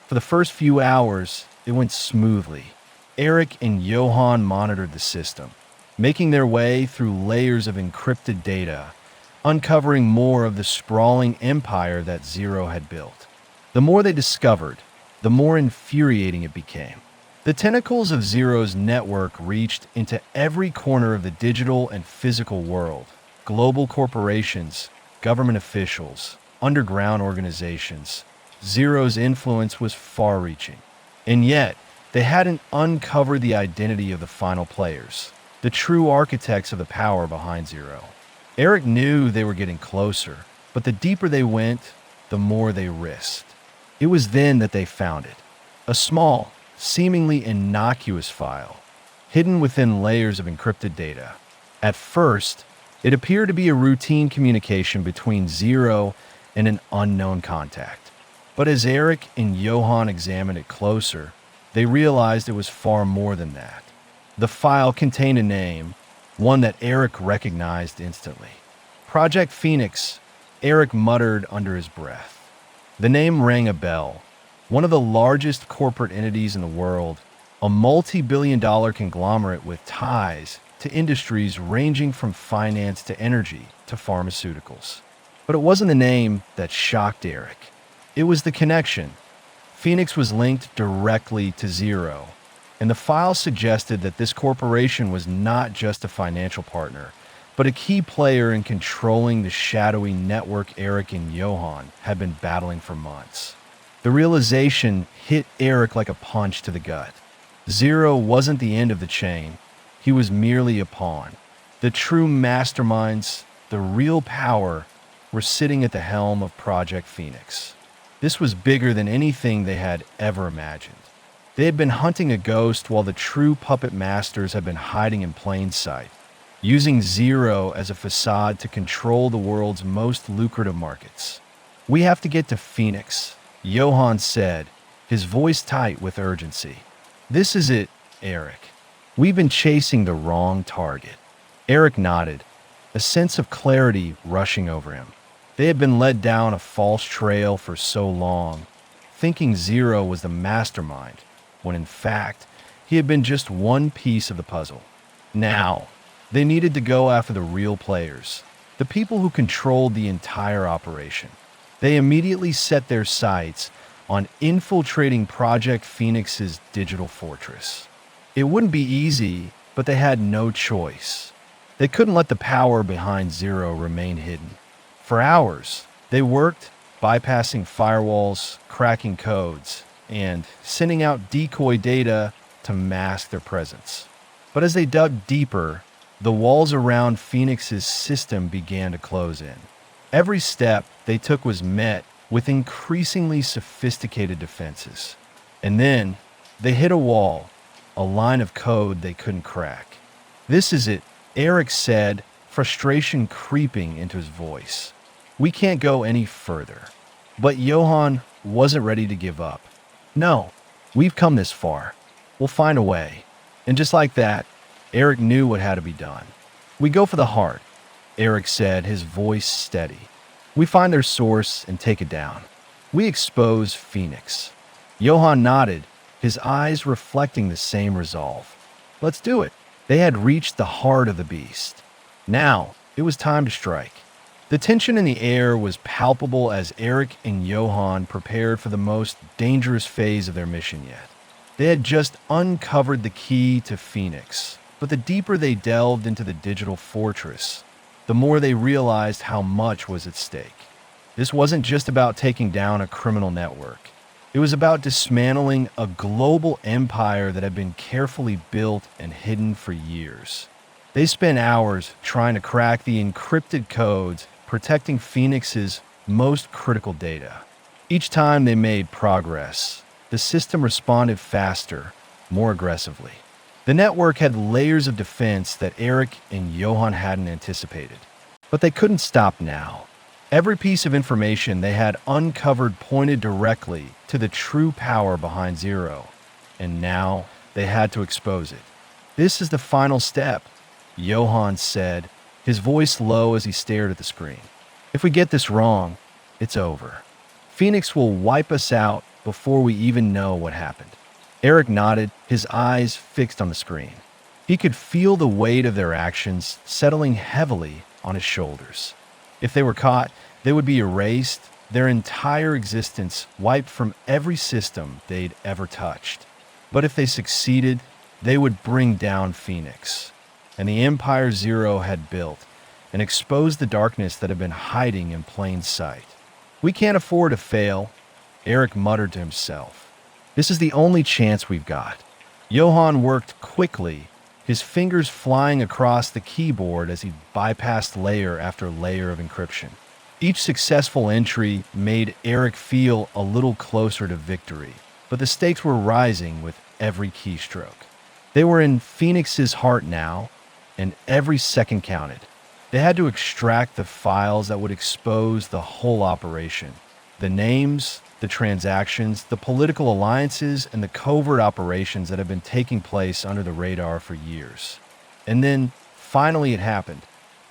For the first few hours, it went smoothly. Eric and Johan monitored the system, making their way through layers of encrypted data, uncovering more of the sprawling empire that Zero had built. The more they discovered, the more infuriating it became. The tentacles of Zero's network reached into every corner of the digital and physical world. Global corporations, government officials, underground organizations. Zero's influence was far-reaching. And yet, they hadn't uncovered the identity of the final players, the true architects of the power behind Zero. Eric knew they were getting closer, but the deeper they went, the more they risked. It was then that they found it. A small, seemingly innocuous file, hidden within layers of encrypted data. At first, it appeared to be a routine communication between Zero and an unknown contact. But as Eric and Johan examined it closer, they realized it was far more than that. The file contained a name, one that Eric recognized instantly. Project Phoenix, Eric muttered under his breath. The name rang a bell. One of the largest corporate entities in the world, a multi-billion-dollar conglomerate with ties to industries ranging from finance to energy to pharmaceuticals. But it wasn't the name that shocked Eric. It was the connection. Phoenix was linked directly to Zero, and the file suggested that this corporation was not just a financial partner, But a key player in controlling the shadowy network Eric and Johann had been battling for months. The realization hit Eric like a punch to the gut. Zero wasn't the end of the chain. He was merely a pawn. The true masterminds, the real power, were sitting at the helm of Project Phoenix. This was bigger than anything they had ever imagined. They had been hunting a ghost while the true puppet masters had been hiding in plain sight, using Zero as a facade to control the world's most lucrative markets. "We have to get to Phoenix," Johann said, his voice tight with urgency. "This is it, Eric. We've been chasing the wrong target." Eric nodded, a sense of clarity rushing over him. They had been led down a false trail for so long, thinking Zero was the mastermind, when in fact, he had been just one piece of the puzzle. Now, they needed to go after the real players, the people who controlled the entire operation. They immediately set their sights on infiltrating Project Phoenix's digital fortress. It wouldn't be easy, but they had no choice. They couldn't let the power behind Zero remain hidden. For hours, they worked, bypassing firewalls, cracking codes, and sending out decoy data to mask their presence. But as they dug deeper, the walls around Phoenix's system began to close in. Every step they took was met with increasingly sophisticated defenses. And then they hit a wall, a line of code they couldn't crack. "This is it," Eric said, frustration creeping into his voice. "We can't go any further." But Johann wasn't ready to give up. "No, we've come this far. We'll find a way." And just like that, Eric knew what had to be done. "We go for the heart," Eric said, his voice steady. "We find their source and take it down. We expose Phoenix." Johann nodded, his eyes reflecting the same resolve. "Let's do it." They had reached the heart of the beast. Now, it was time to strike. The tension in the air was palpable as Eric and Johann prepared for the most dangerous phase of their mission yet. They had just uncovered the key to Phoenix, but the deeper they delved into the digital fortress, the more they realized how much was at stake. This wasn't just about taking down a criminal network. It was about dismantling a global empire that had been carefully built and hidden for years. They spent hours trying to crack the encrypted codes protecting Phoenix's most critical data. Each time they made progress, the system responded faster, more aggressively. The network had layers of defense that Eric and Johann hadn't anticipated. But they couldn't stop now. Every piece of information they had uncovered pointed directly to the true power behind Zero, and now they had to expose it. "This is the final step," Johann said, his voice low as he stared at the screen. "If we get this wrong, it's over. Phoenix will wipe us out before we even know what happened." Eric nodded, his eyes fixed on the screen. He could feel the weight of their actions settling heavily on his shoulders. If they were caught, they would be erased, their entire existence wiped from every system they'd ever touched. But if they succeeded, they would bring down Phoenix and the Empire Zero had built, and expose the darkness that had been hiding in plain sight. "We can't afford to fail," Eric muttered to himself. "This is the only chance we've got." Johann worked quickly, his fingers flying across the keyboard as he bypassed layer after layer of encryption. Each successful entry made Eric feel a little closer to victory, but the stakes were rising with every keystroke. They were in Phoenix's heart now, and every second counted. They had to extract the files that would expose the whole operation. The names, the transactions, the political alliances, and the covert operations that had been taking place under the radar for years. And then, finally it happened.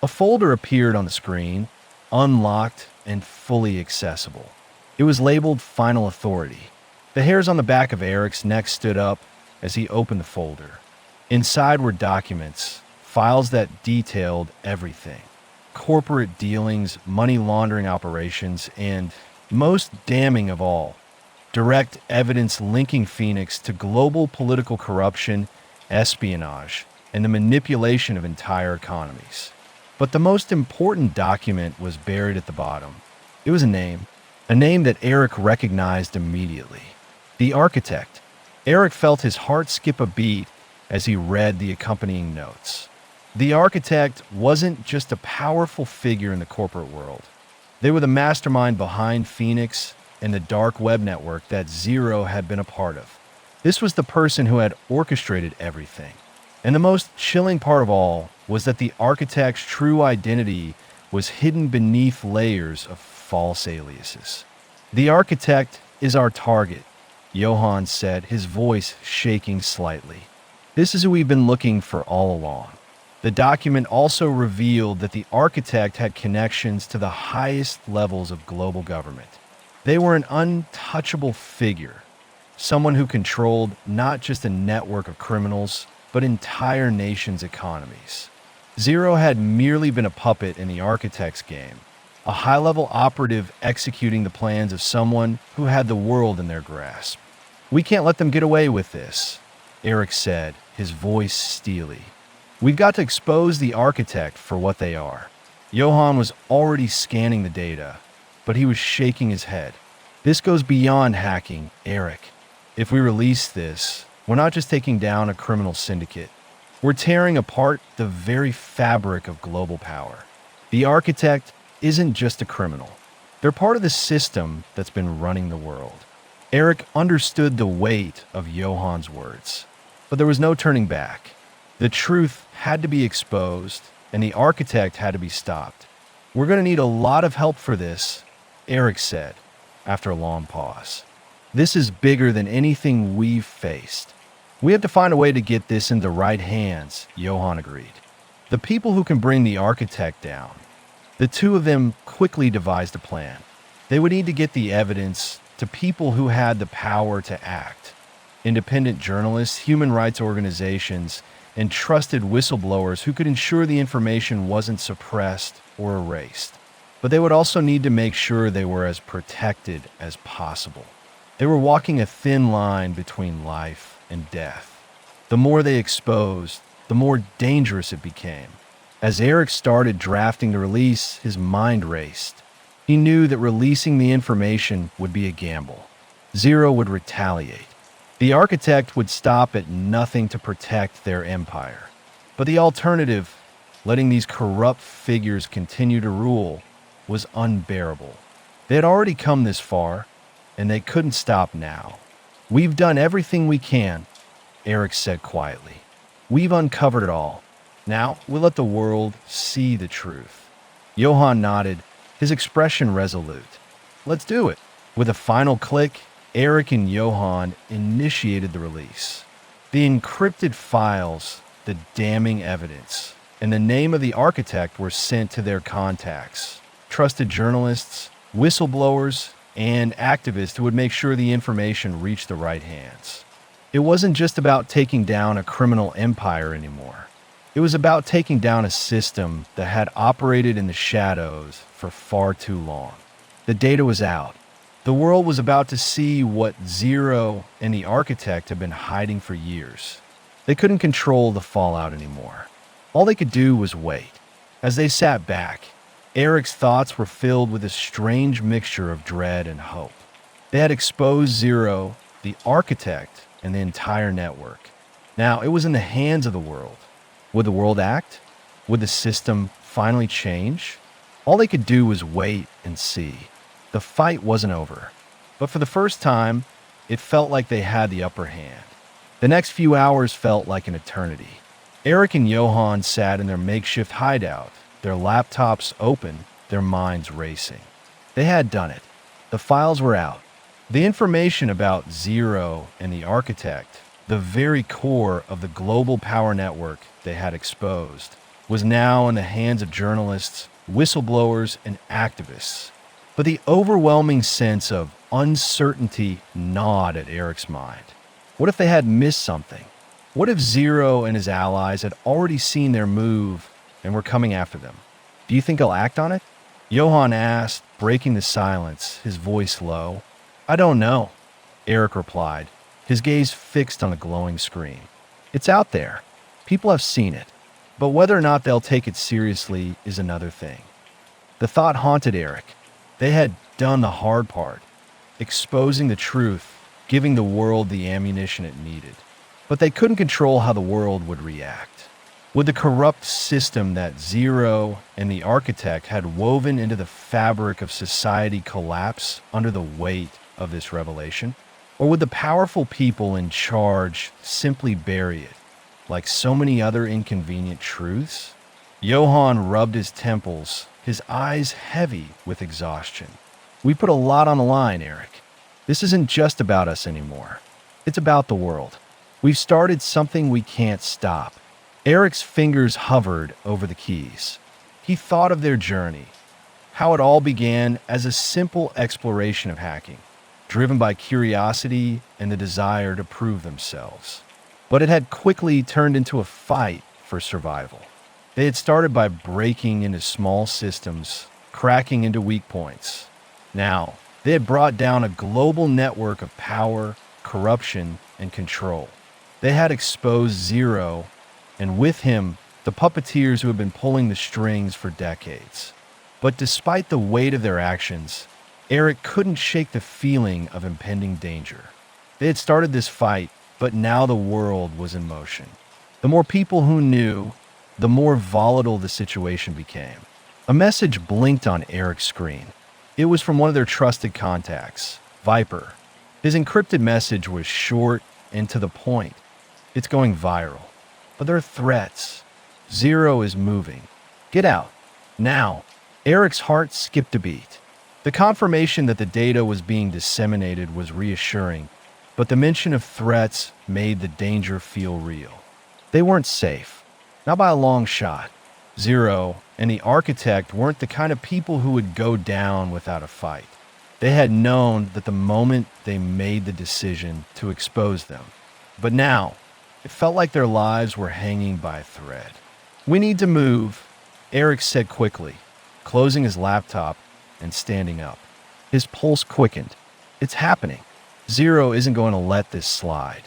A folder appeared on the screen, unlocked and fully accessible. It was labeled Final Authority. The hairs on the back of Eric's neck stood up as he opened the folder. Inside were documents, files that detailed everything. Corporate dealings, money laundering operations, and, most damning of all, direct evidence linking Phoenix to global political corruption, espionage, and the manipulation of entire economies. But the most important document was buried at the bottom. It was a name that Eric recognized immediately. The architect. Eric felt his heart skip a beat as he read the accompanying notes. The architect wasn't just a powerful figure in the corporate world. They were the mastermind behind Phoenix and the dark web network that Zero had been a part of. This was the person who had orchestrated everything. And the most chilling part of all was that the architect's true identity was hidden beneath layers of false aliases. The architect is our target, Johann said, his voice shaking slightly. This is who we've been looking for all along. The document also revealed that the architect had connections to the highest levels of global government. They were an untouchable figure, someone who controlled not just a network of criminals, but entire nations' economies. Zero had merely been a puppet in the architect's game, a high-level operative executing the plans of someone who had the world in their grasp. "We can't let them get away with this," Eric said, his voice steely. "We've got to expose the architect for what they are." Johann was already scanning the data, but he was shaking his head. "This goes beyond hacking, Eric. If we release this, we're not just taking down a criminal syndicate. We're tearing apart the very fabric of global power. The architect isn't just a criminal. They're part of the system that's been running the world." Eric understood the weight of Johann's words, but there was no turning back. The truth had to be exposed, and the architect had to be stopped. "We're going to need a lot of help for this," Eric said, after a long pause. "This is bigger than anything we've faced. We have to find a way to get this in the right hands," Johann agreed. "The people who can bring the architect down." The two of them quickly devised a plan. They would need to get the evidence to people who had the power to act. Independent journalists, human rights organizations, and trusted whistleblowers who could ensure the information wasn't suppressed or erased. But they would also need to make sure they were as protected as possible. They were walking a thin line between life and death. The more they exposed, the more dangerous it became. As Eric started drafting the release, his mind raced. He knew that releasing the information would be a gamble. Zero would retaliate. The architect would stop at nothing to protect their empire. But the alternative, letting these corrupt figures continue to rule, was unbearable. They had already come this far, and they couldn't stop now. "We've done everything we can," Eric said quietly. "We've uncovered it all. Now we'll let the world see the truth." Johann nodded, his expression resolute. "Let's do it." With a final click, Eric and Johann initiated the release. The encrypted files, the damning evidence, and the name of the architect were sent to their contacts, trusted journalists, whistleblowers, and activists who would make sure the information reached the right hands. It wasn't just about taking down a criminal empire anymore. It was about taking down a system that had operated in the shadows for far too long. The data was out. The world was about to see what Zero and the architect had been hiding for years. They couldn't control the fallout anymore. All they could do was wait. As they sat back, Eric's thoughts were filled with a strange mixture of dread and hope. They had exposed Zero, the architect, and the entire network. Now it was in the hands of the world. Would the world act? Would the system finally change? All they could do was wait and see. The fight wasn't over, but for the first time, it felt like they had the upper hand. The next few hours felt like an eternity. Eric and Johann sat in their makeshift hideout, their laptops open, their minds racing. They had done it. The files were out. The information about Zero and the architect, the very core of the global power network they had exposed, was now in the hands of journalists, whistleblowers, and activists. But the overwhelming sense of uncertainty gnawed at Eric's mind. What if they had missed something? What if Zero and his allies had already seen their move and were coming after them? "Do you think he'll act on it?" Johann asked, breaking the silence, his voice low. "I don't know," Eric replied, his gaze fixed on the glowing screen. "It's out there. People have seen it. But whether or not they'll take it seriously is another thing. The thought haunted Eric. They had done the hard part, exposing the truth, giving the world the ammunition it needed. But they couldn't control how the world would react. Would the corrupt system that Zero and the architect had woven into the fabric of society collapse under the weight of this revelation? Or would the powerful people in charge simply bury it, like so many other inconvenient truths? Johann rubbed his temples, his eyes heavy with exhaustion. We put a lot on the line, Eric. This isn't just about us anymore. It's about the world. We've started something we can't stop. Eric's fingers hovered over the keys. He thought of their journey, how it all began as a simple exploration of hacking, driven by curiosity and the desire to prove themselves. But it had quickly turned into a fight for survival. They had started by breaking into small systems, cracking into weak points. Now, they had brought down a global network of power, corruption, and control. They had exposed Zero, and with him, the puppeteers who had been pulling the strings for decades. But despite the weight of their actions, Eric couldn't shake the feeling of impending danger. They had started this fight, but now the world was in motion. The more people who knew, the more volatile the situation became. A message blinked on Eric's screen. It was from one of their trusted contacts, Viper. His encrypted message was short and to the point. It's going viral. But there are threats. Zero is moving. Get out. Now. Eric's heart skipped a beat. The confirmation that the data was being disseminated was reassuring, but the mention of threats made the danger feel real. They weren't safe. Not by a long shot. Zero and the architect weren't the kind of people who would go down without a fight. They had known that the moment they made the decision to expose them. But now, it felt like their lives were hanging by a thread. "We need to move," Eric said quickly, closing his laptop and standing up. His pulse quickened. It's happening. Zero isn't going to let this slide.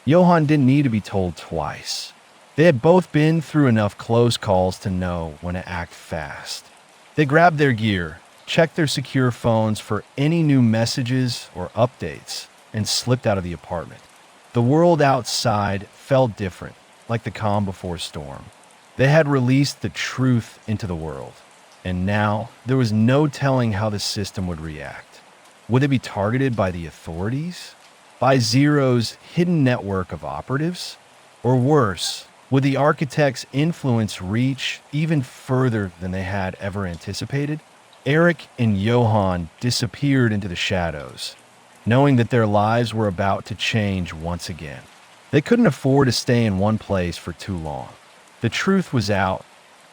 Johann didn't need to be told twice. They had both been through enough close calls to know when to act fast. They grabbed their gear, checked their secure phones for any new messages or updates, and slipped out of the apartment. The world outside felt different, like the calm before storm. They had released the truth into the world, and now there was no telling how the system would react. Would they be targeted by the authorities? By Zero's hidden network of operatives? Or worse, would the architect's influence reach even further than they had ever anticipated? Eric and Johann disappeared into the shadows, knowing that their lives were about to change once again. They couldn't afford to stay in one place for too long. The truth was out,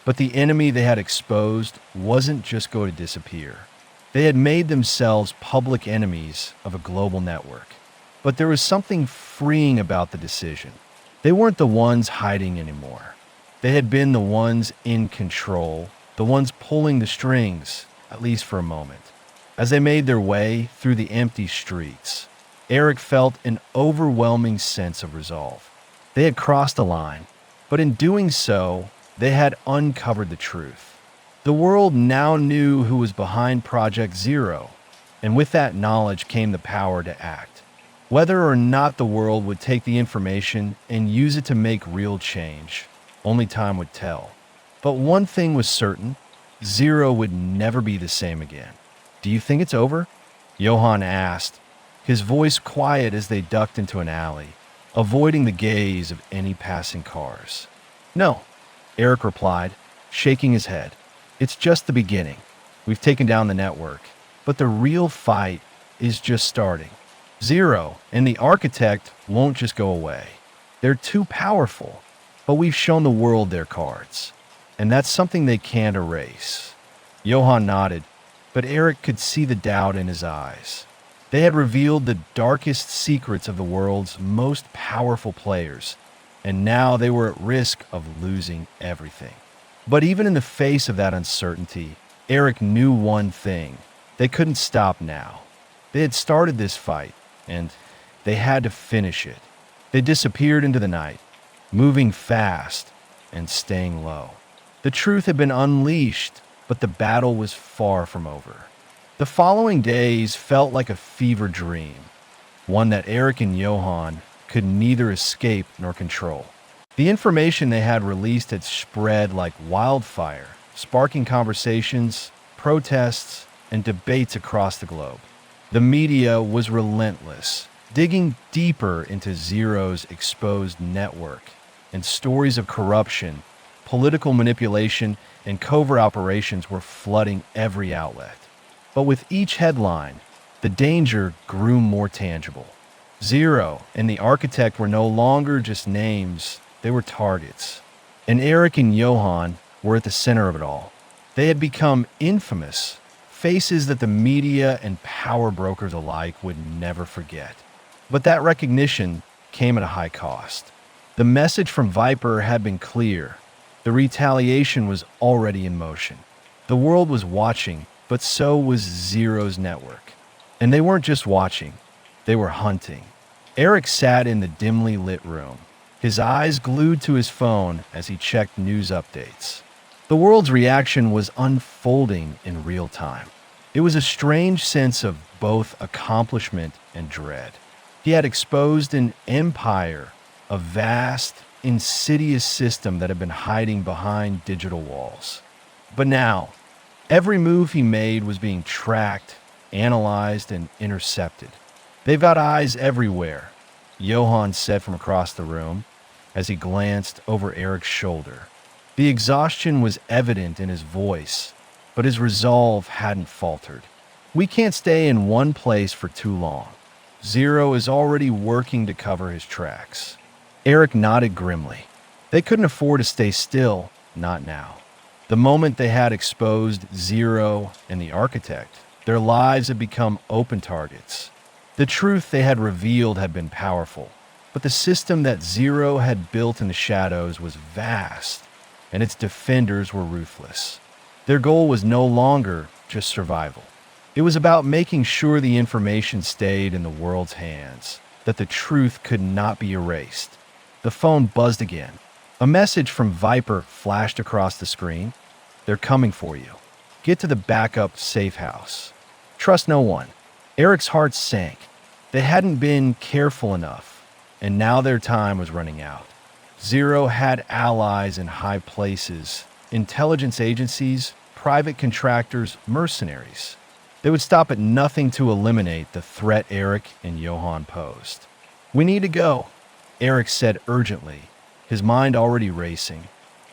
but the enemy they had exposed wasn't just going to disappear. They had made themselves public enemies of a global network. But there was something freeing about the decision. They weren't the ones hiding anymore. They had been the ones in control, the ones pulling the strings, at least for a moment. As they made their way through the empty streets, Eric felt an overwhelming sense of resolve. They had crossed a line, but in doing so, they had uncovered the truth. The world now knew who was behind Project Zero, and with that knowledge came the power to act. Whether or not the world would take the information and use it to make real change, only time would tell. But one thing was certain, Zero would never be the same again. "Do you think it's over?" Johann asked, his voice quiet as they ducked into an alley, avoiding the gaze of any passing cars. "No," Eric replied, shaking his head. "It's just the beginning. We've taken down the network, but the real fight is just starting. Zero and the architect won't just go away. They're too powerful, but we've shown the world their cards, and that's something they can't erase." Johann nodded, but Eric could see the doubt in his eyes. They had revealed the darkest secrets of the world's most powerful players, and now they were at risk of losing everything. But even in the face of that uncertainty, Eric knew one thing. They couldn't stop now. They had started this fight, and they had to finish it. They disappeared into the night, moving fast, and staying low. The truth had been unleashed, but the battle was far from over. The following days felt like a fever dream, one that Eric and Johan could neither escape nor control. The information they had released had spread like wildfire, sparking conversations, protests, and debates across the globe. The media was relentless, digging deeper into Zero's exposed network, and stories of corruption, political manipulation, and covert operations were flooding every outlet. But with each headline, the danger grew more tangible. Zero and the architect were no longer just names, they were targets. And Eric and Johan were at the center of it all. They had become infamous, faces that the media and power brokers alike would never forget. But that recognition came at a high cost. The message from Viper had been clear. The retaliation was already in motion. The world was watching, but so was Zero's network. And they weren't just watching, they were hunting. Eric sat in the dimly lit room, his eyes glued to his phone as he checked news updates. The world's reaction was unfolding in real time. It was a strange sense of both accomplishment and dread. He had exposed an empire, a vast, insidious system that had been hiding behind digital walls. But now, every move he made was being tracked, analyzed, and intercepted. They've got eyes everywhere, Johan said from across the room as he glanced over Eric's shoulder. The exhaustion was evident in his voice, but his resolve hadn't faltered. We can't stay in one place for too long. Zero is already working to cover his tracks. Eric nodded grimly. They couldn't afford to stay still, not now. The moment they had exposed Zero and the architect, their lives had become open targets. The truth they had revealed had been powerful, but the system that Zero had built in the shadows was vast, and its defenders were ruthless. Their goal was no longer just survival. It was about making sure the information stayed in the world's hands, that the truth could not be erased. The phone buzzed again. A message from Viper flashed across the screen. They're coming for you. Get to the backup safe house. Trust no one. Eric's heart sank. They hadn't been careful enough, and now their time was running out. Zero had allies in high places, intelligence agencies, private contractors, mercenaries. They would stop at nothing to eliminate the threat Eric and Johan posed. We need to go, Eric said urgently, his mind already racing.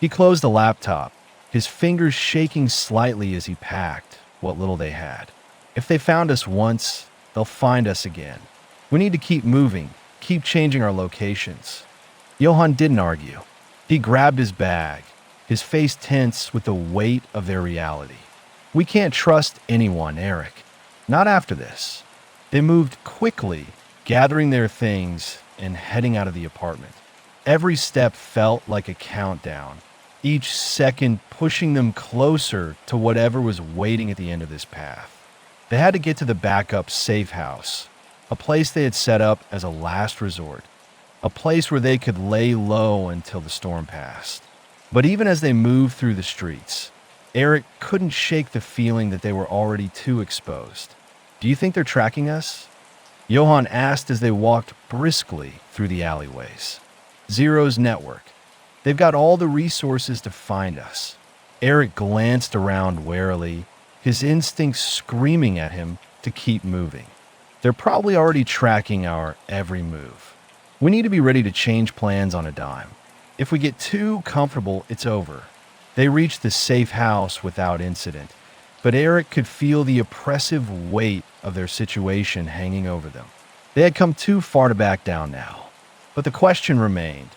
He closed the laptop, his fingers shaking slightly as he packed what little they had. If they found us once, they'll find us again. We need to keep moving, keep changing our locations. Johan didn't argue. He grabbed his bag, his face tense with the weight of their reality. We can't trust anyone, Eric. Not after this. They moved quickly, gathering their things and heading out of the apartment. Every step felt like a countdown, each second pushing them closer to whatever was waiting at the end of this path. They had to get to the backup safe house, a place they had set up as a last resort, a place where they could lay low until the storm passed. But even as they moved through the streets, Eric couldn't shake the feeling that they were already too exposed. Do you think they're tracking us? Johan asked as they walked briskly through the alleyways. Zero's network. They've got all the resources to find us. Eric glanced around warily, his instincts screaming at him to keep moving. They're probably already tracking our every move. We need to be ready to change plans on a dime. If we get too comfortable, it's over. They reached the safe house without incident, but Eric could feel the oppressive weight of their situation hanging over them. They had come too far to back down now. But the question remained,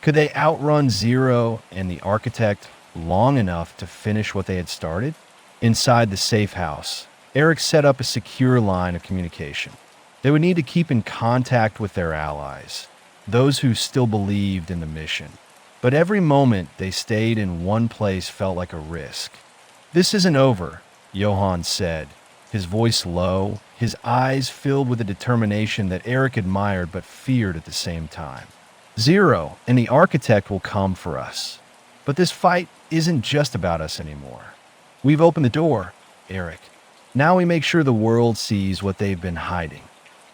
could they outrun Zero and the architect long enough to finish what they had started? Inside the safe house, Eric set up a secure line of communication. They would need to keep in contact with their allies, those who still believed in the mission. But every moment they stayed in one place felt like a risk. This isn't over, Johan said, his voice low, his eyes filled with a determination that Eric admired but feared at the same time. Zero and the architect will come for us. But this fight isn't just about us anymore. We've opened the door, Eric. Now we make sure the world sees what they've been hiding.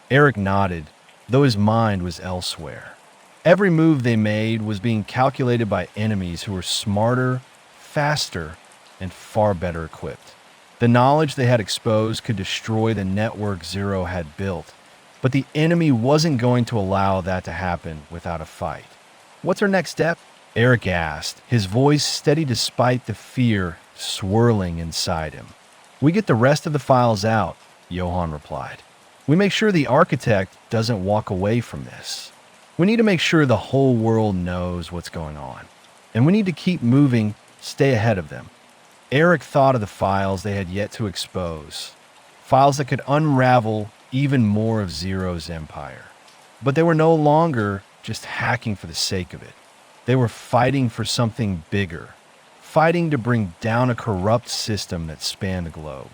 Eric nodded, though his mind was elsewhere. Every move they made was being calculated by enemies who were smarter, faster, and far better equipped. The knowledge they had exposed could destroy the network Zero had built, but the enemy wasn't going to allow that to happen without a fight. What's our next step? Eric asked, his voice steady despite the fear swirling inside him. We get the rest of the files out, Johan replied. We make sure the architect doesn't walk away from this. We need to make sure the whole world knows what's going on. And we need to keep moving, stay ahead of them. Eric thought of the files they had yet to expose. Files that could unravel even more of Zero's empire. But they were no longer just hacking for the sake of it. They were fighting for something bigger. Fighting to bring down a corrupt system that spanned the globe.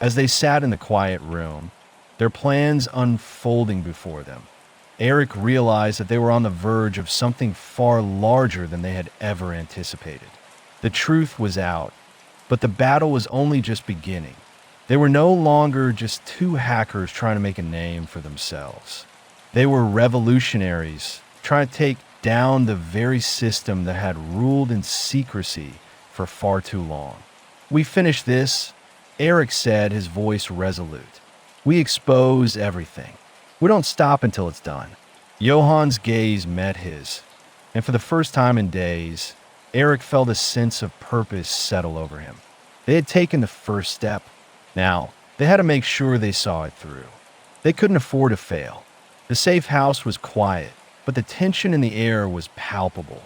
As they sat in the quiet room, their plans unfolding before them, Eric realized that they were on the verge of something far larger than they had ever anticipated. The truth was out, but the battle was only just beginning. They were no longer just two hackers trying to make a name for themselves. They were revolutionaries trying to take down the very system that had ruled in secrecy for far too long. We finished this, Eric said, his voice resolute. We expose everything. We don't stop until it's done. Johan's gaze met his, and for the first time in days, Eric felt a sense of purpose settle over him. They had taken the first step. Now, they had to make sure they saw it through. They couldn't afford to fail. The safe house was quiet, but the tension in the air was palpable.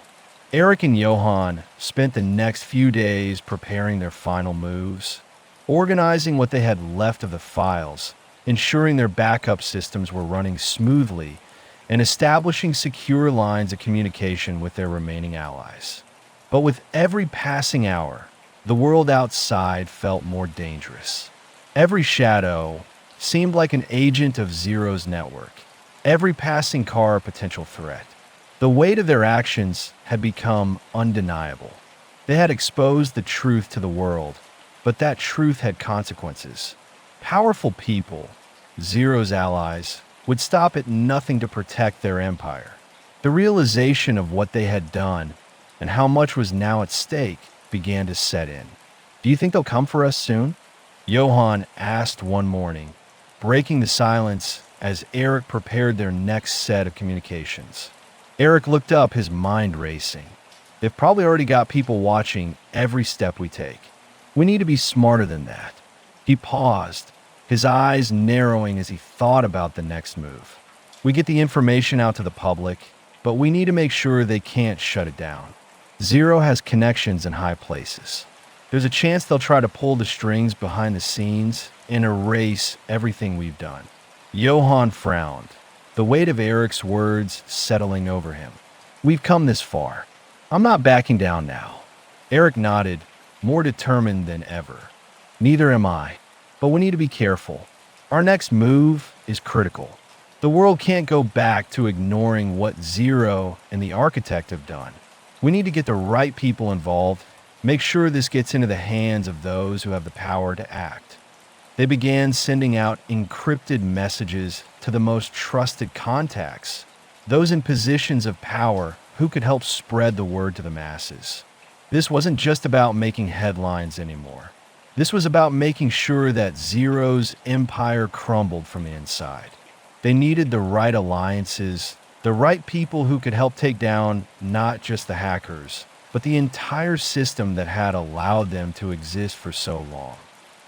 Eric and Johan spent the next few days preparing their final moves, organizing what they had left of the files, ensuring their backup systems were running smoothly, and establishing secure lines of communication with their remaining allies. But with every passing hour, the world outside felt more dangerous. Every shadow seemed like an agent of Zero's network. Every passing car a potential threat. The weight of their actions had become undeniable. They had exposed the truth to the world, but that truth had consequences. Powerful people, Zero's allies, would stop at nothing to protect their empire. The realization of what they had done and how much was now at stake began to set in. Do you think they'll come for us soon? Johan asked one morning, breaking the silence as Eric prepared their next set of communications. Eric looked up, his mind racing. They've probably already got people watching every step we take. We need to be smarter than that. He paused, his eyes narrowing as he thought about the next move. We get the information out to the public, but we need to make sure they can't shut it down. Zero has connections in high places. There's a chance they'll try to pull the strings behind the scenes and erase everything we've done. Johan frowned, the weight of Eric's words settling over him. We've come this far. I'm not backing down now. Eric nodded, more determined than ever. Neither am I, but we need to be careful. Our next move is critical. The world can't go back to ignoring what Zero and the architect have done. We need to get the right people involved, make sure this gets into the hands of those who have the power to act. They began sending out encrypted messages to the most trusted contacts, those in positions of power who could help spread the word to the masses. This wasn't just about making headlines anymore. This was about making sure that Zero's empire crumbled from the inside. They needed the right alliances, the right people who could help take down not just the hackers, but the entire system that had allowed them to exist for so long.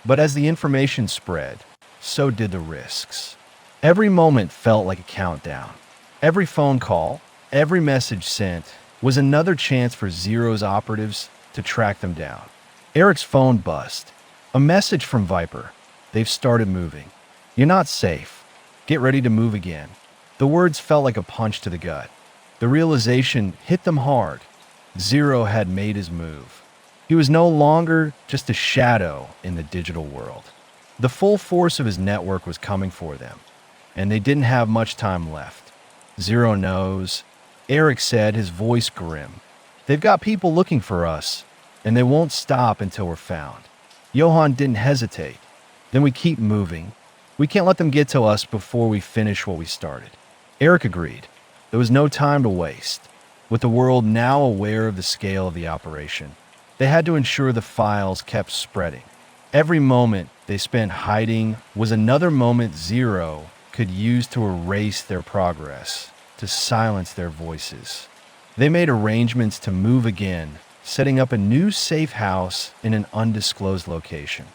But as the information spread, so did the risks. Every moment felt like a countdown. Every phone call, every message sent was another chance for Zero's operatives to track them down. Eric's phone buzzed. A message from Viper. They've started moving. You're not safe. Get ready to move again. The words felt like a punch to the gut. The realization hit them hard. Zero had made his move. He was no longer just a shadow in the digital world. The full force of his network was coming for them, and they didn't have much time left. Zero knows, Eric said, his voice grim. They've got people looking for us, and they won't stop until we're found. Johann didn't hesitate. Then we keep moving. We can't let them get to us before we finish what we started. Eric agreed. There was no time to waste. With the world now aware of the scale of the operation, they had to ensure the files kept spreading. Every moment they spent hiding was another moment Zero could use to erase their progress, to silence their voices. They made arrangements to move again, setting up a new safe house in an undisclosed location.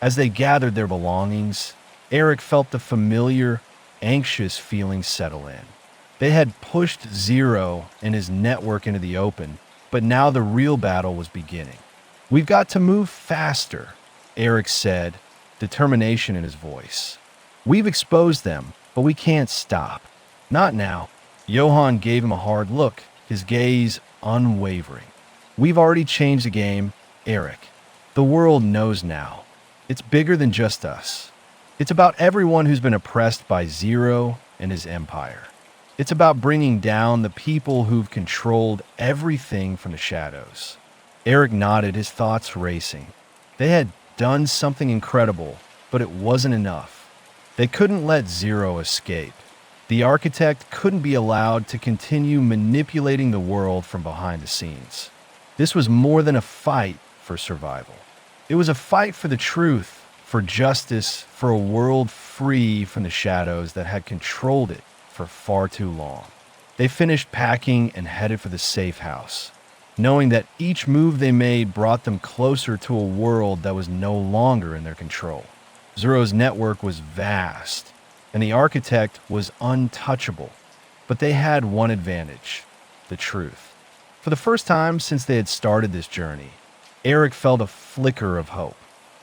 As they gathered their belongings, Eric felt the familiar, anxious feeling settle in. They had pushed Zero and his network into the open, but now the real battle was beginning. "We've got to move faster," Eric said, determination in his voice. "We've exposed them, but we can't stop. Not now." Johann gave him a hard look, his gaze unwavering. "We've already changed the game, Eric. The world knows now. It's bigger than just us. It's about everyone who's been oppressed by Zero and his empire. It's about bringing down the people who've controlled everything from the shadows." Eric nodded, his thoughts racing. They had done something incredible, but it wasn't enough. They couldn't let Zero escape. The architect couldn't be allowed to continue manipulating the world from behind the scenes. This was more than a fight for survival. It was a fight for the truth, for justice, for a world free from the shadows that had controlled it for far too long. They finished packing and headed for the safe house, knowing that each move they made brought them closer to a world that was no longer in their control. Zero's network was vast, and the architect was untouchable, but they had one advantage: the truth. For the first time since they had started this journey, Eric felt a flicker of hope.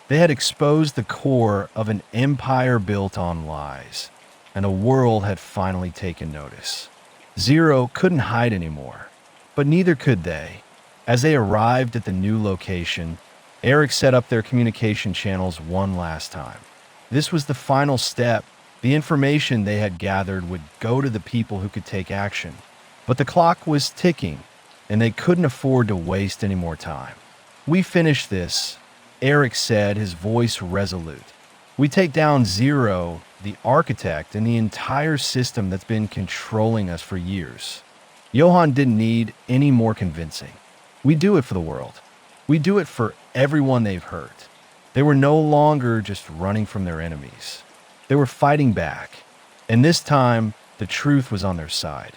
They had exposed the core of an empire built on lies, and the world had finally taken notice. Zero couldn't hide anymore, but neither could they. As they arrived at the new location, Eric set up their communication channels one last time. This was the final step. The information they had gathered would go to the people who could take action. But the clock was ticking, and they couldn't afford to waste any more time. "We finish this," Eric said, his voice resolute. "We take down Zero, the architect, and the entire system that's been controlling us for years." Johann didn't need any more convincing. "We do it for the world. We do it for everyone they've hurt." They were no longer just running from their enemies. They were fighting back, and this time the truth was on their side.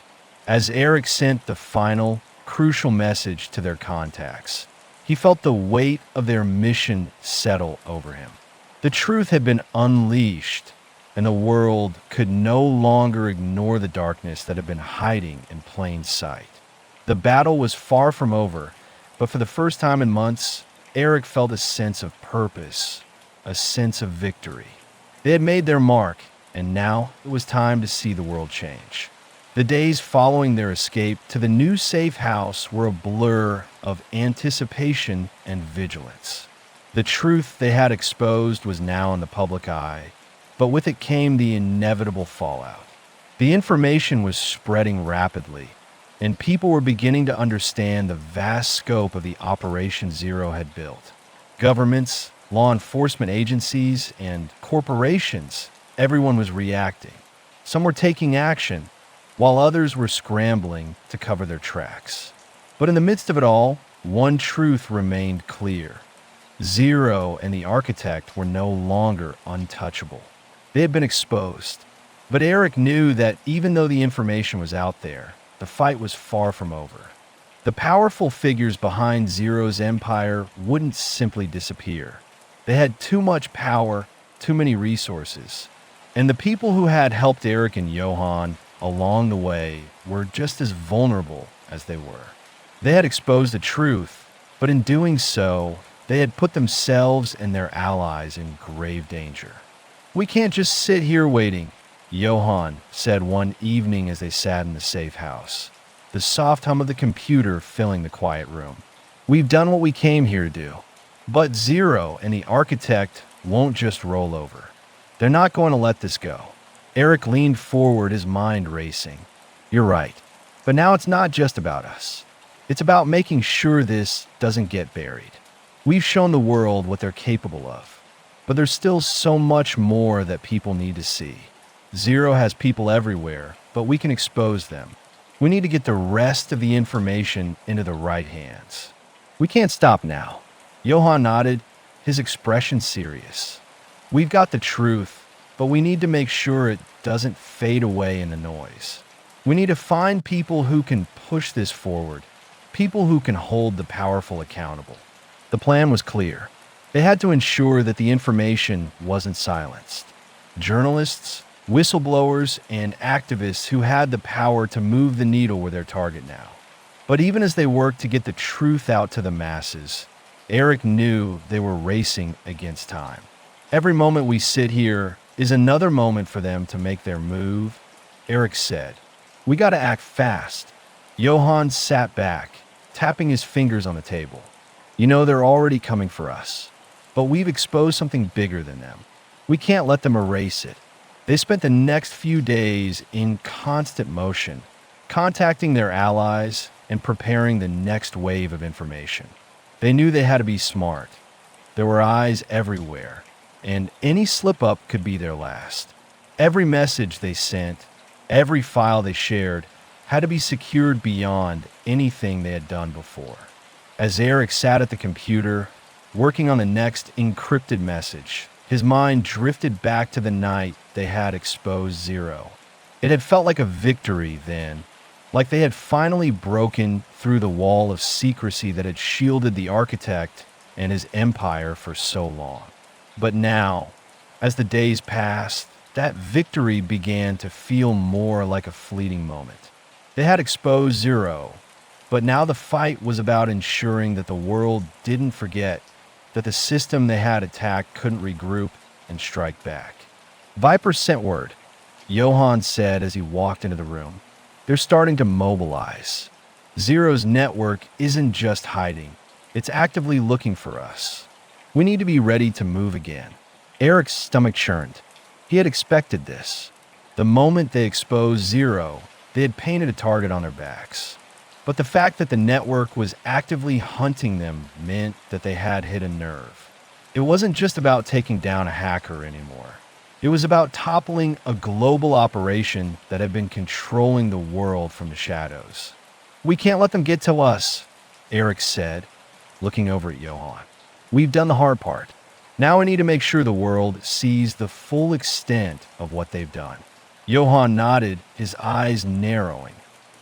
As Eric sent the final, crucial message to their contacts, he felt the weight of their mission settle over him. The truth had been unleashed, and the world could no longer ignore the darkness that had been hiding in plain sight. The battle was far from over, but for the first time in months, Eric felt a sense of purpose, a sense of victory. They had made their mark, and now it was time to see the world change. The days following their escape to the new safe house were a blur of anticipation and vigilance. The truth they had exposed was now in the public eye, but with it came the inevitable fallout. The information was spreading rapidly, and people were beginning to understand the vast scope of the Operation Zero had built. Governments, law enforcement agencies, and corporations, everyone was reacting. Some were taking action, while others were scrambling to cover their tracks. But in the midst of it all, one truth remained clear. Zero and the architect were no longer untouchable. They had been exposed. But Eric knew that even though the information was out there, the fight was far from over. The powerful figures behind Zero's empire wouldn't simply disappear. They had too much power, too many resources, and the people who had helped Eric and Johann along the way were just as vulnerable as they were. They had exposed the truth, but in doing so, they had put themselves and their allies in grave danger. "We can't just sit here waiting," Johann said one evening as they sat in the safe house, the soft hum of the computer filling the quiet room. "We've done what we came here to do. But Zero and the architect won't just roll over. They're not going to let this go." Eric leaned forward, his mind racing. "You're right. But now it's not just about us. It's about making sure this doesn't get buried. We've shown the world what they're capable of, but there's still so much more that people need to see. Zero has people everywhere, but we can expose them. We need to get the rest of the information into the right hands. We can't stop now. Johann nodded, his expression serious. We've got the truth, but we need to make sure it doesn't fade away in the noise. We need to find people who can push this forward, people who can hold the powerful accountable. The plan was clear. They had to ensure that the information wasn't silenced. Journalists, whistleblowers, and activists who had the power to move the needle were their target now. But even as they worked to get the truth out to the masses, Eric knew they were racing against time. Every moment we sit here is another moment for them to make their move, Eric said. We got to act fast. Johann sat back, tapping his fingers on the table. You know, they're already coming for us. But we've exposed something bigger than them. We can't let them erase it. They spent the next few days in constant motion, contacting their allies and preparing the next wave of information. They knew they had to be smart. There were eyes everywhere, and any slip-up could be their last. Every message they sent, every file they shared, had to be secured beyond anything they had done before. As Eric sat at the computer, working on the next encrypted message, his mind drifted back to the night they had exposed Zero. It had felt like a victory then, like they had finally broken through the wall of secrecy that had shielded the architect and his empire for so long. But now, as the days passed, that victory began to feel more like a fleeting moment. They had exposed Zero, but now the fight was about ensuring that the world didn't forget that the system they had attacked couldn't regroup and strike back. Viper sent word, Johann said as he walked into the room. They're starting to mobilize. Zero's network isn't just hiding, it's actively looking for us. We need to be ready to move again. Eric's stomach churned. He had expected this. The moment they exposed Zero, they had painted a target on their backs. But the fact that the network was actively hunting them meant that they had hit a nerve. It wasn't just about taking down a hacker anymore. It was about toppling a global operation that had been controlling the world from the shadows. We can't let them get to us, Eric said, looking over at Johann. We've done the hard part. Now we need to make sure the world sees the full extent of what they've done. Johann nodded, his eyes narrowing.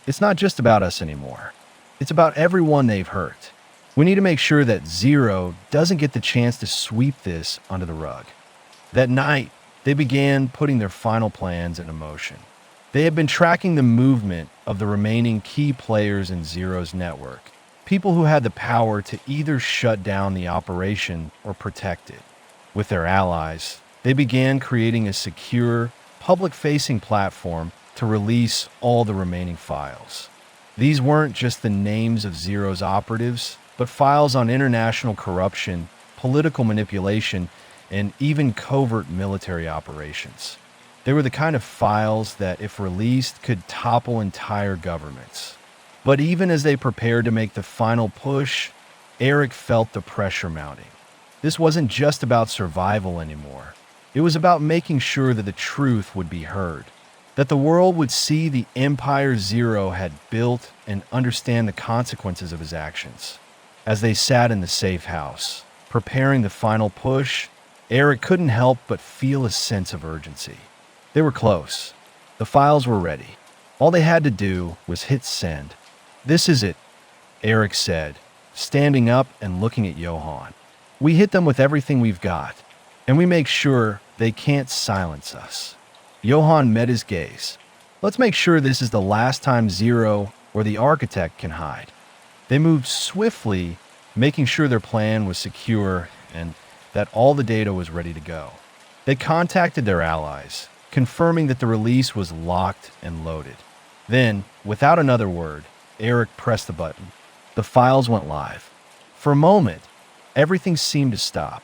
It's not just about us anymore. It's about everyone they've hurt. We need to make sure that Zero doesn't get the chance to sweep this under the rug. That night, they began putting their final plans into motion. They had been tracking the movement of the remaining key players in Zero's network, people who had the power to either shut down the operation or protect it. With their allies, they began creating a secure, public-facing platform to release all the remaining files. These weren't just the names of Zero's operatives, but files on international corruption, political manipulation, and even covert military operations. They were the kind of files that, if released, could topple entire governments. But even as they prepared to make the final push, Eric felt the pressure mounting. This wasn't just about survival anymore. It was about making sure that the truth would be heard, that the world would see the empire Zero had built and understand the consequences of his actions. As they sat in the safe house, preparing the final push, Eric couldn't help but feel a sense of urgency. They were close. The files were ready. All they had to do was hit send. This is it, Eric said, standing up and looking at Johann. We hit them with everything we've got, and we make sure they can't silence us. Johann met his gaze. Let's make sure this is the last time Zero or the architect can hide. They moved swiftly, making sure their plan was secure and that all the data was ready to go. They contacted their allies, confirming that the release was locked and loaded. Then, without another word, Eric pressed the button. The files went live. For a moment, everything seemed to stop.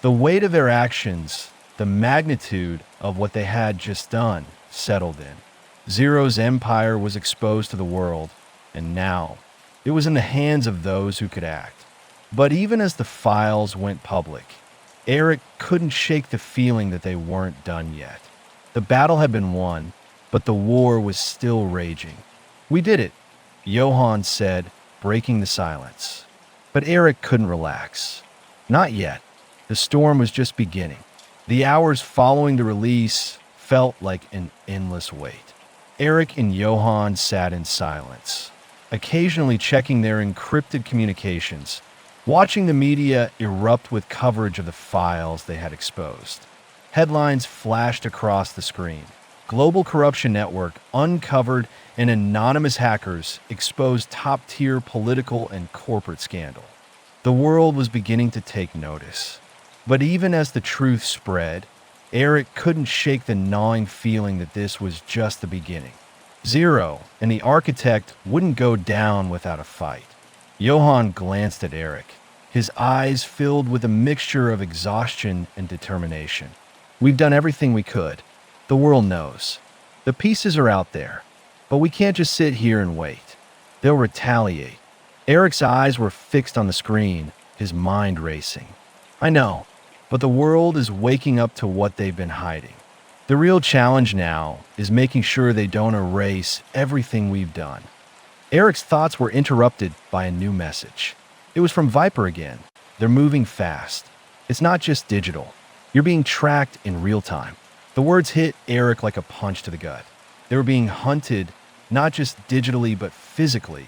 The weight of their actions, the magnitude of what they had just done, settled in. Zero's empire was exposed to the world, and now It was in the hands of those who could act. But even as the files went public, Eric couldn't shake the feeling that they weren't done yet. The battle had been won, but the war was still raging. "We did it," Johann said, breaking the silence. But Eric couldn't relax. Not yet. The storm was just beginning. The hours following the release felt like an endless wait. Eric and Johann sat in silence, occasionally checking their encrypted communications, watching the media erupt with coverage of the files they had exposed. Headlines flashed across the screen. Global corruption network uncovered and anonymous hackers exposed top-tier political and corporate scandal. The world was beginning to take notice. But even as the truth spread, Eric couldn't shake the gnawing feeling that this was just the beginning. Zero and the architect wouldn't go down without a fight. Johann glanced at Eric, his eyes filled with a mixture of exhaustion and determination. "We've done everything we could. The world knows. The pieces are out there, but we can't just sit here and wait. They'll retaliate." Eric's eyes were fixed on the screen, his mind racing. "I know, but the world is waking up to what they've been hiding. The real challenge now is making sure they don't erase everything we've done." Eric's thoughts were interrupted by a new message. It was from Viper again. "They're moving fast. It's not just digital. You're being tracked in real time." The words hit Eric like a punch to the gut. They were being hunted, not just digitally but physically.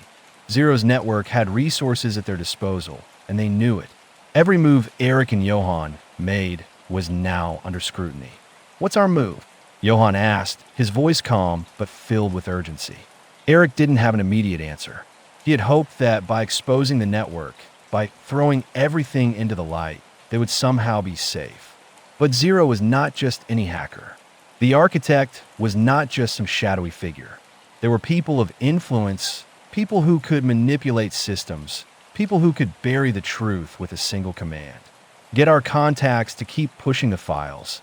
Zero's network had resources at their disposal, and they knew it. Every move Eric and Johann made was now under scrutiny. "What's our move?" Johann asked, his voice calm but filled with urgency. Eric didn't have an immediate answer. He had hoped that by exposing the network, by throwing everything into the light, they would somehow be safe. But Zero was not just any hacker. The architect was not just some shadowy figure. There were people of influence, people who could manipulate systems, people who could bury the truth with a single command. "Get our contacts to keep pushing the files,"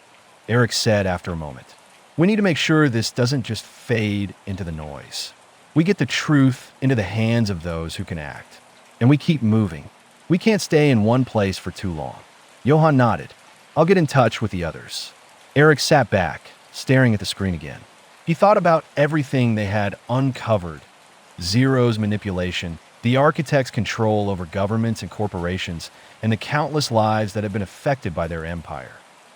Eric said after a moment. "We need to make sure this doesn't just fade into the noise. We get the truth into the hands of those who can act. And we keep moving. We can't stay in one place for too long." Johann nodded. "I'll get in touch with the others." Eric sat back, staring at the screen again. He thought about everything they had uncovered. Zero's manipulation, the architect's control over governments and corporations, and the countless lives that had been affected by their empire.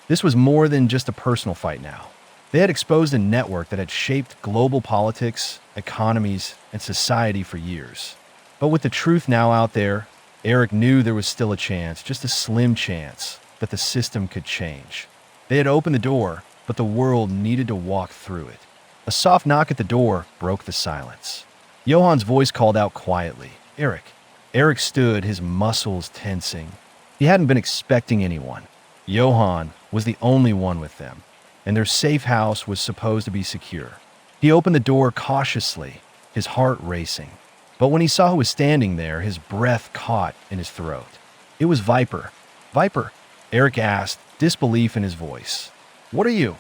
This was more than just a personal fight now. They had exposed a network that had shaped global politics, economies, and society for years. But with the truth now out there, Eric knew there was still a chance, just a slim chance, that the system could change. They had opened the door, but the world needed to walk through it. A soft knock at the door broke the silence. Johann's voice called out quietly, "Eric." Eric stood, his muscles tensing. He hadn't been expecting anyone. Johann was the only one with them, and their safe house was supposed to be secure. He opened the door cautiously, his heart racing. But when he saw who was standing there, his breath caught in his throat. It was Viper. "Viper?" Eric asked, disbelief in his voice. "What are you?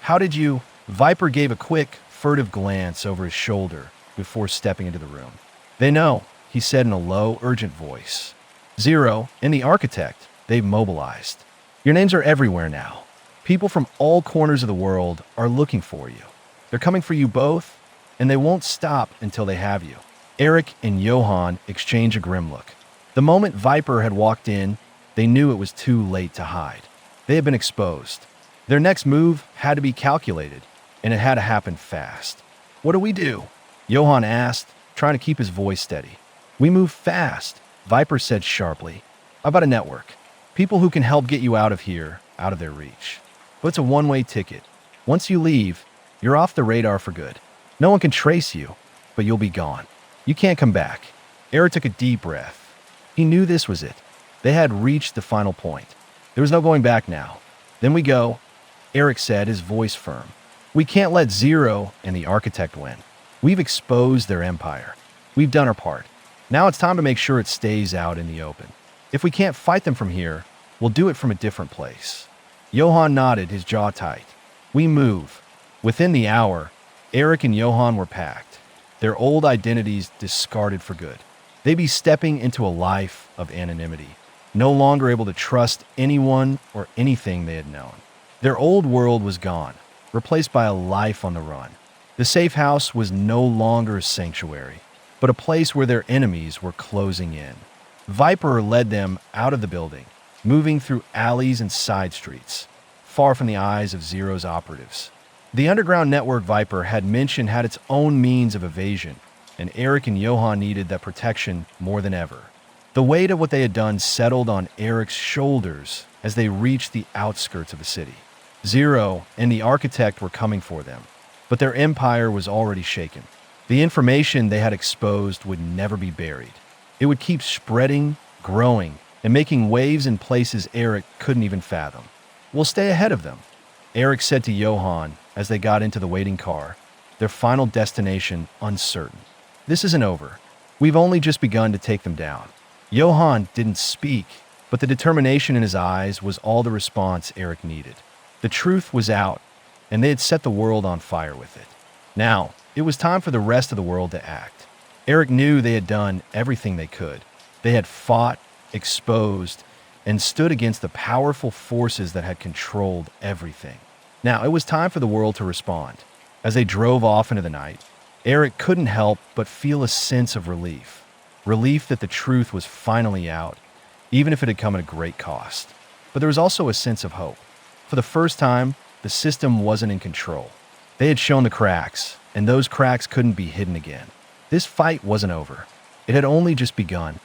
How did you—" Viper gave a quick, furtive glance over his shoulder before stepping into the room. "They know," he said in a low, urgent voice. "Zero and the architect, they've mobilized. Your names are everywhere now. People from all corners of the world are looking for you. They're coming for you both, and they won't stop until they have you." Eric and Johann exchanged a grim look. The moment Viper had walked in, they knew it was too late to hide. They had been exposed. Their next move had to be calculated, and it had to happen fast. "What do we do?" Johann asked, trying to keep his voice steady. "We move fast," Viper said sharply. "I've got a network. People who can help get you out of here, out of their reach. But it's a one-way ticket. Once you leave, you're off the radar for good. No one can trace you, but you'll be gone. You can't come back." Eric took a deep breath. He knew this was it. They had reached the final point. There was no going back now. "Then we go," Eric said, his voice firm. "We can't let Zero and the architect win. We've exposed their empire. We've done our part. Now it's time to make sure it stays out in the open. If we can't fight them from here, we'll do it from a different place." Johann nodded, his jaw tight. "We move." Within the hour, Eric and Johann were packed, their old identities discarded for good. They'd be stepping into a life of anonymity, no longer able to trust anyone or anything they had known. Their old world was gone, replaced by a life on the run. The safe house was no longer a sanctuary, but a place where their enemies were closing in. Viper led them out of the building, moving through alleys and side streets, far from the eyes of Zero's operatives. The underground network Viper had mentioned had its own means of evasion, and Eric and Johan needed that protection more than ever. The weight of what they had done settled on Eric's shoulders as they reached the outskirts of the city. Zero and the architect were coming for them, but their empire was already shaken. The information they had exposed would never be buried. It would keep spreading, growing, and making waves in places Eric couldn't even fathom. "We'll stay ahead of them," Eric said to Johan as they got into the waiting car, their final destination uncertain. "This isn't over. We've only just begun to take them down." Johan didn't speak, but the determination in his eyes was all the response Eric needed. The truth was out, and they had set the world on fire with it. Now, it was time for the rest of the world to act. Eric knew they had done everything they could. They had fought, exposed, and stood against the powerful forces that had controlled everything. Now, it was time for the world to respond. As they drove off into the night, Eric couldn't help but feel a sense of relief. Relief that the truth was finally out, even if it had come at a great cost. But there was also a sense of hope. For the first time, the system wasn't in control. They had shown the cracks, and those cracks couldn't be hidden again. This fight wasn't over. It had only just begun.